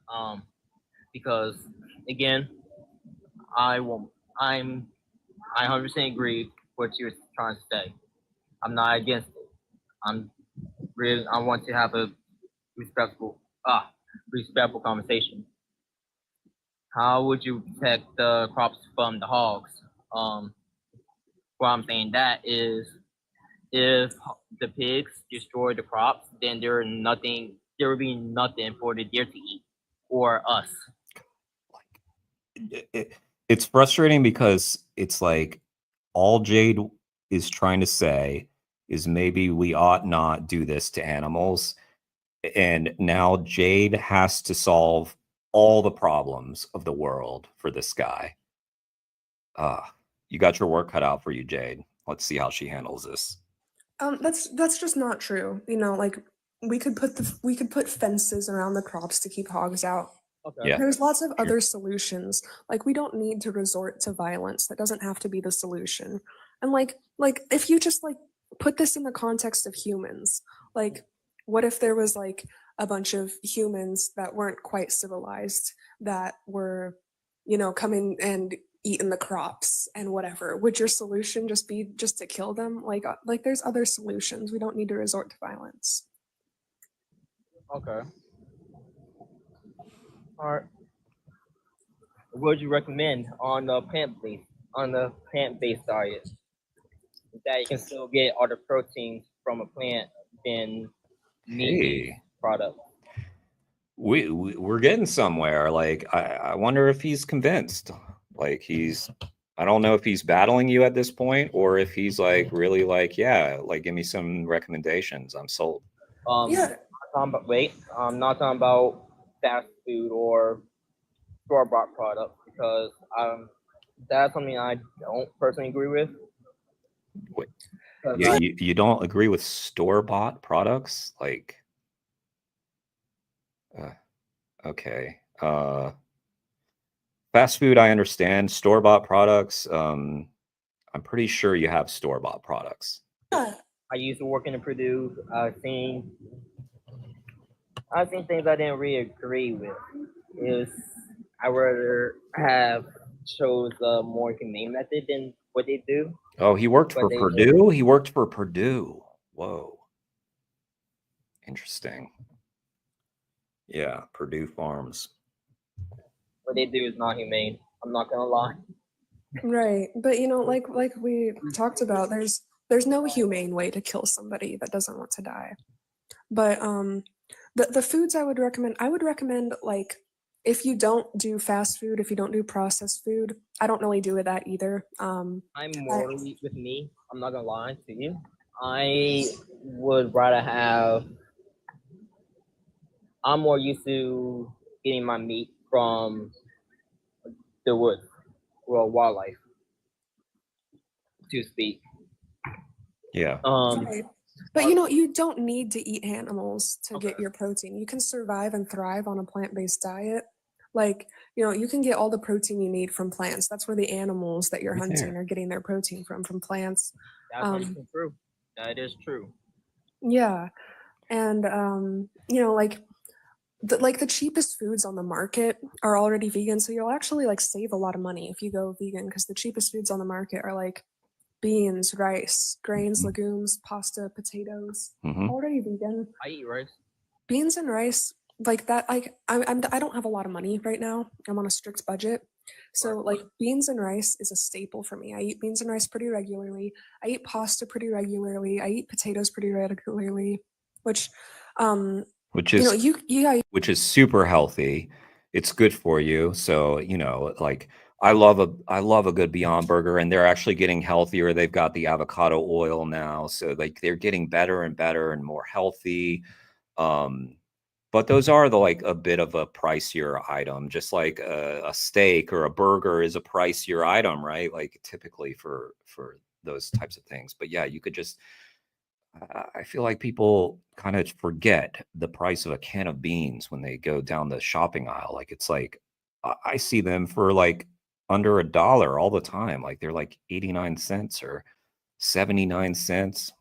S15: Because again, I 100% agree what you're trying to say. I'm not against it. I want to have a respectful conversation. How would you protect the crops from the hogs? What I'm saying that is, if the pigs destroy the crops, then there will be nothing for the deer to eat or us.
S1: It's frustrating because it's like all Jade is trying to say is maybe we ought not do this to animals. And now Jade has to solve all the problems of the world for this guy. You got your work cut out for you, Jade. Let's see how she handles this.
S11: That's just not true. You know, like we could put fences around the crops to keep hogs out.
S15: Okay.
S1: Yeah.
S11: There's lots of other solutions. Like we don't need to resort to violence. That doesn't have to be the solution. And like if you just like put this in the context of humans, like what if there was like a bunch of humans that weren't quite civilized that were, you know, coming and eating the crops and whatever? Would your solution just be just to kill them? Like there's other solutions. We don't need to resort to violence.
S15: Okay. All right. What would you recommend on the plant-based diet? that you can still get all the proteins from a plant than meat product.
S1: We're getting somewhere. Like, I wonder if he's convinced. Like, I don't know if he's battling you at this point or if he's like really like, yeah, like give me some recommendations. I'm sold.
S15: Yeah. I'm not talking about fast food or store-bought products because that's something I don't personally agree with.
S1: Wait. Yeah, you don't agree with store-bought products? Like, okay. Fast food, I understand. Store-bought products, I'm pretty sure you have store-bought products.
S15: I used to work in Purdue. I've seen things I didn't really agree with. I rather have chose a more humane method than what they do.
S1: Oh, he worked for Purdue? He worked for Purdue. Whoa. Interesting. Yeah, Purdue Farms.
S15: What they do is not humane. I'm not gonna lie.
S11: Right, but you know, like we talked about, there's no humane way to kill somebody that doesn't want to die. But the foods I would recommend like if you don't do fast food, if you don't do processed food, I don't really do that either.
S15: I'm morally with me. I'm not gonna lie to you. I would rather have. I'm more used to getting my meat from the woods or wildlife, to speak.
S1: Yeah.
S11: Right. But you know, you don't need to eat animals to get your protein. You can survive and thrive on a plant-based diet. Like, you know, you can get all the protein you need from plants. That's where the animals that you're hunting are getting their protein from plants.
S15: That's true. That is true.
S11: Yeah. And you know, like the cheapest foods on the market are already vegan, so you'll actually like save a lot of money if you go vegan because the cheapest foods on the market are like beans, rice, grains, legumes, pasta, potatoes. Already vegan.
S15: I eat rice.
S11: Beans and rice, like that. Like I don't have a lot of money right now. I'm on a strict budget, so like beans and rice is a staple for me. I eat beans and rice pretty regularly. I eat pasta pretty regularly. I eat potatoes pretty regularly, which
S1: is,
S11: you know,
S1: which is super healthy. It's good for you. So, you know, like I love a good Beyond Burger, and they're actually getting healthier. They've got the avocado oil now. So like they're getting better and better and more healthy. But those are like a bit of a pricier item, just like a steak or a burger is a pricier item, right? Like typically for those types of things. But yeah, you could just, I feel like people kind of forget the price of a can of beans when they go down the shopping aisle. Like it's like, I see them for like under $1 all the time. Like they're like 89 cents or 79 cents.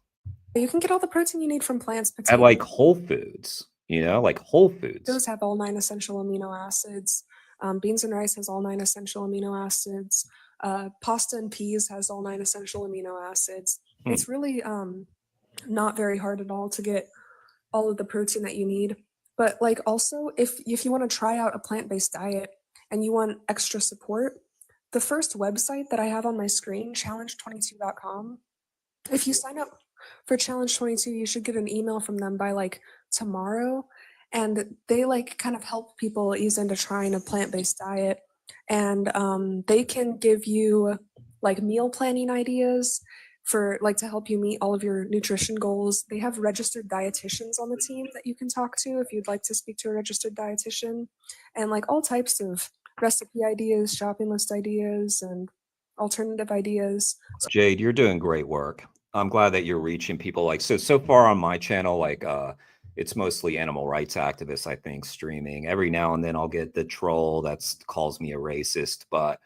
S11: You can get all the protein you need from plants.
S1: At like Whole Foods, you know, like Whole Foods.
S11: Those have all 9 essential amino acids. Beans and rice has all 9 essential amino acids. Pasta and peas has all 9 essential amino acids. It's really not very hard at all to get all of the protein that you need. But like also, if you want to try out a plant-based diet and you want extra support, the first website that I have on my screen, challenge22.com, if you sign up for Challenge 22, you should get an email from them by like tomorrow. And they like kind of help people ease into trying a plant-based diet. And they can give you like meal planning ideas for like to help you meet all of your nutrition goals. They have registered dietitians on the team that you can talk to if you'd like to speak to a registered dietitian, and like all types of recipe ideas, shopping list ideas, and alternative ideas.
S1: Jade, you're doing great work. I'm glad that you're reaching people. Like so far on my channel, like it's mostly animal rights activists, I think, streaming. Every now and then I'll get the troll that calls me a racist, but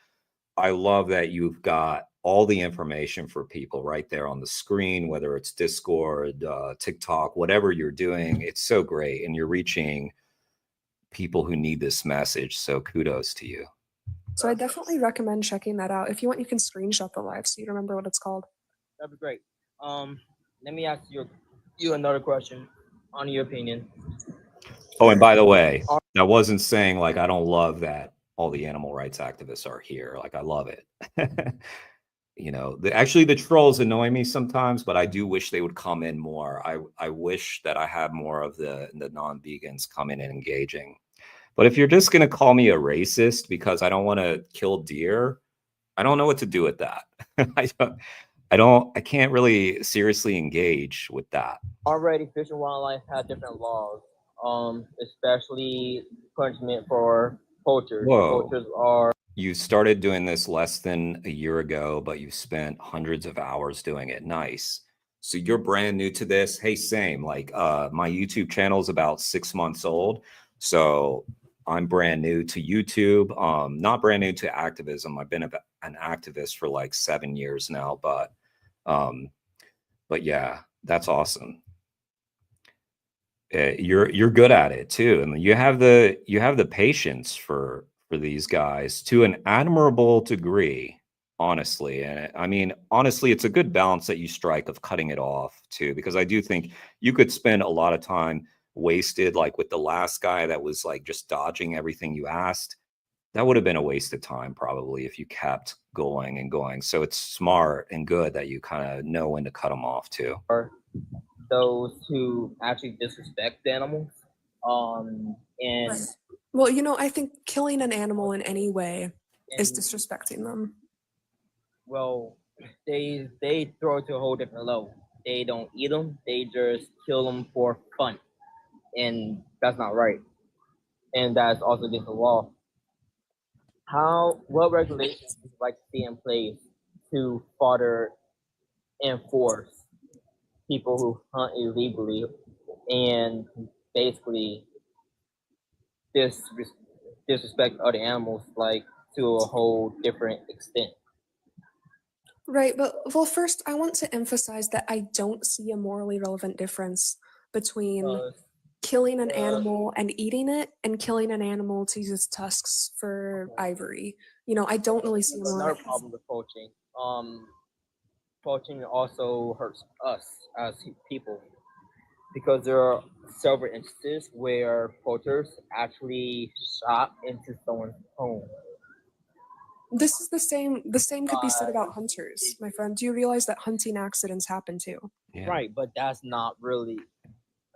S1: I love that you've got all the information for people right there on the screen, whether it's Discord, TikTok, whatever you're doing. It's so great, and you're reaching people who need this message. So kudos to you.
S11: So I definitely recommend checking that out. If you want, you can screenshot the live so you remember what it's called.
S15: That'd be great. Let me ask you another question on your opinion.
S1: Oh, and by the way, I wasn't saying like I don't love that all the animal rights activists are here. Like I love it. you know, actually the trolls annoy me sometimes, but I do wish they would come in more. I wish that I had more of the non-vegans coming in engaging. But if you're just going to call me a racist because I don't want to kill deer, I don't know what to do with that. I can't really seriously engage with that.
S15: Already, Fish and Wildlife have different laws, especially punishment for poachers.
S1: Whoa.
S15: Poachers are.
S1: You started doing this less than a year ago, but you've spent hundreds of hours doing it. Nice. So you're brand new to this. Hey, same. Like my YouTube channel is about 6 months old. So I'm brand new to YouTube. Not brand new to activism. I've been an activist for like 7 years now, but yeah, that's awesome. You're good at it too, and you have the patience for these guys to an admirable degree, honestly. And I mean, honestly, it's a good balance that you strike of cutting it off too, because I do think you could spend a lot of time wasted, like with the last guy that was like just dodging everything you asked. That would have been a waste of time probably if you kept going and going. So it's smart and good that you kind of know when to cut them off too.
S15: Those who actually disrespect the animals. And
S11: Right. Well, you know, I think killing an animal in any way is disrespecting them.
S15: Well, they throw it to a whole different level. They don't eat them. They just kill them for fun, and that's not right. And that's also against the law. What regulations would you like to see in place to further enforce people who hunt illegally and basically disrespect other animals, like to a whole different extent?
S11: Right, but well, first I want to emphasize that I don't see a morally relevant difference between killing an animal and eating it and killing an animal to use its tusks for ivory. You know, I don't really see a
S15: Another
S11: moral.
S15: problem with poaching. Poaching also hurts us as people because there are several instances where poachers actually shot into someone's home.
S11: This is the same could be said about hunters, my friend. Do you realize that hunting accidents happen too?
S1: Yeah.
S15: Right, but that's not really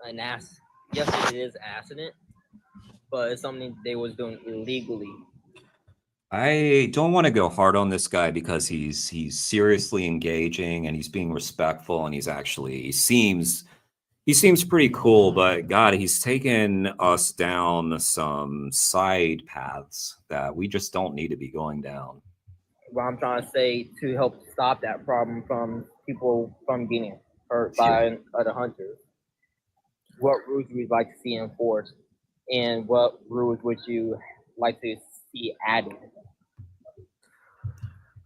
S15: an accident. Yes, it is an accident, but it's something they was doing illegally.
S1: I don't want to go hard on this guy because he's seriously engaging and he's being respectful and he seems pretty cool, but God, he's taken us down some side paths that we just don't need to be going down.
S15: What I'm trying to say to help stop that problem from people from getting hurt by other hunters, what rules would you like to see enforced, and what rules would you like to see added?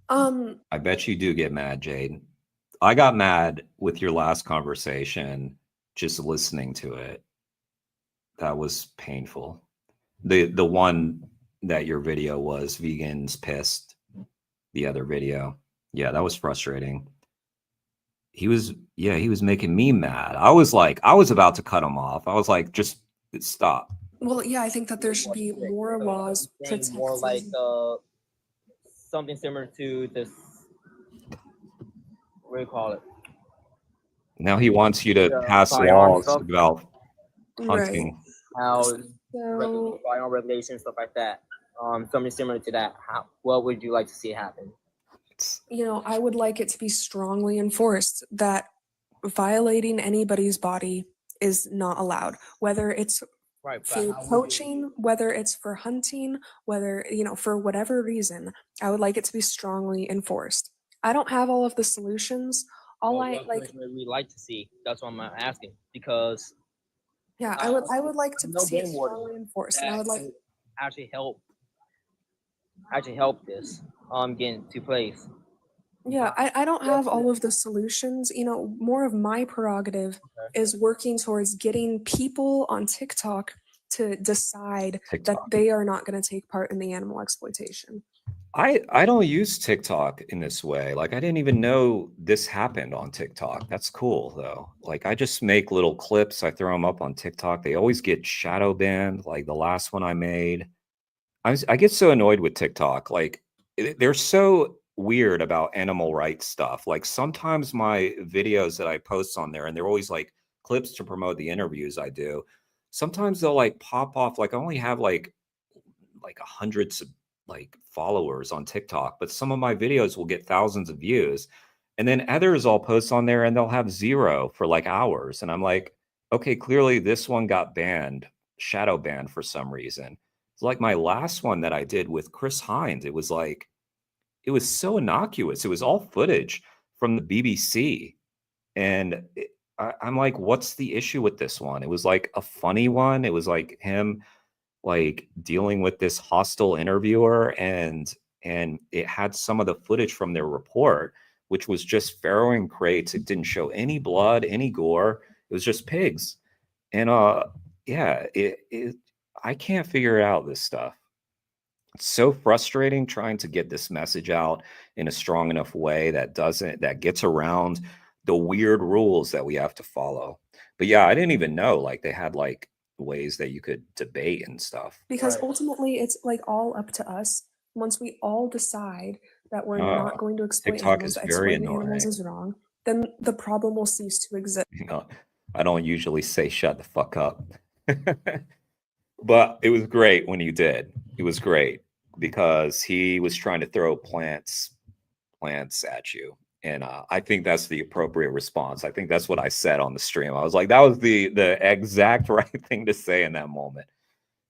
S1: I bet you do get mad, Jade. I got mad with your last conversation just listening to it. That was painful. The one that your video was vegans pissed. The other video. Yeah, that was frustrating. He was making me mad. I was about to cut him off. I was like, just stop.
S11: Well, yeah, I think that there should be more laws protecting.
S15: More like something similar to this. What do you call it?
S1: Now he wants you to pass laws about hunting.
S15: How firearm regulations, stuff like that. Something similar to that. What would you like to see happen?
S11: You know, I would like it to be strongly enforced that violating anybody's body is not allowed, whether it's for poaching, whether it's for hunting, whether, you know, for whatever reason. I would like it to be strongly enforced. I don't have all of the solutions.
S15: What we like to see. That's what I'm asking, because
S11: yeah, I would like to see it strongly enforced, and I would like
S15: actually help this get into place.
S11: Yeah, I don't have all of the solutions. You know, more of my prerogative is working towards getting people on TikTok to decide that they are not going to take part in the animal exploitation.
S1: I don't use TikTok in this way. Like, I didn't even know this happened on TikTok. That's cool though. Like, I just make little clips. I throw them up on TikTok. They always get shadow banned. Like the last one I made, I get so annoyed with TikTok. Like, they're so weird about animal rights stuff. Like sometimes my videos that I post on there, and they're always like clips to promote the interviews I do. Sometimes they'll like pop off. Like I only have like 100 like followers on TikTok, but some of my videos will get thousands of views. And then others I'll post on there and they'll have 0 for like hours. And I'm like, okay, clearly this one got banned, shadow banned for some reason. It's like my last one that I did with Chris Hines. It was like, it was so innocuous. It was all footage from the BBC. And I'm like, what's the issue with this one? It was like a funny one. It was like him like dealing with this hostile interviewer, and it had some of the footage from their report, which was just farrowing crates. It didn't show any blood, any gore. It was just pigs. And yeah, I can't figure out this stuff. It's so frustrating trying to get this message out in a strong enough way that gets around the weird rules that we have to follow. But yeah, I didn't even know like they had like ways that you could debate and stuff.
S11: Because ultimately it's like all up to us. Once we all decide that we're not going to exploit
S1: TikTok
S11: animals,
S1: is
S11: that
S1: very
S11: exploiting animals
S1: annoying.
S11: is wrong, then the problem will cease to exist.
S1: You know, I don't usually say shut the fuck up. But it was great when you did. It was great because he was trying to throw plants at you. And I think that's the appropriate response. I think that's what I said on the stream. I was like, that was the exact right thing to say in that moment.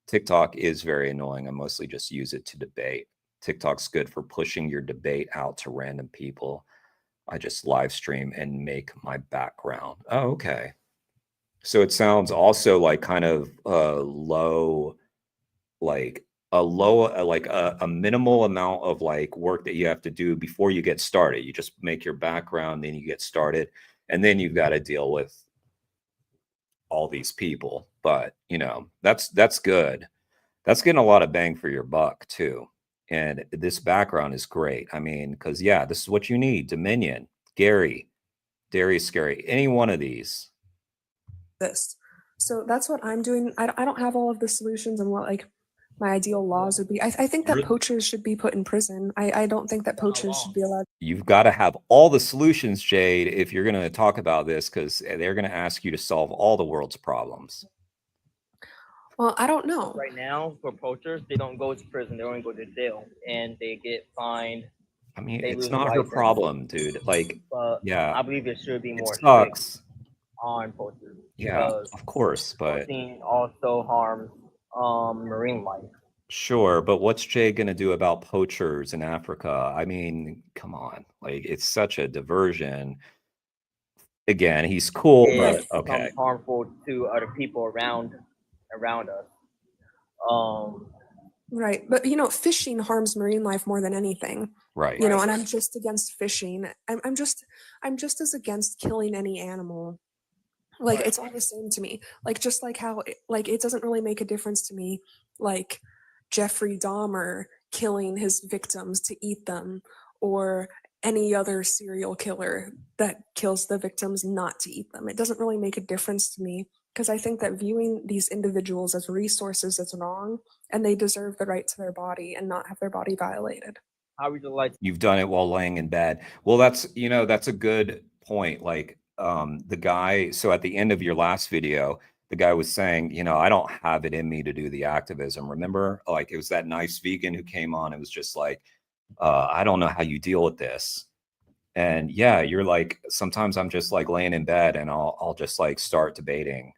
S1: TikTok is very annoying. I mostly just use it to debate. TikTok's good for pushing your debate out to random people. I just live stream and make my background. Oh, okay. So it sounds also like kind of low, like a minimal amount of like work that you have to do before you get started. You just make your background, then you get started, and then you've got to deal with all these people. But you know, that's good. That's getting a lot of bang for your buck too. And this background is great. I mean, because yeah, this is what you need. Dominion, Gary, Darius Scary, any one of these.
S11: So that's what I'm doing. I don't have all of the solutions and what like my ideal laws would be. I think that poachers should be put in prison. I don't think that poachers should be allowed.
S1: You've got to have all the solutions, Jade, if you're going to talk about this, because they're going to ask you to solve all the world's problems.
S11: Well, I don't know.
S15: Right now, for poachers, they don't go to prison. They only go to jail, and they get fined.
S1: I mean,
S15: they
S1: it's
S15: lose
S1: not her
S15: license.
S1: problem, dude. Like,
S15: But
S1: yeah,
S15: I believe it should be more
S1: it sucks.
S15: strict on poachers.
S1: Yeah,
S15: because
S1: of course, but
S15: poaching also harms marine life.
S1: sure. But what's Jay going to do about poachers in Africa? I mean, come on. Like, it's such a diversion. Again, he's cool, but okay.
S15: Becomes harmful to other people around us.
S11: Right, but you know, fishing harms marine life more than anything.
S1: Right.
S11: You know, and I'm just against fishing. I'm just as against killing any animal. Like it's all the same to me. Like just like how like it doesn't really make a difference to me. Like Jeffrey Dahmer killing his victims to eat them, or any other serial killer that kills the victims not to eat them. It doesn't really make a difference to me because I think that viewing these individuals as resources is wrong, and they deserve the right to their body and not have their body violated.
S15: How would you like?
S1: You've done it while laying in bed. Well, that's, you know, that's a good point. Like the guy, so at the end of your last video, the guy was saying, you know, I don't have it in me to do the activism. Remember, like it was that nice vegan who came on. It was just like, I don't know how you deal with this. And yeah, you're like, sometimes I'm just like laying in bed and I'll just like start debating.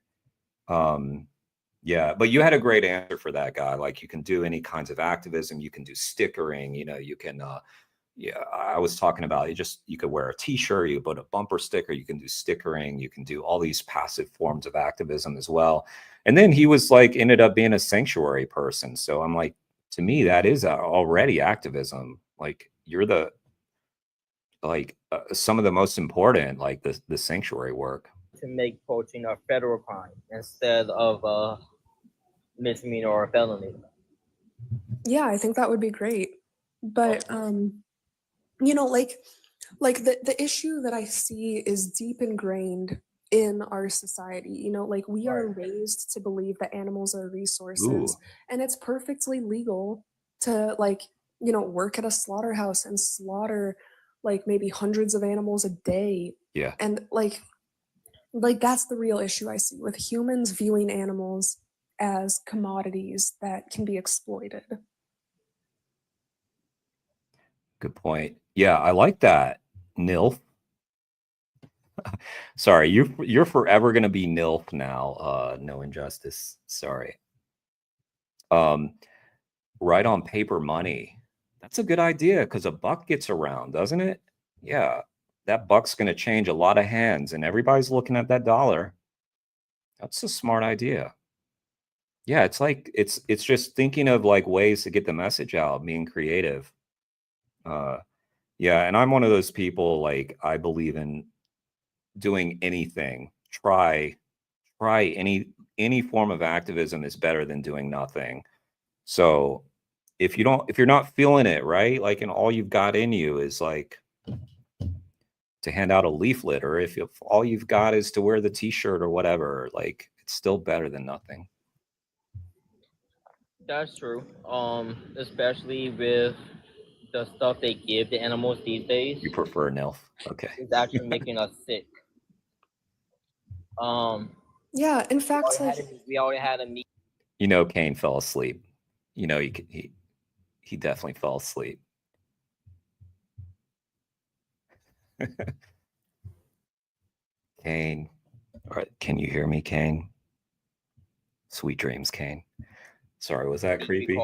S1: Yeah, but you had a great answer for that guy. Like you can do any kinds of activism, you can do stickering, you know, you can yeah, I was talking about you could wear a t-shirt, you put a bumper sticker, you can do stickering, you can do all these passive forms of activism as well. And then he was like ended up being a sanctuary person. So I'm like, to me, that is already activism. Like you're the like some of the most important, like the sanctuary work.
S15: To make poaching a federal crime instead of a misdemeanor or a felony.
S11: Yeah, I think that would be great. But you know, like the issue that I see is deep ingrained in our society. You know, like we are raised to believe that animals are resources.
S1: Ooh.
S11: And it's perfectly legal to like work at a slaughterhouse and slaughter like maybe hundreds of animals a day.
S1: Yeah.
S11: And like that's the real issue I see with humans viewing animals as commodities that can be exploited.
S1: Good point. Yeah, I like that. NILF. Sorry, you're forever gonna be NILF now. No injustice. Sorry. Right on paper money. That's a good idea because a buck gets around, doesn't it? Yeah, that buck's gonna change a lot of hands, and everybody's looking at that dollar. That's a smart idea. Yeah, it's like it's just thinking of like ways to get the message out, being creative. Yeah, and I'm one of those people, like, I believe in doing anything. Try any form of activism is better than doing nothing. So if you're not feeling it, right? Like, and all you've got in you is like to hand out a leaflet, or if all you've got is to wear the t-shirt or whatever, like, it's still better than nothing.
S15: That's true. Especially with the stuff they give the animals these days.
S1: You prefer NILF? Okay.
S15: It's actually making us sick.
S11: Yeah, in fact,
S15: we already had a meet.
S1: Kane fell asleep. He definitely fell asleep. Kane, all right, can you hear me, Kane? Sweet dreams, Kane. Sorry, was that creepy?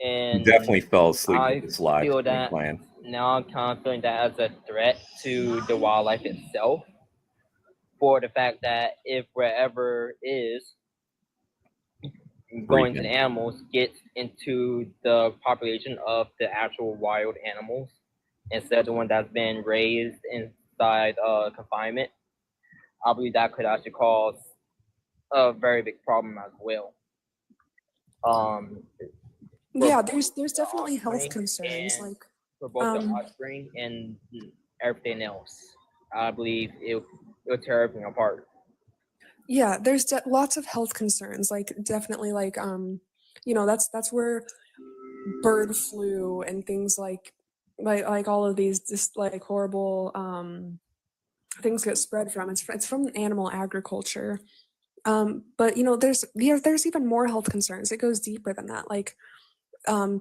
S15: And
S1: he definitely fell asleep
S15: I
S1: with his live
S15: feel that
S1: plan.
S15: now I'm kind of feeling that as a threat to the wildlife itself, for the fact that if wherever is going to the animals gets into the population of the actual wild animals instead of the one that's been raised inside confinement, I believe that could actually cause a very big problem as well.
S11: Yeah, there's definitely health concerns, like
S15: for both the offspring and everything else. I believe it'll tear everything apart.
S11: Yeah, there's lots of health concerns, like definitely like that's where bird flu and things like all of these just like horrible things get spread from. It's from animal agriculture. But there's even more health concerns. It goes deeper than that. Like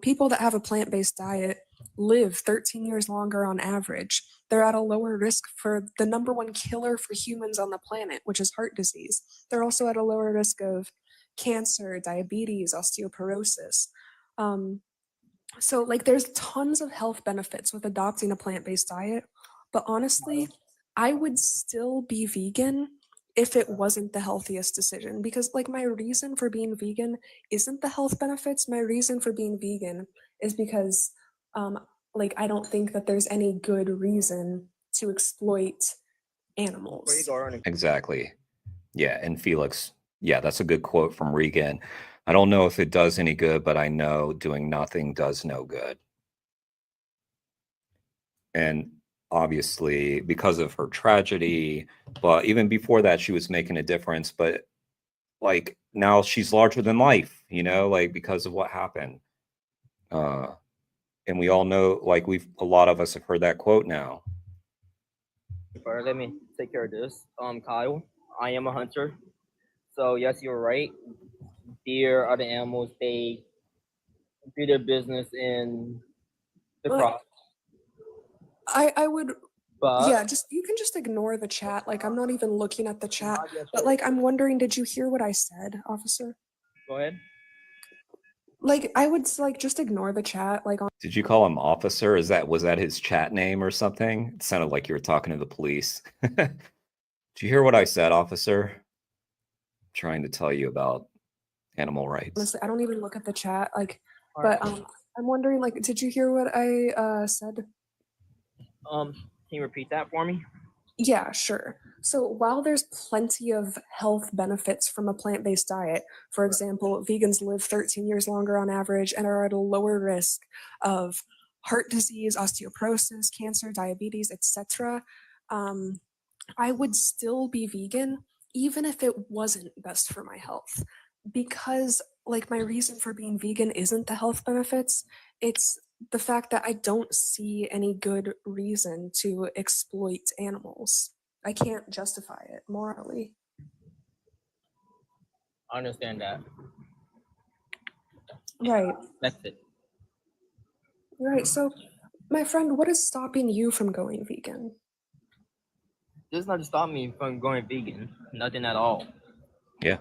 S11: people that have a plant-based diet live 13 years longer on average. They're at a lower risk for the number one killer for humans on the planet, which is heart disease. They're also at a lower risk of cancer, diabetes, osteoporosis. So like there's tons of health benefits with adopting a plant-based diet, but honestly, I would still be vegan if it wasn't the healthiest decision, because like my reason for being vegan isn't the health benefits. My reason for being vegan is because like I don't think that there's any good reason to exploit animals.
S1: Exactly. Yeah, and Felix, yeah, that's a good quote from Regan. I don't know if it does any good, but I know doing nothing does no good. And obviously, because of her tragedy, but even before that, she was making a difference. But like now she's larger than life, like because of what happened. And we all know, like a lot of us have heard that quote now.
S15: Let me take care of this. Kyle, I am a hunter. So yes, you're right. Deer, other animals, they do their business in the crop.
S11: I would
S15: But
S11: yeah, you can just ignore the chat. Like I'm not even looking at the chat. But like I'm wondering, did you hear what I said, officer?
S15: Go ahead.
S11: Like I would like just ignore the chat. Like
S1: Did you call him officer? Was that his chat name or something? It sounded like you were talking to the police. Did you hear what I said, officer? I'm trying to tell you about animal rights.
S11: Honestly, I don't even look at the chat. Like, but I'm wondering, like, did you hear what I said?
S15: Can you repeat that for me?
S11: Yeah, sure. So while there's plenty of health benefits from a plant-based diet, for example, vegans live 13 years longer on average and are at a lower risk of heart disease, osteoporosis, cancer, diabetes, etc. I would still be vegan even if it wasn't best for my health, because like my reason for being vegan isn't the health benefits. It's the fact that I don't see any good reason to exploit animals. I can't justify it morally.
S15: I understand that.
S11: Right.
S15: That's it.
S11: Right. So, my friend, what is stopping you from going vegan?
S15: This doesn't stop me from going vegan. Nothing at all.
S1: Yeah.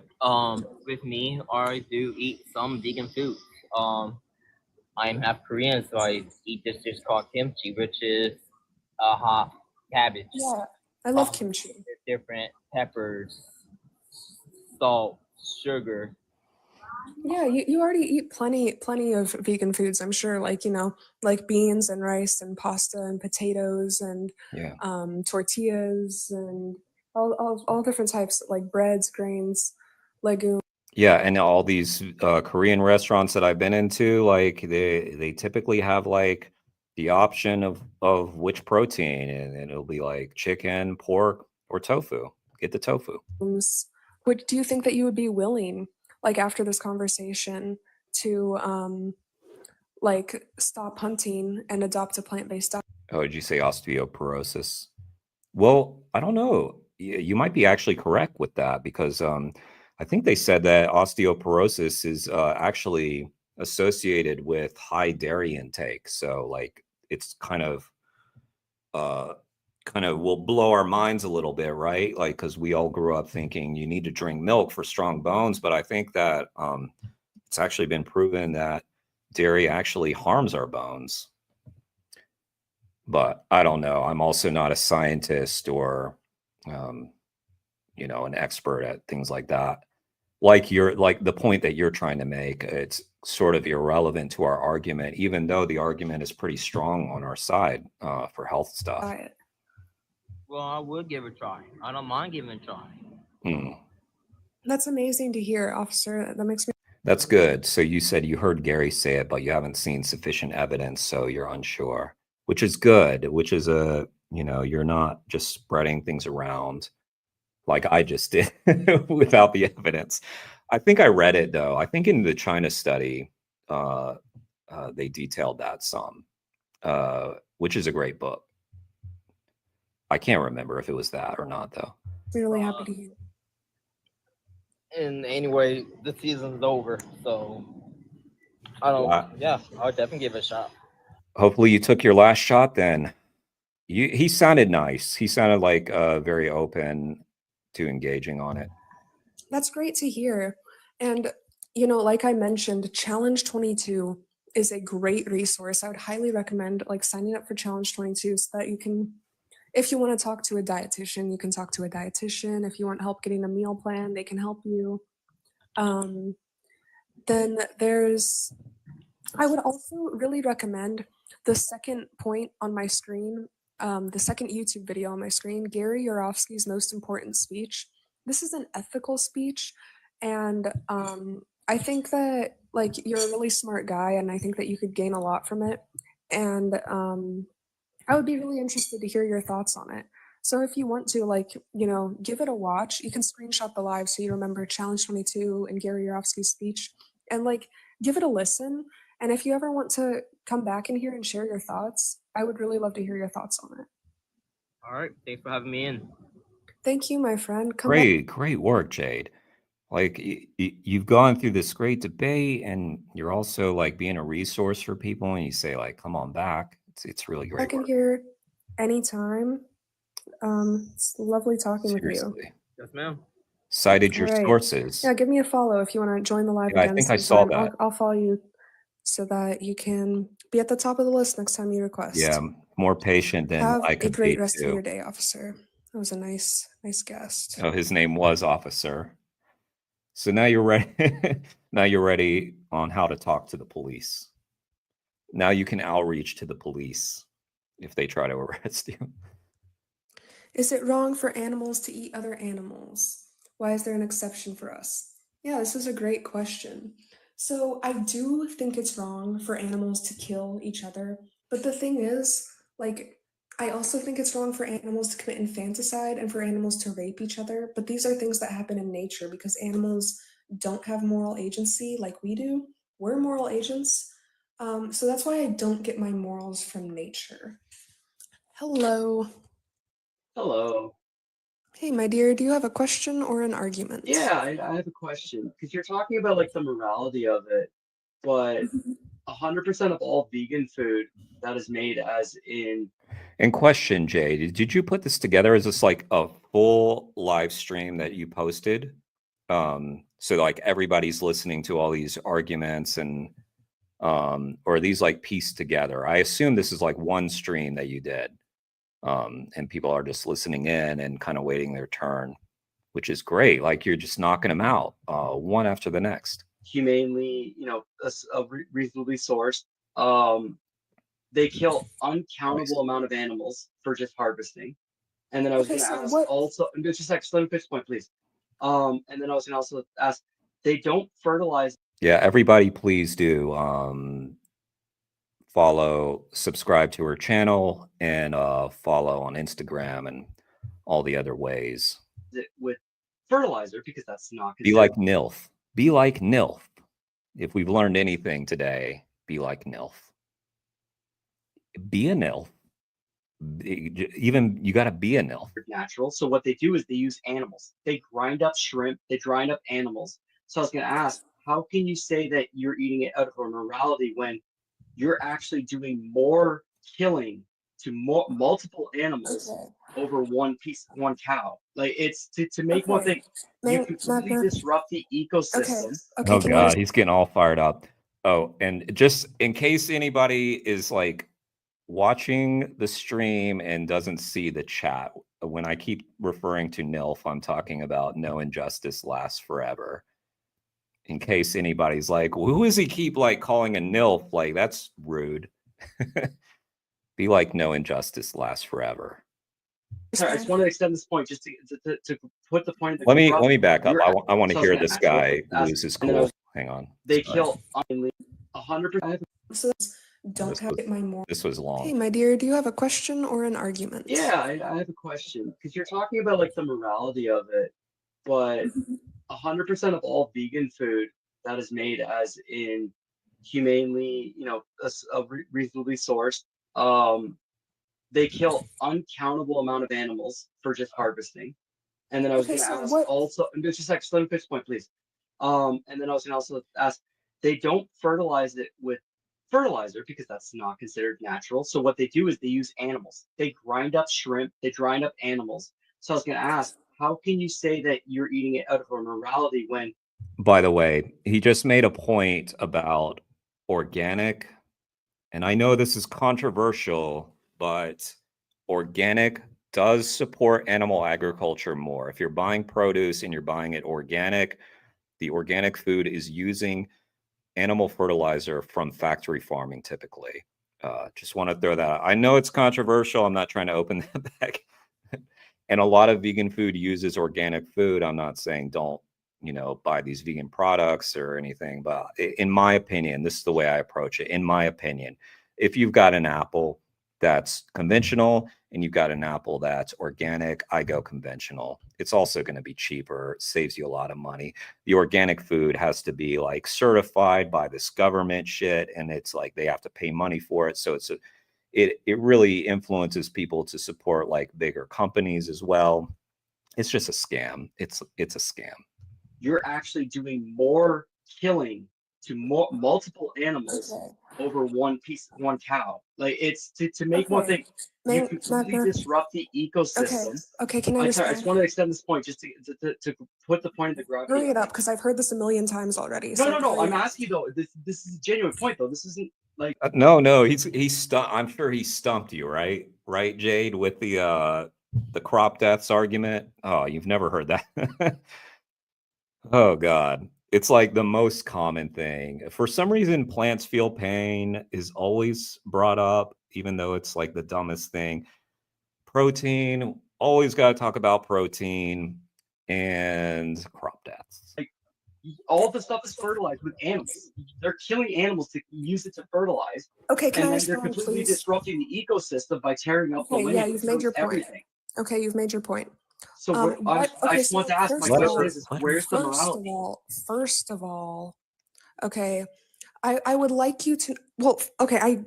S15: With me, I do eat some vegan food. I'm half Korean, so I eat this dish called kimchi, which is hot cabbage.
S11: Yeah, I love kimchi.
S15: With different peppers, salt, sugar.
S11: Yeah, you already eat plenty of vegan foods, I'm sure, like, like beans and rice and pasta and potatoes and
S1: Yeah.
S11: tortillas and all different types, like breads, grains, legumes.
S1: Yeah, and all these Korean restaurants that I've been into, like they typically have like the option of which protein, and it'll be like chicken, pork, or tofu. Get the tofu.
S11: Do you think that you would be willing, like after this conversation, to like stop hunting and adopt a plant-based diet?
S1: Oh, did you say osteoporosis? Well, I don't know. You might be actually correct with that because I think they said that osteoporosis is actually associated with high dairy intake. So like it's kind of will blow our minds a little bit, right? Like because we all grew up thinking you need to drink milk for strong bones, but I think that it's actually been proven that dairy actually harms our bones. But I don't know. I'm also not a scientist or, an expert at things like that. Like the point that you're trying to make, it's sort of irrelevant to our argument, even though the argument is pretty strong on our side for health stuff.
S11: Diet.
S15: Well, I would give it a try. I don't mind giving it a try.
S11: That's amazing to hear, officer. That makes me.
S1: That's good. So you said you heard Gary say it, but you haven't seen sufficient evidence, so you're unsure, which is good, which is you're not just spreading things around like I just did without the evidence. I think I read it though. I think in the China study, they detailed that some, which is a great book. I can't remember if it was that or not though.
S11: Really happy to hear.
S15: And anyway, the season's over, so I don't. Yeah, I would definitely give it a shot.
S1: Hopefully, you took your last shot. Then, he sounded nice. He sounded like very open to engaging on it.
S11: That's great to hear. And like I mentioned, Challenge 22 is a great resource. I would highly recommend like signing up for Challenge 22 so that you can. If you want to talk to a dietitian, you can talk to a dietitian. If you want help getting a meal plan, they can help you. Then I would also really recommend the second point on my screen, the second YouTube video on my screen, Gary Yourofsky's Most Important Speech. This is an ethical speech, and I think that like you're a really smart guy, and I think that you could gain a lot from it. And I would be really interested to hear your thoughts on it. So if you want to, give it a watch, you can screenshot the live so you remember Challenge 22 and Gary Yourofsky's speech, and give it a listen. And if you ever want to come back in here and share your thoughts, I would really love to hear your thoughts on it.
S15: All right, thanks for having me in.
S11: Thank you, my friend.
S1: Great work, Jade. Like you've gone through this great debate, and you're also like being a resource for people. And you say like, "Come on back." It's really great.
S11: Back in here anytime. It's lovely talking with you.
S15: Yes, ma'am.
S1: Cited your sources.
S11: Yeah, give me a follow if you want to join the live again.
S1: I think I saw that.
S11: I'll follow you so that you can be at the top of the list next time you request.
S1: Yeah, more patient than I could be.
S11: Have a great rest of your day, officer. That was a nice guest.
S1: Oh, his name was Officer. So now you're ready. Now you're ready on how to talk to the police. Now you can outreach to the police if they try to arrest you.
S11: Is it wrong for animals to eat other animals? Why is there an exception for us? Yeah, this is a great question. So I do think it's wrong for animals to kill each other. But the thing is, I also think it's wrong for animals to commit infanticide and for animals to rape each other. But these are things that happen in nature because animals don't have moral agency like we do. We're moral agents. So that's why I don't get my morals from nature. Hello.
S16: Hello.
S11: Hey, my dear, do you have a question or an argument?
S16: Yeah, I have a question because you're talking about like the morality of it, but 100% of all vegan food that is made as in.
S1: And question, Jay, did you put this together? Is this like a full live stream that you posted? So like everybody's listening to all these arguments and or are these like pieced together? I assume this is like one stream that you did. And people are just listening in and kind of waiting their turn, which is great. Like you're just knocking them out one after the next.
S16: Humanely, reasonably sourced. They kill uncountable amount of animals for just harvesting. And then I was going to ask also, just a second, let me finish the point, please. And then I was going to also ask, they don't fertilize.
S1: Yeah, everybody please do follow, subscribe to her channel, and follow on Instagram and all the other ways.
S16: With fertilizer, because that's not
S1: Be like NILF. Be like NILF. If we've learned anything today, be like NILF. Be a NILF. Even you got to be a NILF.
S16: Natural. So what they do is they use animals. They grind up shrimp. They grind up animals. So I was going to ask, how can you say that you're eating it out of a morality when you're actually doing more killing to multiple animals over one cow? Like it's to make one thing, you completely disrupt the ecosystem.
S1: Oh God, he's getting all fired up. Oh, and just in case anybody is like watching the stream and doesn't see the chat, when I keep referring to NILF, I'm talking about no injustice lasts forever. In case anybody's like, well, who is he keep like calling a NILF? Like, that's rude. Be like no injustice lasts forever.
S16: Sorry, I just want to extend this point just to put the point.
S1: Let me back up. I want to hear this guy lose his cool. Hang on.
S16: They kill 100%.
S11: So don't have it my moral.
S1: This was long.
S11: Hey, my dear, do you have a question or an argument?
S16: Yeah, I have a question because you're talking about like the morality of it, but 100% of all vegan food that is made as in humanely, reasonably sourced. They kill uncountable amount of animals for just harvesting. And then I was going to ask also, just a second, let me finish the point, please. And then I was going to also ask, they don't fertilize it with fertilizer because that's not considered natural. So what they do is they use animals. They grind up shrimp. They grind up animals. So I was going to ask, how can you say that you're eating it out of a morality when?
S1: By the way, he just made a point about organic. And I know this is controversial, but organic does support animal agriculture more. If you're buying produce and you're buying it organic, the organic food is using animal fertilizer from factory farming typically. Just want to throw that out. I know it's controversial. I'm not trying to open that back. And a lot of vegan food uses organic food. I'm not saying don't, buy these vegan products or anything, but in my opinion, this is the way I approach it. In my opinion, if you've got an apple that's conventional and you've got an apple that's organic, I go conventional. It's also going to be cheaper, saves you a lot of money. The organic food has to be like certified by this government shit, and it's like they have to pay money for it. So it really influences people to support like bigger companies as well. It's just a scam. It's a scam.
S16: You're actually doing more killing to multiple animals over one cow. Like it's to make one thing, you completely disrupt the ecosystem.
S11: Okay, can I understand?
S16: I just want to extend this point just to put the point of the gravity.
S11: Hurry it up, because I've heard this a million times already.
S16: No. I'm asking you though. This is a genuine point though. This isn't like.
S1: No. He's I'm sure he stumped you, right? Right, Jade, with the crop deaths argument. Oh, you've never heard that. Oh God. It's like the most common thing. For some reason, plants feel pain is always brought up, even though it's like the dumbest thing. Protein, always got to talk about protein and crop deaths.
S16: Like, all of the stuff is fertilized with animals. They're killing animals to use it to fertilize.
S11: Okay, can I
S16: respond, they're completely disrupting the ecosystem by tearing up the land.
S11: Yeah, you've made your point.
S16: Everything.
S11: Okay, you've made your point.
S16: So I just want to ask. My question is, where's the morality?
S11: First of all, okay, I would like you to. Well, okay,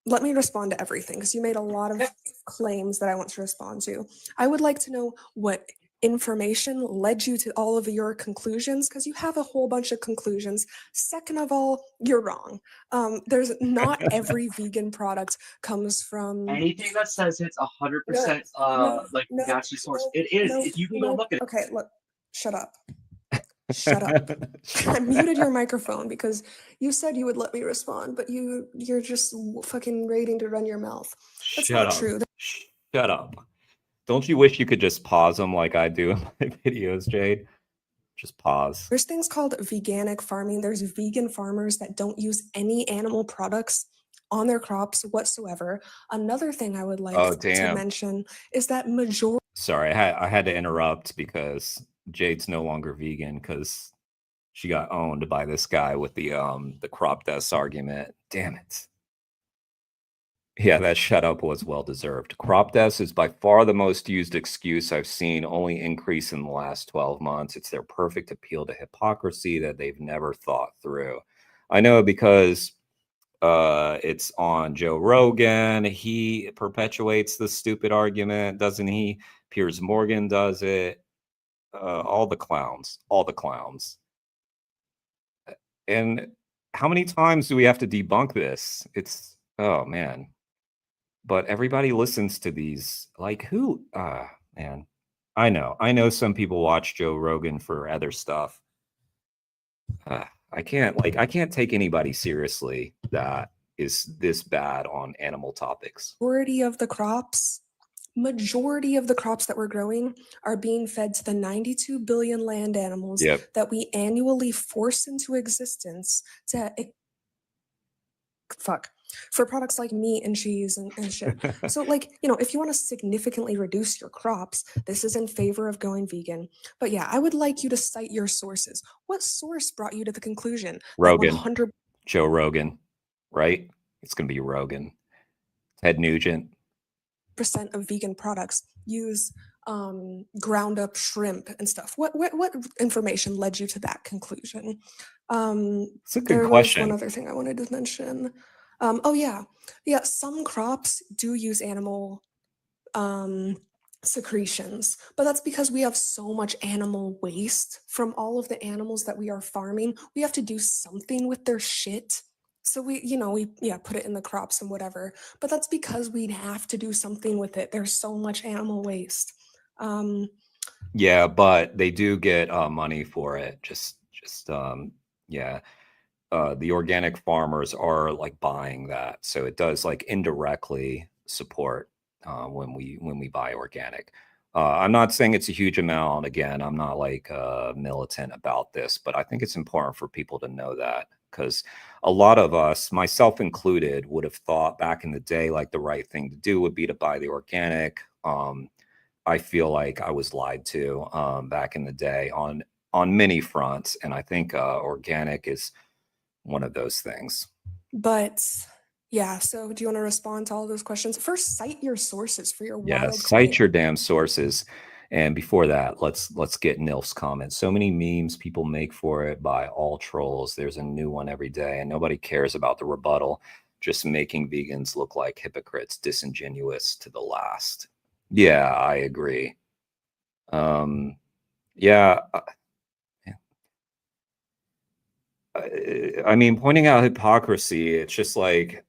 S11: let me respond to everything because you made a lot of claims that I want to respond to. I would like to know what information led you to all of your conclusions because you have a whole bunch of conclusions. Second of all, you're wrong. There's not every vegan product comes from
S16: anything that says it's 100% like naturally sourced. It is. You can go look at it.
S11: Okay, look, shut up. Shut up. I muted your microphone because you said you would let me respond, but you're just fucking waiting to run your mouth. That's
S1: Shut
S11: not
S1: up.
S11: true.
S1: Shut up. Don't you wish you could just pause them like I do in my videos, Jade? Just pause.
S11: There's things called veganic farming. There's vegan farmers that don't use any animal products on their crops whatsoever. Another thing I would like to mention is that majority.
S1: Sorry, I had to interrupt because Jade's no longer vegan because she got owned by this guy with the crop dust argument. Damn it. Yeah, that shut up was well deserved. Crop deaths is by far the most used excuse I've seen, only increase in the last 12 months. It's their perfect appeal to hypocrisy that they've never thought through. I know because it's on Joe Rogan. He perpetuates the stupid argument, doesn't he? Piers Morgan does it. All the clowns. And how many times do we have to debunk this? It's, oh man. But everybody listens to these, like who? Man, I know some people watch Joe Rogan for other stuff. I can't take anybody seriously that is this bad on animal topics.
S11: Majority of the crops that we're growing are being fed to the 92 billion land animals that we annually force into existence to for products like meat and cheese and shit. So like, if you want to significantly reduce your crops, this is in favor of going vegan. But yeah, I would like you to cite your sources. What source brought you to the conclusion?
S1: Rogan. Joe Rogan, right? It's going to be Rogan. Ted Nugent.
S11: % of vegan products use ground up shrimp and stuff. What information led you to that conclusion?
S1: It's a good question.
S11: One other thing I wanted to mention. Some crops do use animal secretions, but that's because we have so much animal waste from all of the animals that we are farming. We have to do something with their shit. So we put it in the crops and whatever, but that's because we'd have to do something with it. There's so much animal waste.
S1: Yeah, but they do get money for it. The organic farmers are like buying that, so it does like indirectly support when we buy organic. I'm not saying it's a huge amount. Again, I'm not like militant about this, but I think it's important for people to know that because a lot of us, myself included, would have thought back in the day like the right thing to do would be to buy the organic. I feel like I was lied to back in the day on many fronts, and I think organic is one of those things.
S11: But yeah, so do you want to respond to all those questions? First, cite your sources for your wild
S1: cite your damn sources. And before that, let's get Nilf's comment. So many memes people make for it by all trolls. There's a new one every day, and nobody cares about the rebuttal. Just making vegans look like hypocrites, disingenuous to the last. Yeah, I agree. I mean, pointing out hypocrisy, it's just like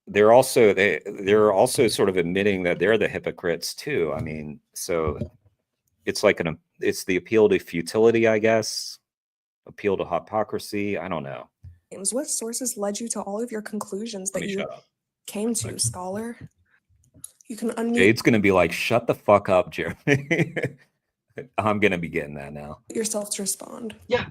S1: they're also sort of admitting that they're the hypocrites too. I mean, so it's like it's the appeal to futility, I guess, appeal to hypocrisy. I don't know.
S11: What sources led you to all of your conclusions that you came to, scholar? You can unmute.
S1: Jade's gonna be like, "Shut the fuck up, Jeremy." I'm gonna be getting that now.
S11: Yourself to respond.
S16: Yeah.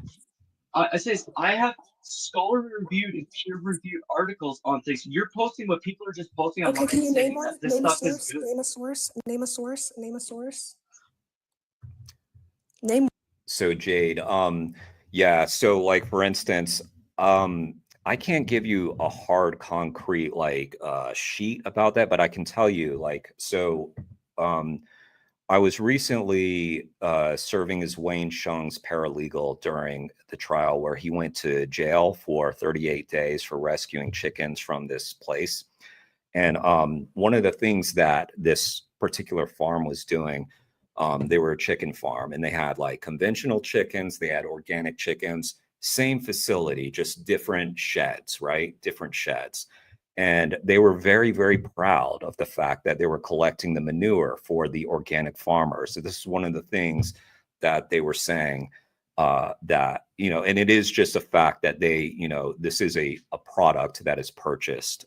S16: I say I have scholar-reviewed and peer-reviewed articles on things. You're posting what people are just posting online.
S11: Okay, can you name one?
S16: This stuff is good.
S11: Name a source.
S1: So Jade, so like for instance, I can't give you a hard concrete like sheet about that, but I can tell you like I was recently serving as Wayne Shung's paralegal during the trial where he went to jail for 38 days for rescuing chickens from this place. And one of the things that this particular farm was doing, they were a chicken farm and they had like conventional chickens, they had organic chickens, same facility, just different sheds, right? Different sheds. And they were very, very proud of the fact that they were collecting the manure for the organic farmers. So this is one of the things that they were saying that, and it is just a fact that they, this is a product that is purchased.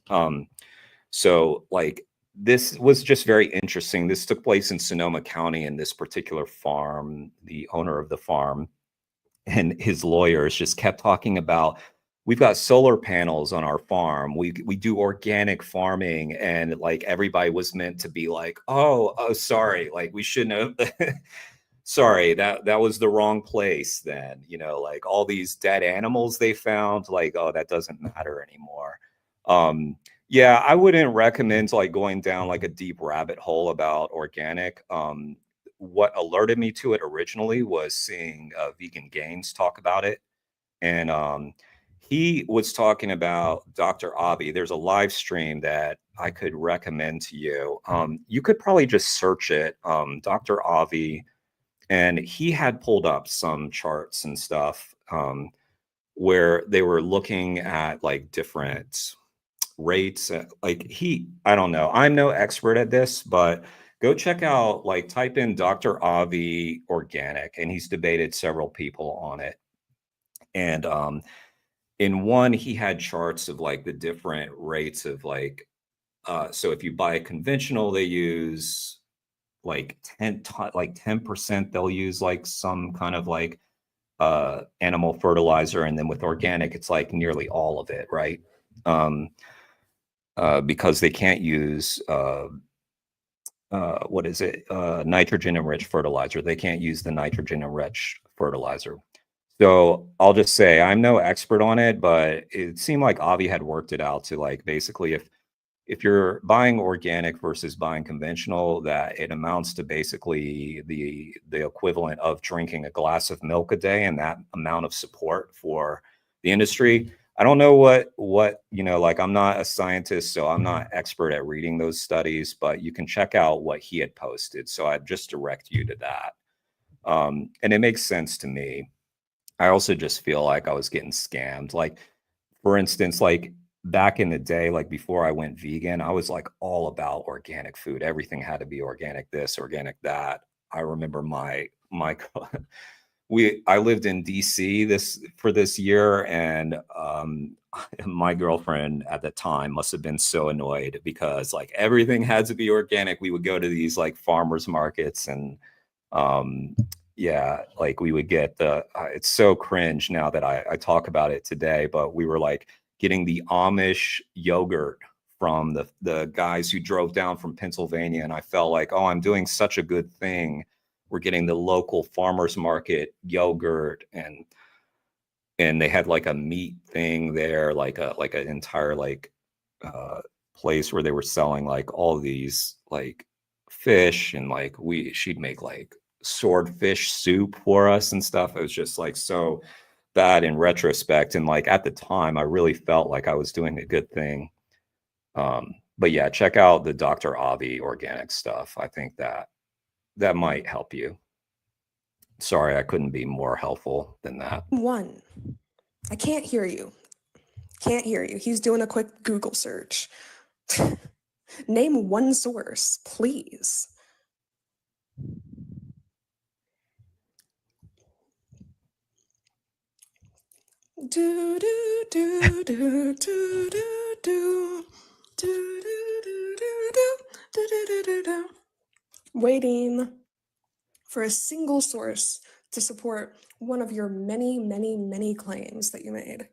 S1: So like this was just very interesting. This took place in Sonoma County in this particular farm. The owner of the farm and his lawyers just kept talking about, we've got solar panels on our farm. We do organic farming, and like everybody was meant to be like, oh, sorry, like we shouldn't have. Sorry, that was the wrong place. Then like all these dead animals they found, like, oh, that doesn't matter anymore. Yeah, I wouldn't recommend like going down like a deep rabbit hole about organic. What alerted me to it originally was seeing Vegan Gains talk about it. And he was talking about Dr. Avi. There's a live stream that I could recommend to you. You could probably just search it, Dr. Avi, and he had pulled up some charts and stuff where they were looking at like different rates. I don't know. I'm no expert at this, but go check out, like type in Dr. Avi organic, and he's debated several people on it. And in one, he had charts of like the different rates of like, so if you buy a conventional, they use like 10%, they'll use like some kind of like animal fertilizer. And then with organic, it's like nearly all of it, right? Because they can't use nitrogen enriched fertilizer. They can't use the nitrogen enriched fertilizer. So I'll just say I'm no expert on it, but it seemed like Avi had worked it out to like basically if you're buying organic versus buying conventional, that it amounts to basically the equivalent of drinking a glass of milk a day, and that amount of support for the industry. I don't know what like I'm not a scientist, so I'm not expert at reading those studies, but you can check out what he had posted. So I'd just direct you to that. And it makes sense to me. I also just feel like I was getting scammed. Like, for instance, like back in the day, like before I went vegan, I was like all about organic food. Everything had to be organic, this, organic, that. I remember my I lived in DC for this year, and my girlfriend at the time must have been so annoyed because like everything had to be organic. We would go to these like farmers markets, and yeah, like we would get it's so cringe now that I talk about it today, but we were like getting the Amish yogurt from the guys who drove down from Pennsylvania, and I felt like, oh, I'm doing such a good thing. We're getting the local farmers market yogurt, and they had like a meat thing there, like an entire like place where they were selling like all these like fish, and like she'd make like swordfish soup for us and stuff. It was just like so bad in retrospect, and like at the time I really felt like I was doing a good thing. But yeah, check out the Dr. Avi organic stuff. I think that might help you. Sorry, I couldn't be more helpful than that.
S11: One. I can't hear you. Can't hear you. He's doing a quick Google search. Name one source, please. Do do do do do do do do do do do do do. Waiting for a single source to support one of your many, many, many claims that you made.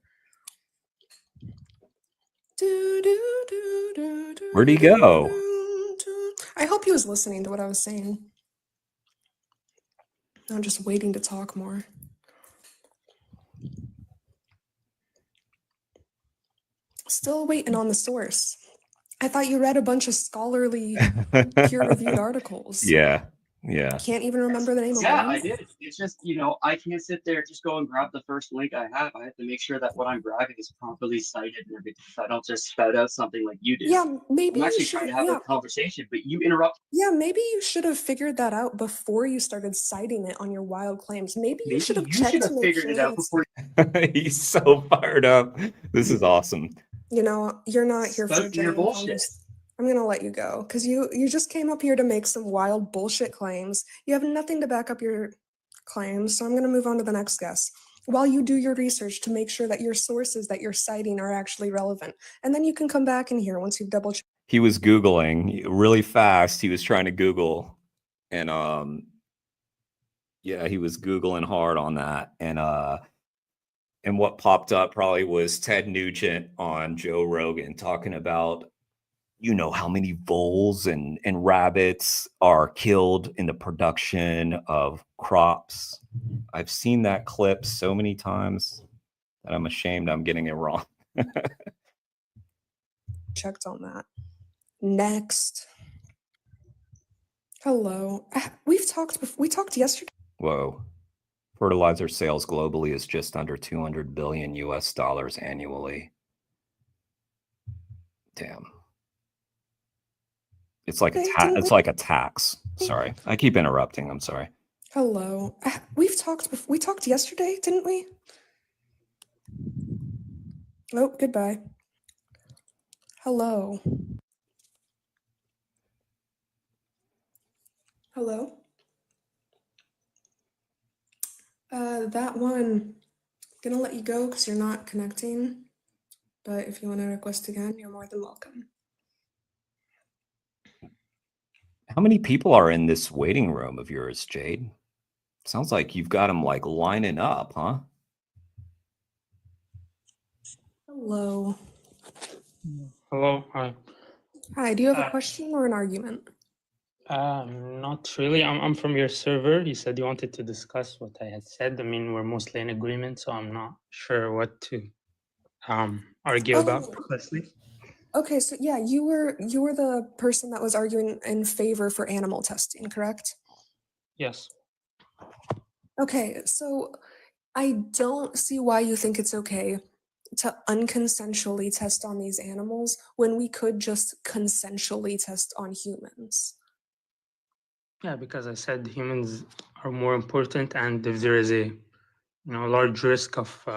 S1: Where'd he go?
S11: I hope he was listening to what I was saying. I'm just waiting to talk more. Still waiting on the source. I thought you read a bunch of scholarly, peer-reviewed articles.
S1: Yeah. Yeah.
S11: Can't even remember the name of
S16: Yeah,
S11: one?
S16: I did. It's just, I can't sit there, just go and grab the first link I have. I have to make sure that what I'm grabbing is properly cited and everything. So I don't just spout out something like you did.
S11: Yeah, maybe
S16: I'm
S11: you
S16: actually
S11: should.
S16: trying to have
S11: Yeah,
S16: a conversation, but you interrupt.
S11: yeah, maybe you should have figured that out before you started citing it on your wild claims. Maybe you should have
S16: You should
S11: checked to
S16: have
S11: make
S16: figured
S11: sure
S16: it out
S11: it's.
S16: before.
S1: He's so fired up. This is awesome.
S11: You're not here for
S16: Spout your
S11: genuine
S16: bullshit.
S11: I'm gonna let you go because you just came up here to make some wild bullshit claims. You have nothing to back up your claims, so I'm gonna move on to the next guest. While you do your research to make sure that your sources that you're citing are actually relevant, and then you can come back in here once you've double checked.
S1: He was Googling really fast. He was trying to Google, and yeah, he was Googling hard on that. And what popped up probably was Ted Nugent on Joe Rogan talking about, how many voles and rabbits are killed in the production of crops. I've seen that clip so many times that I'm ashamed I'm getting it wrong.
S11: Checked on that. Next. Hello. We talked yesterday.
S1: Whoa. Fertilizer sales globally is just under 200 billion US dollars annually. Damn. It's like it's like a tax. Sorry. I keep interrupting. I'm sorry.
S11: Hello. We talked yesterday, didn't we? Oh, goodbye. Hello. Hello. That one, gonna let you go because you're not connecting. But if you want to request again, you're more than welcome.
S1: How many people are in this waiting room of yours, Jade? Sounds like you've got them like lining up, huh?
S11: Hello.
S17: Hello. Hi.
S11: Hi. Do you have a question or an argument?
S17: Not really. I'm from your server. You said you wanted to discuss what I had said. I mean, we're mostly in agreement, so I'm not sure what to argue about precisely.
S11: Okay, so yeah, you were the person that was arguing in favor for animal testing, correct?
S17: Yes.
S11: Okay, so I don't see why you think it's okay to unconsensually test on these animals when we could just consensually test on humans.
S17: Yeah, because I said humans are more important, and if there is a large risk of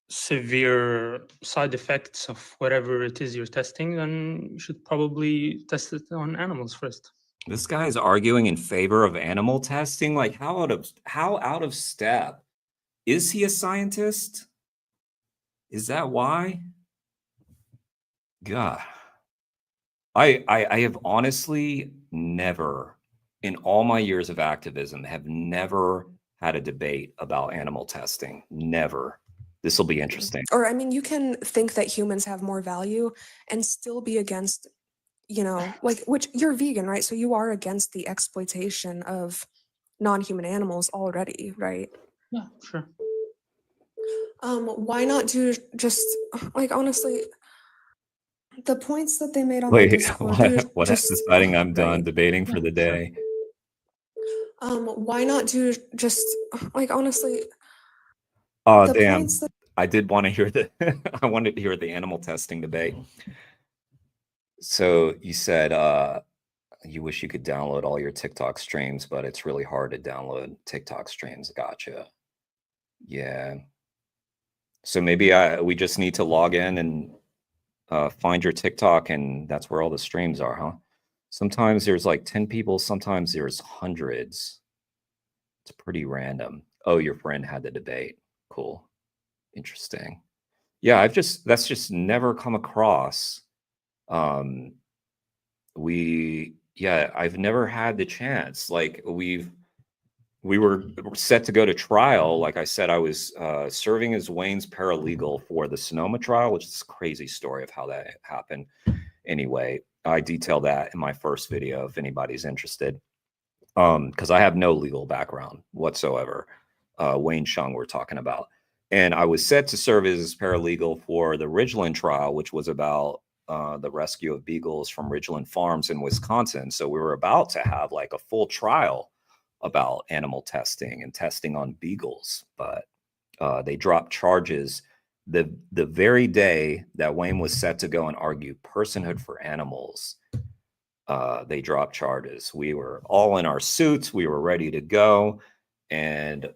S17: severe side effects of whatever it is you're testing, then you should probably test it on animals first.
S1: This guy is arguing in favor of animal testing. Like, how out of step? Is he a scientist? Is that why? God. I have honestly never, in all my years of activism, have never had a debate about animal testing. Never. This will be interesting.
S11: Or, I mean, you can think that humans have more value and still be against, which you're vegan, right? So you are against the exploitation of non-human animals already, right?
S17: Yeah, sure.
S11: Why not do just, honestly, the points that they made on
S1: Wait,
S11: the Discord.
S1: what is deciding I'm done debating for the day?
S11: Why not do just, honestly,
S1: Oh,
S11: the
S1: damn.
S11: points that
S1: I did want to hear I wanted to hear the animal testing debate. So you said you wish you could download all your TikTok streams, but it's really hard to download TikTok streams. Gotcha. Yeah. So maybe we just need to log in and find your TikTok, and that's where all the streams are, huh? Sometimes there's like 10 people, sometimes there's hundreds. It's pretty random. Oh, your friend had the debate. Cool. Interesting. Yeah, that's just never come across. I've never had the chance. Like we were set to go to trial. Like I said, I was serving as Wayne's paralegal for the Sonoma trial, which is a crazy story of how that happened. Anyway, I detail that in my first video if anybody's interested. Because I have no legal background whatsoever. Wayne Chung we're talking about. And I was set to serve as paralegal for the Ridgeland trial, which was about the rescue of beagles from Ridgeland Farms in Wisconsin. So we were about to have like a full trial about animal testing and testing on beagles, but they dropped charges the very day that Wayne was set to go and argue personhood for animals. They dropped charges. We were all in our suits. We were ready to go. And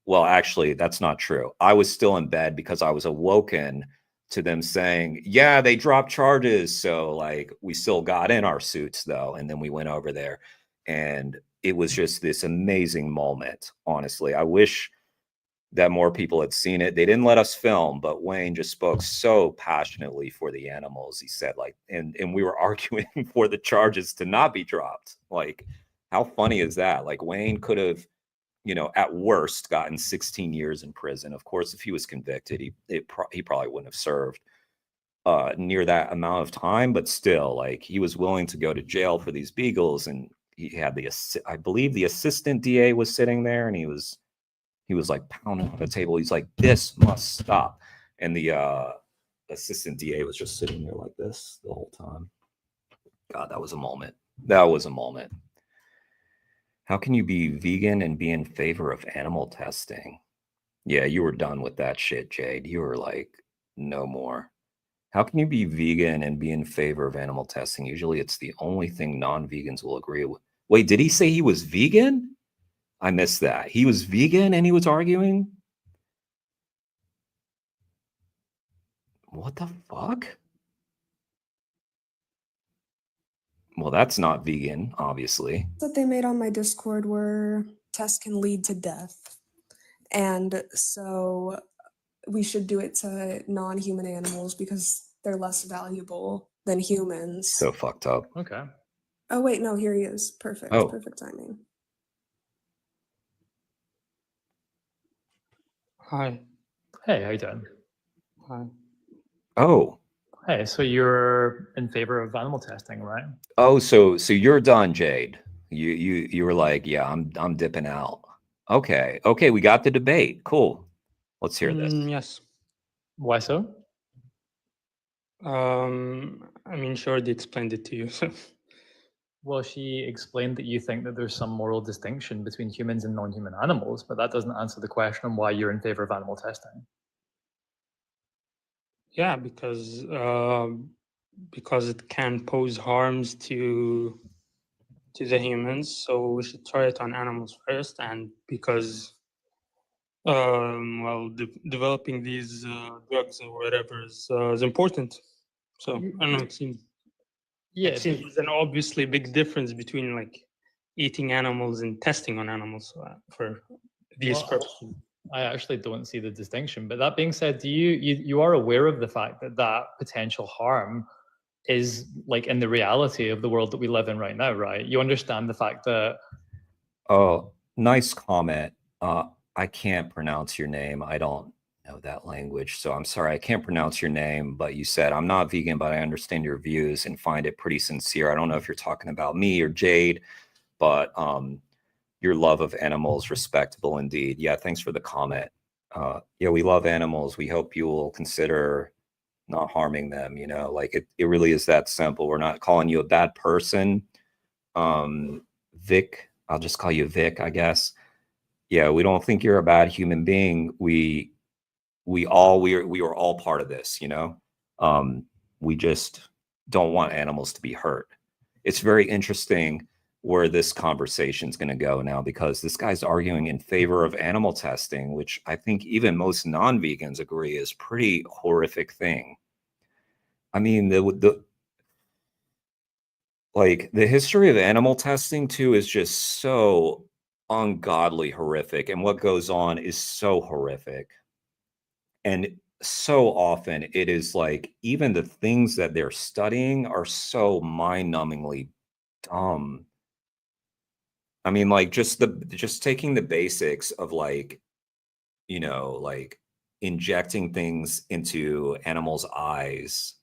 S1: well, actually, that's not true. I was still in bed because I was awoken to them saying, yeah, they dropped charges. So like we still got in our suits though. And then we went over there and it was just this amazing moment. Honestly, I wish that more people had seen it. They didn't let us film, but Wayne just spoke so passionately for the animals. He said like, and we were arguing for the charges to not be dropped. Like, how funny is that? Like Wayne could have, at worst gotten 16 years in prison. Of course, if he was convicted, he probably wouldn't have served near that amount of time, but still, like he was willing to go to jail for these beagles. And he had I believe the assistant DA was sitting there and he was like pounding on the table. He's like, this must stop. And the assistant DA was just sitting there like this the whole time. God, that was a moment. That was a moment. How can you be vegan and be in favor of animal testing? Yeah, you were done with that shit, Jade. You were like, no more. How can you be vegan and be in favor of animal testing? Usually it's the only thing non-vegans will agree with. Wait, did he say he was vegan? I missed that. He was vegan and he was arguing? What the fuck? Well, that's not vegan, obviously.
S11: That they made on my Discord were tests can lead to death. And so we should do it to non-human animals because they're less valuable than humans.
S1: So fucked up.
S18: Okay.
S11: Oh, wait, no, here he is. Perfect.
S1: Oh.
S11: Perfect timing.
S17: Hi.
S18: Hey, how you doing?
S17: Hi.
S1: Oh.
S18: Hey, so you're in favor of animal testing, right?
S1: Oh, so you're done, Jade. You were like, yeah, I'm dipping out. Okay, we got the debate. Cool. Let's hear this.
S17: Yes.
S18: Why so?
S17: I mean, Shorty explained it to you.
S18: Well, she explained that you think that there's some moral distinction between humans and non-human animals, but that doesn't answer the question on why you're in favor of animal testing.
S17: Yeah, because it can pose harms to the humans, so we should try it on animals first. And because, developing these drugs or whatever is important. So I don't know. It seems there's an obviously big difference between like eating animals and testing on animals for these purposes.
S18: I actually don't see the distinction. But that being said, do you are aware of the fact that potential harm is like in the reality of the world that we live in right now, right? You understand the fact that.
S1: Oh, nice comment. I can't pronounce your name. I don't know that language, so I'm sorry. I can't pronounce your name, but you said, I'm not vegan, but I understand your views and find it pretty sincere. I don't know if you're talking about me or Jade, but your love of animals, respectable indeed. Yeah, thanks for the comment. Yeah, we love animals. We hope you will consider not harming them, like it really is that simple. We're not calling you a bad person. Vic, I'll just call you Vic, I guess. Yeah, we don't think you're a bad human being. We were all part of this, we just don't want animals to be hurt. It's very interesting where this conversation is going to go now, because this guy's arguing in favor of animal testing, which I think even most non-vegans agree is pretty horrific thing. I mean, the history of animal testing too is just so ungodly horrific, and what goes on is so horrific. And so often it is like even the things that they're studying are so mind-numbingly dumb. I mean, like just taking the basics of like injecting things into animals' eyes.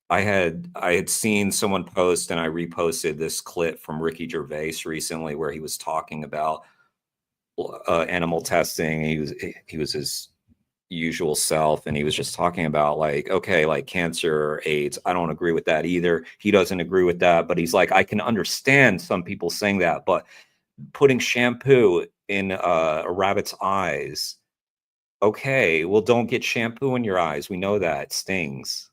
S1: I had seen someone post, and I reposted this clip from Ricky Gervais recently where he was talking about animal testing. He was his usual self, and he was just talking about like, okay, like cancer, AIDS, I don't agree with that either. He doesn't agree with that, but he's like, I can understand some people saying that, but putting shampoo in a rabbit's eyes, okay, well, don't get shampoo in your eyes. We know that it stings.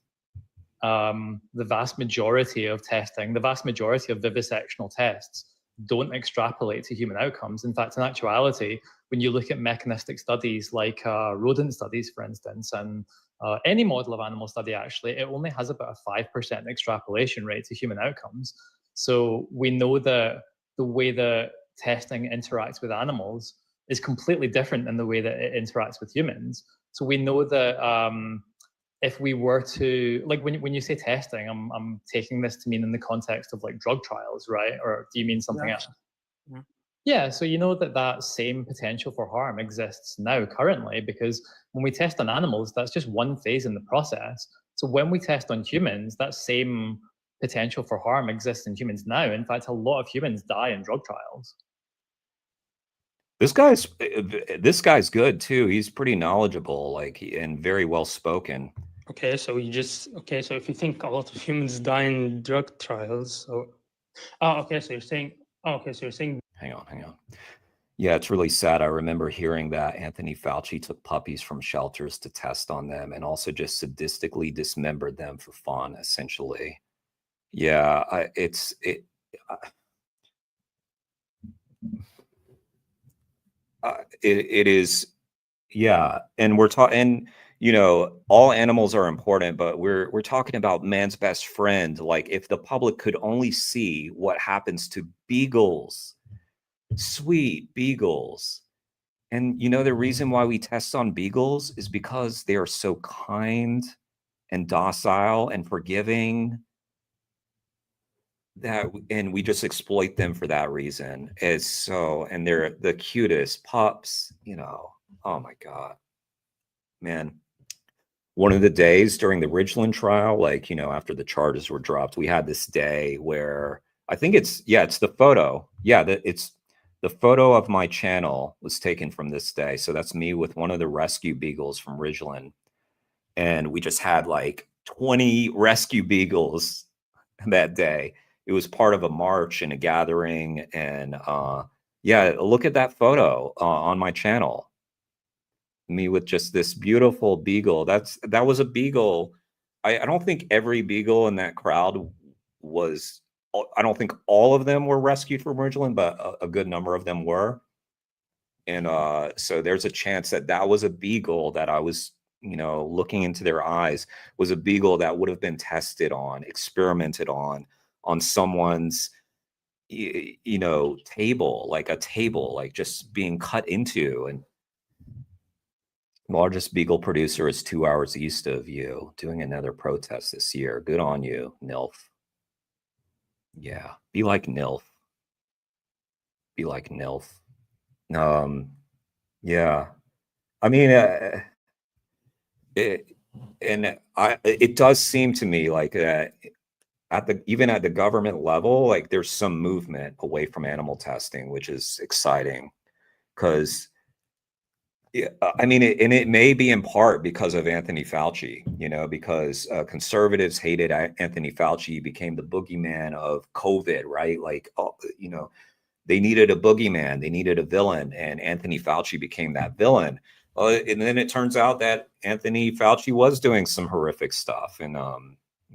S18: The vast majority of testing, the vast majority of vivisectional tests don't extrapolate to human outcomes. In fact, in actuality, when you look at mechanistic studies like rodent studies, for instance, and any model of animal study, actually, it only has about a 5% extrapolation rate to human outcomes. So we know that the way that testing interacts with animals is completely different than the way that it interacts with humans. So we know that if we were to, like, when you say testing, I'm taking this to mean in the context of like drug trials, right? Or do you mean something else?
S17: Yeah.
S18: Yeah, so you know that same potential for harm exists now currently, because when we test on animals, that's just one phase in the process. So when we test on humans, that same potential for harm exists in humans now. In fact, a lot of humans die in drug trials.
S1: This guy's good too. He's pretty knowledgeable, like, and very well spoken.
S17: Okay, so so if you think a lot of humans die in drug trials, okay, so you're saying,
S1: Hang on. Yeah, it's really sad. I remember hearing that Anthony Fauci took puppies from shelters to test on them and also just sadistically dismembered them for fun, essentially. Yeah, it is. Yeah, and we're talking, and all animals are important, but we're talking about man's best friend. Like, if the public could only see what happens to beagles, sweet beagles. And the reason why we test on beagles is because they are so kind and docile and forgiving, and we just exploit them for that reason. And they're the cutest pups, Oh my God, man. One of the days during the Ridgeland trial, like, after the charges were dropped, we had this day where I think it's the photo. Yeah, it's the photo of my channel was taken from this day. So that's me with one of the rescue beagles from Ridgeland. And we just had like 20 rescue beagles that day. It was part of a march and a gathering. And yeah, look at that photo on my channel. Me with just this beautiful beagle. That was a beagle. I don't think every beagle in that crowd was, I don't think all of them were rescued from Ridgeland, but a good number of them were. And so there's a chance that was a beagle that I was, looking into their eyes, was a beagle that would have been tested on, experimented on someone's, table, like just being cut into. And largest beagle producer is 2 hours east of you, doing another protest this year. Good on you, NILF. Yeah, be like NILF. Be like NILF. Yeah. I mean, it does seem to me like even at the government level, like there's some movement away from animal testing, which is exciting, because yeah, I mean, it may be in part because of Anthony Fauci, because conservatives hated Anthony Fauci. He became the boogeyman of COVID, right? Like, they needed a boogeyman, they needed a villain, and Anthony Fauci became that villain. And then it turns out that Anthony Fauci was doing some horrific stuff. And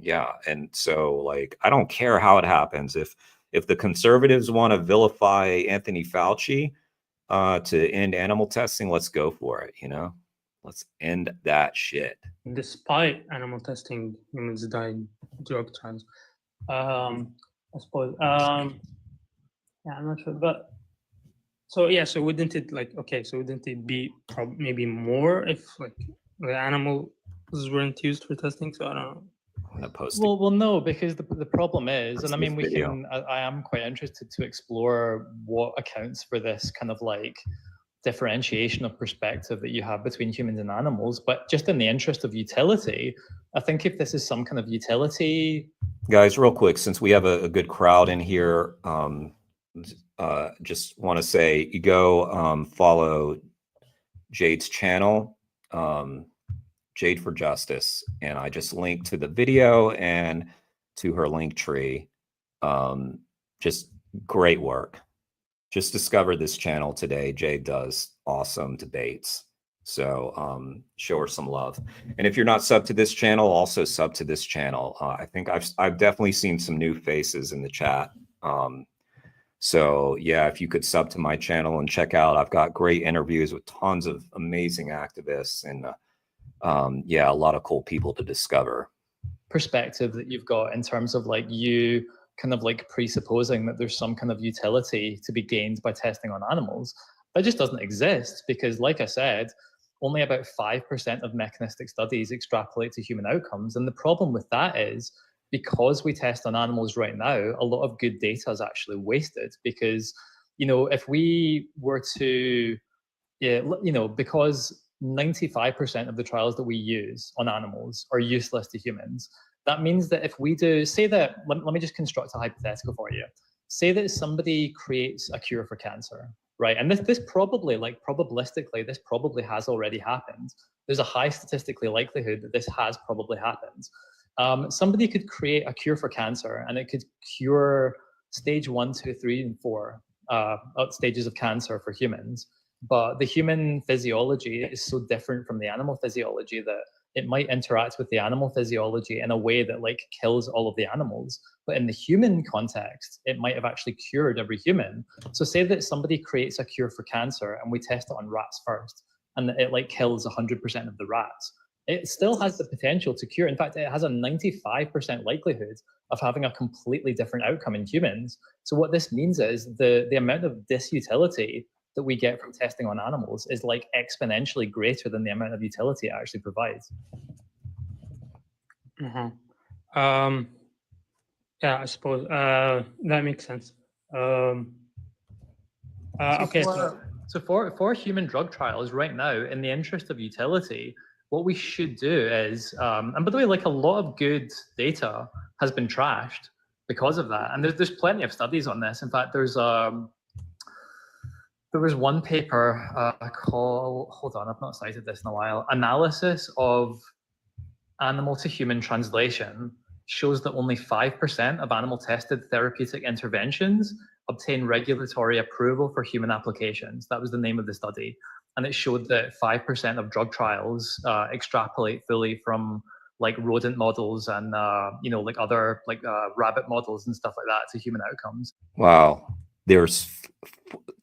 S1: yeah, and so, like, I don't care how it happens. If the conservatives want to vilify Anthony Fauci to end animal testing, let's go for it. Let's end that shit.
S17: Despite animal testing, humans die in drug trials. I suppose. Yeah, I'm not sure, but so wouldn't it be maybe more if like the animals weren't used for testing? So I don't know.
S1: I'm gonna post
S18: well, no, because the problem is, and I mean,
S1: video.
S18: I am quite interested to explore what accounts for this kind of like differentiation of perspective that you have between humans and animals. But just in the interest of utility, I think if this is some kind of utility,
S1: guys, real quick, since we have a good crowd in here, just want to say, you go follow Jade's channel. Jade for Justice, and I just linked to the video and to her link tree. Just great work. Just discovered this channel today. Jade does awesome debates. So show her some love. And if you're not sub to this channel, also sub to this channel. I think I've definitely seen some new faces in the chat. So yeah, if you could sub to my channel and check out, I've got great interviews with tons of amazing activists and yeah, a lot of cool people to discover.
S18: Perspective that you've got in terms of like you kind of like presupposing that there's some kind of utility to be gained by testing on animals. That just doesn't exist because, like I said, only about 5% of mechanistic studies extrapolate to human outcomes. And the problem with that is because we test on animals right now, a lot of good data is actually wasted because, you know, if we were to, yeah, you know, because 95% of the trials that we use on animals are useless to humans. That means that if we do, say that, let me just construct a hypothetical for you. Say that somebody creates a cure for cancer, right? And this probably, like probabilistically, this probably has already happened. There's a high statistically likelihood that this has probably happened. Somebody could create a cure for cancer and it could cure stage 1, 2, 3, and 4 stages of cancer for humans. But the human physiology is so different from the animal physiology that it might interact with the animal physiology in a way that like kills all of the animals. But in the human context, it might have actually cured every human. So say that somebody creates a cure for cancer and we test it on rats first, and it like kills 100% of the rats. It still has the potential to cure. In fact, it has a 95% likelihood of having a completely different outcome in humans. So what this means is the amount of disutility that we get from testing on animals is like exponentially greater than the amount of utility it actually provides.
S17: Yeah, I suppose that makes sense. Okay,
S18: so for human drug trials right now, in the interest of utility, what we should do is, and by the way, like a lot of good data has been trashed because of that, and there's plenty of studies on this. In fact, there was one paper called, hold on, I've not cited this in a while, Analysis of Animal to Human Translation shows that only 5% of animal tested therapeutic interventions obtain regulatory approval for human applications. That was the name of the study. And it showed that 5% of drug trials extrapolate fully from like rodent models and, you know, like other like rabbit models and stuff like that to human outcomes.
S1: Wow. There's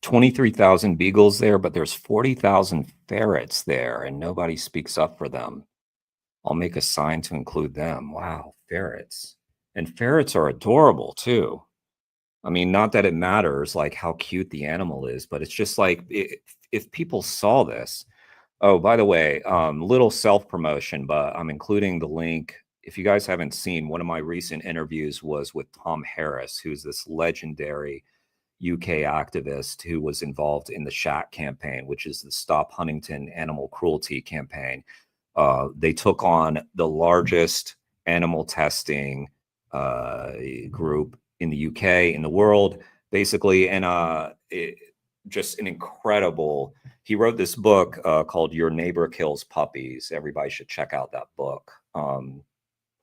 S1: 23,000 beagles there, but there's 40,000 ferrets there and nobody speaks up for them. I'll make a sign to include them. Wow, ferrets. And ferrets are adorable too. I mean, not that it matters like how cute the animal is, but it's just like if people saw this. Oh, by the way, little self-promotion, but I'm including the link. If you guys haven't seen, one of my recent interviews was with Tom Harris, who's this legendary UK activist who was involved in the SHAC campaign, which is the Stop Huntington Animal Cruelty campaign. They took on the largest animal testing group in the UK, in the world, basically. And just an incredible, he wrote this book called Your Neighbor Kills Puppies. Everybody should check out that book.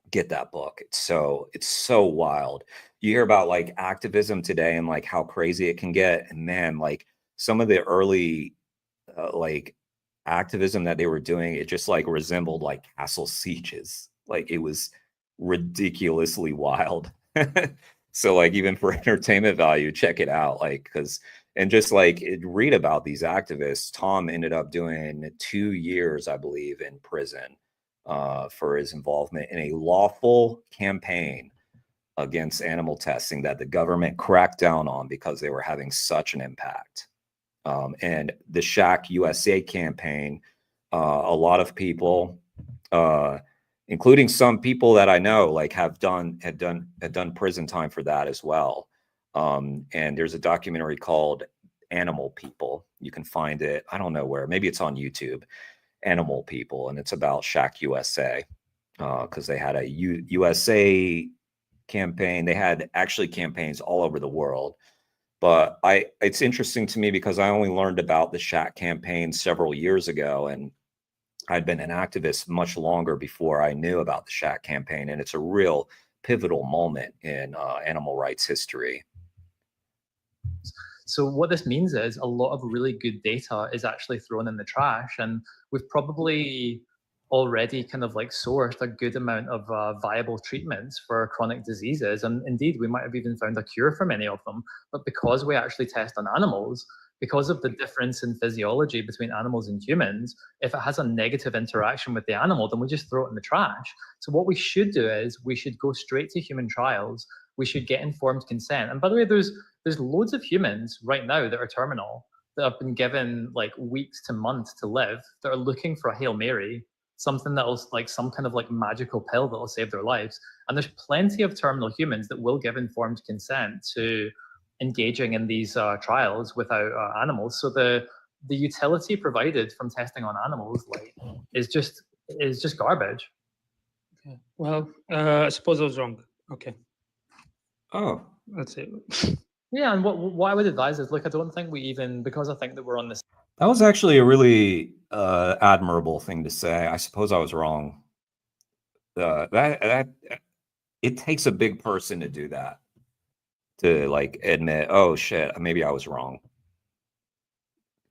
S1: Get that book. It's so wild. You hear about like activism today and like how crazy it can get. And man, like some of the early like activism that they were doing, it just like resembled like castle sieges. Like it was ridiculously wild. So like even for entertainment value, check it out. Like and just like read about these activists. Tom ended up doing 2 years, I believe, in prison for his involvement in a lawful campaign against animal testing that the government cracked down on because they were having such an impact. And the SHAC USA campaign, a lot of people, including some people that I know, like had done prison time for that as well. And there's a documentary called Animal People. You can find it. I don't know where. Maybe it's on YouTube. Animal People, and it's about SHAC USA because they had a USA campaign. They had actually campaigns all over the world. But it's interesting to me because I only learned about the SHAC campaign several years ago, and I'd been an activist much longer before I knew about the Shack campaign, and it's a real pivotal moment in animal rights history.
S18: So what this means is a lot of really good data is actually thrown in the trash, and we've probably already kind of like sourced a good amount of viable treatments for chronic diseases, and indeed we might have even found a cure for many of them. But because we actually test on animals, because of the difference in physiology between animals and humans, if it has a negative interaction with the animal, then we just throw it in the trash. So what we should do is we should go straight to human trials. We should get informed consent. And by the way, there's loads of humans right now that are terminal, that have been given like weeks to months to live, that are looking for a Hail Mary, something that'll like some kind of like magical pill that'll save their lives. And there's plenty of terminal humans that will give informed consent to engaging in these trials without animals. So the utility provided from testing on animals like is just garbage.
S17: Okay. Well, I suppose I was wrong. Okay.
S1: Oh,
S17: that's it.
S18: Yeah, and what I would advise is, look, I don't think we even, because I think that we're on this.
S1: That was actually a really admirable thing to say. I suppose I was wrong. That it takes a big person to do that, to like admit, oh shit, maybe I was wrong.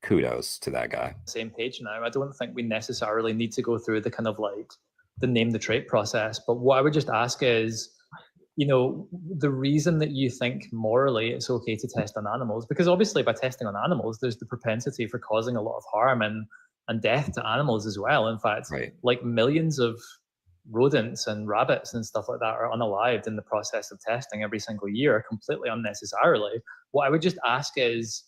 S1: Kudos to that guy.
S18: Same page now. I don't think we necessarily need to go through the kind of like the name the trait process. But what I would just ask is, you know, the reason that you think morally it's okay to test on animals, because obviously by testing on animals, there's the propensity for causing a lot of harm and death to animals as well. In fact, like millions of rodents and rabbits and stuff like that are unalived in the process of testing every single year, completely unnecessarily. What I would just ask is,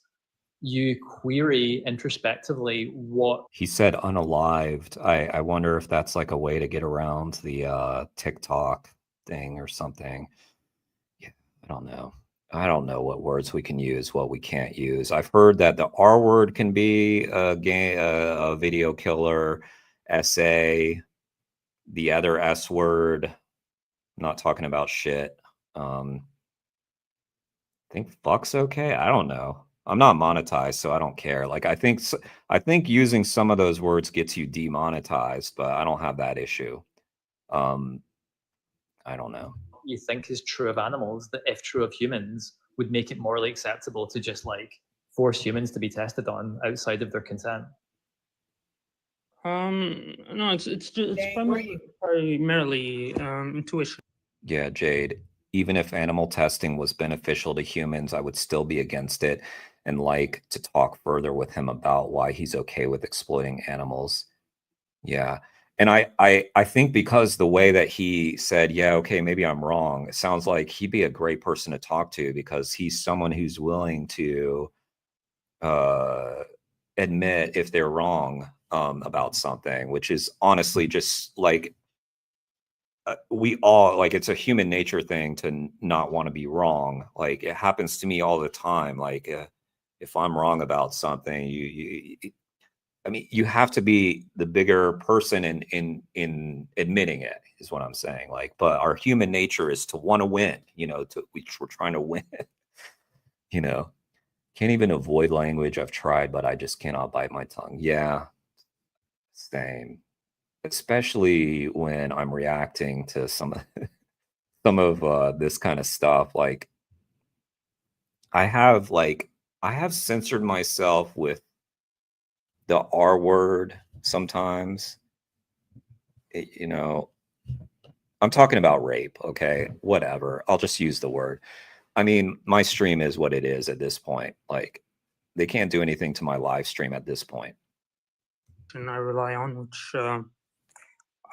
S18: you query introspectively what
S1: he said unalived. I wonder if that's like a way to get around the TikTok thing or something. Yeah, I don't know what words we can use, what we can't use. I've heard that the R word can be a video killer, SA, the other S word. I'm not talking about shit. I think fuck's okay. I don't know. I'm not monetized, so I don't care. Like I think using some of those words gets you demonetized, but I don't have that issue. I don't know.
S18: You think is true of animals, that if true of humans, would make it morally acceptable to just like force humans to be tested on outside of their consent?
S17: No, it's primarily intuition.
S1: Yeah, Jade. Even if animal testing was beneficial to humans, I would still be against it and like to talk further with him about why he's okay with exploiting animals. Yeah. And I think because the way that he said, yeah, okay, maybe I'm wrong, it sounds like he'd be a great person to talk to, because he's someone who's willing to admit if they're wrong about something, which is honestly just like we all, like, it's a human nature thing to not want to be wrong. Like it happens to me all the time. Like if I'm wrong about something, I mean, you have to be the bigger person in admitting it, is what I'm saying. Like, but our human nature is to want to win, you know, we're trying to win, you know. Can't even avoid language. I've tried, but I just cannot bite my tongue. Yeah, same. Especially when I'm reacting to some of this kind of stuff. Like I have censored myself with the R word sometimes. You know, I'm talking about rape, okay? Whatever. I'll just use the word. I mean, my stream is what it is at this point. Like, they can't do anything to my live stream at this point.
S17: And I rely on, which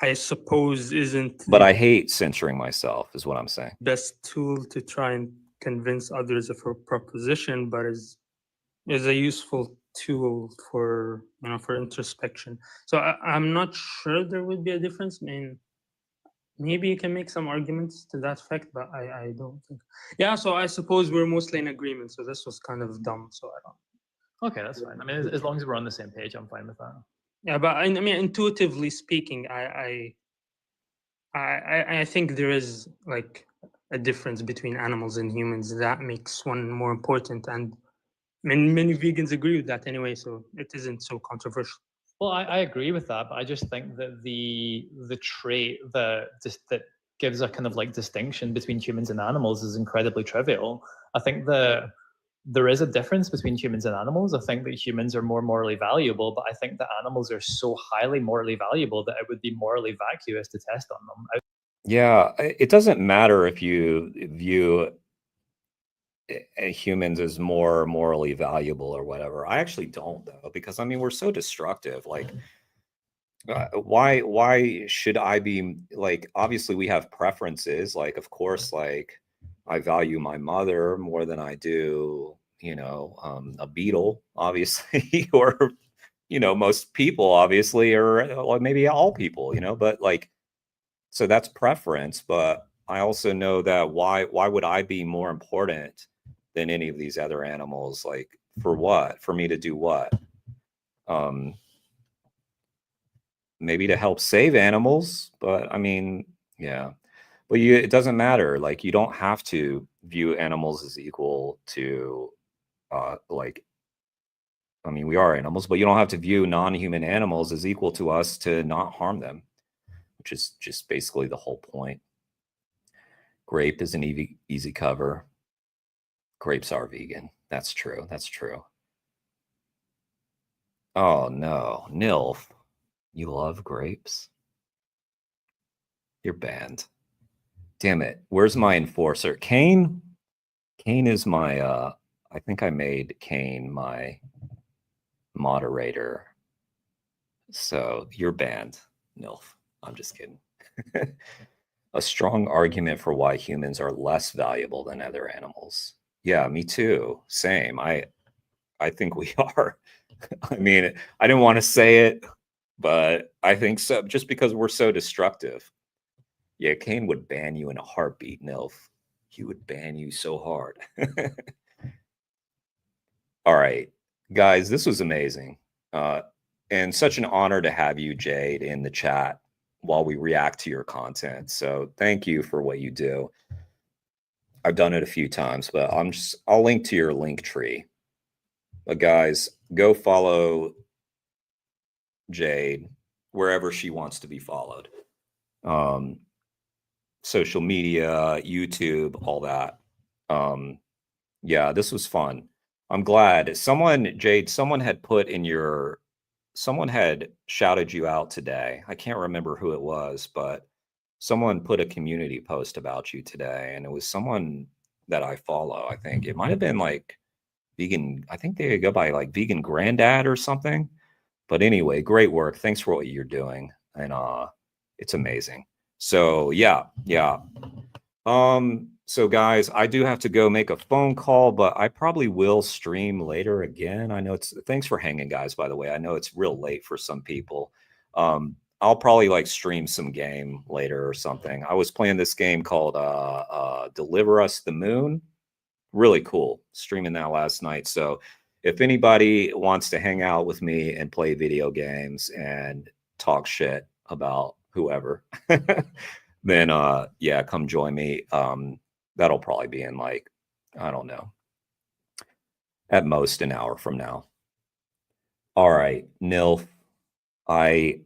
S17: I suppose isn't.
S1: But I hate censoring myself, is what I'm saying.
S17: Best tool to try and convince others of a proposition, but is a useful tool for, you know, for introspection. So I'm not sure there would be a difference. I mean, maybe you can make some arguments to that effect, but I don't think. Yeah, so I suppose we're mostly in agreement. So this was kind of dumb. So I don't.
S18: Okay, that's fine. I mean, as long as we're on the same page, I'm fine with that.
S17: Yeah, but I mean, intuitively speaking, I think there is like a difference between animals and humans that makes one more important, and many vegans agree with that anyway, so it isn't so controversial.
S18: Well, I agree with that, but I just think that the trait that gives a kind of like distinction between humans and animals is incredibly trivial. I think that there is a difference between humans and animals. I think that humans are more morally valuable, but I think that animals are so highly morally valuable that it would be morally vacuous to test on them.
S1: Yeah, it doesn't matter if you view humans as more morally valuable or whatever. I actually don't, though, because I mean we're so destructive. Like, why should I be like? Obviously, we have preferences. Like, of course, like I value my mother more than I do, a beetle, obviously, or most people, obviously, or maybe all people, but like. So that's preference, but I also know that why would I be more important than any of these other animals? Like, for what? For me to do what? Maybe to help save animals, but I mean, yeah. But it doesn't matter. Like, you don't have to view animals as equal to like, I mean, we are animals, but you don't have to view non-human animals as equal to us to not harm them, which is just basically the whole point. Grape is an easy cover. Grapes are vegan. That's true. That's true. Oh no, Nilf, you love grapes? You're banned. Damn it. Where's my enforcer? Kane? Kane is my I think I made Kane my moderator. So you're banned, Nilf. I'm just kidding. A strong argument for why humans are less valuable than other animals. Yeah, me too. Same. I think we are. I mean, I didn't want to say it, but I think so, just because we're so destructive. Yeah, Kane would ban you in a heartbeat, Nilf. He would ban you so hard. All right, guys, this was amazing. And such an honor to have you, Jade, in the chat while we react to your content. So thank you for what you do. I've done it a few times, but I'll link to your link tree. But guys, go follow Jade wherever she wants to be followed. Social media, YouTube, all that. Yeah, this was fun. I'm glad Jade, someone had shouted you out today. I can't remember who it was, but someone put a community post about you today, and it was someone that I follow. I think it might have been like vegan. I think they go by like Vegan Granddad or something. But anyway, great work. Thanks for what you're doing. And it's amazing. So yeah. So guys, I do have to go make a phone call, but I probably will stream later again. I know thanks for hanging, guys, by the way. I know it's real late for some people. I'll probably like stream some game later or something. I was playing this game called Deliver Us the Moon. Really cool. Streaming that last night. So if anybody wants to hang out with me and play video games and talk shit about whoever, then yeah, come join me. That'll probably be in like, I don't know, at most an hour from now. All right, Nilf, I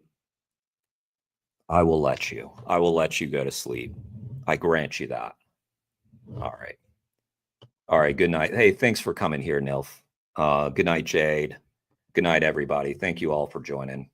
S1: will let you. I will let you go to sleep. I grant you that. All right. All right, good night. Hey, thanks for coming here, Nilf. Good night, Jade. Good night, everybody. Thank you all for joining.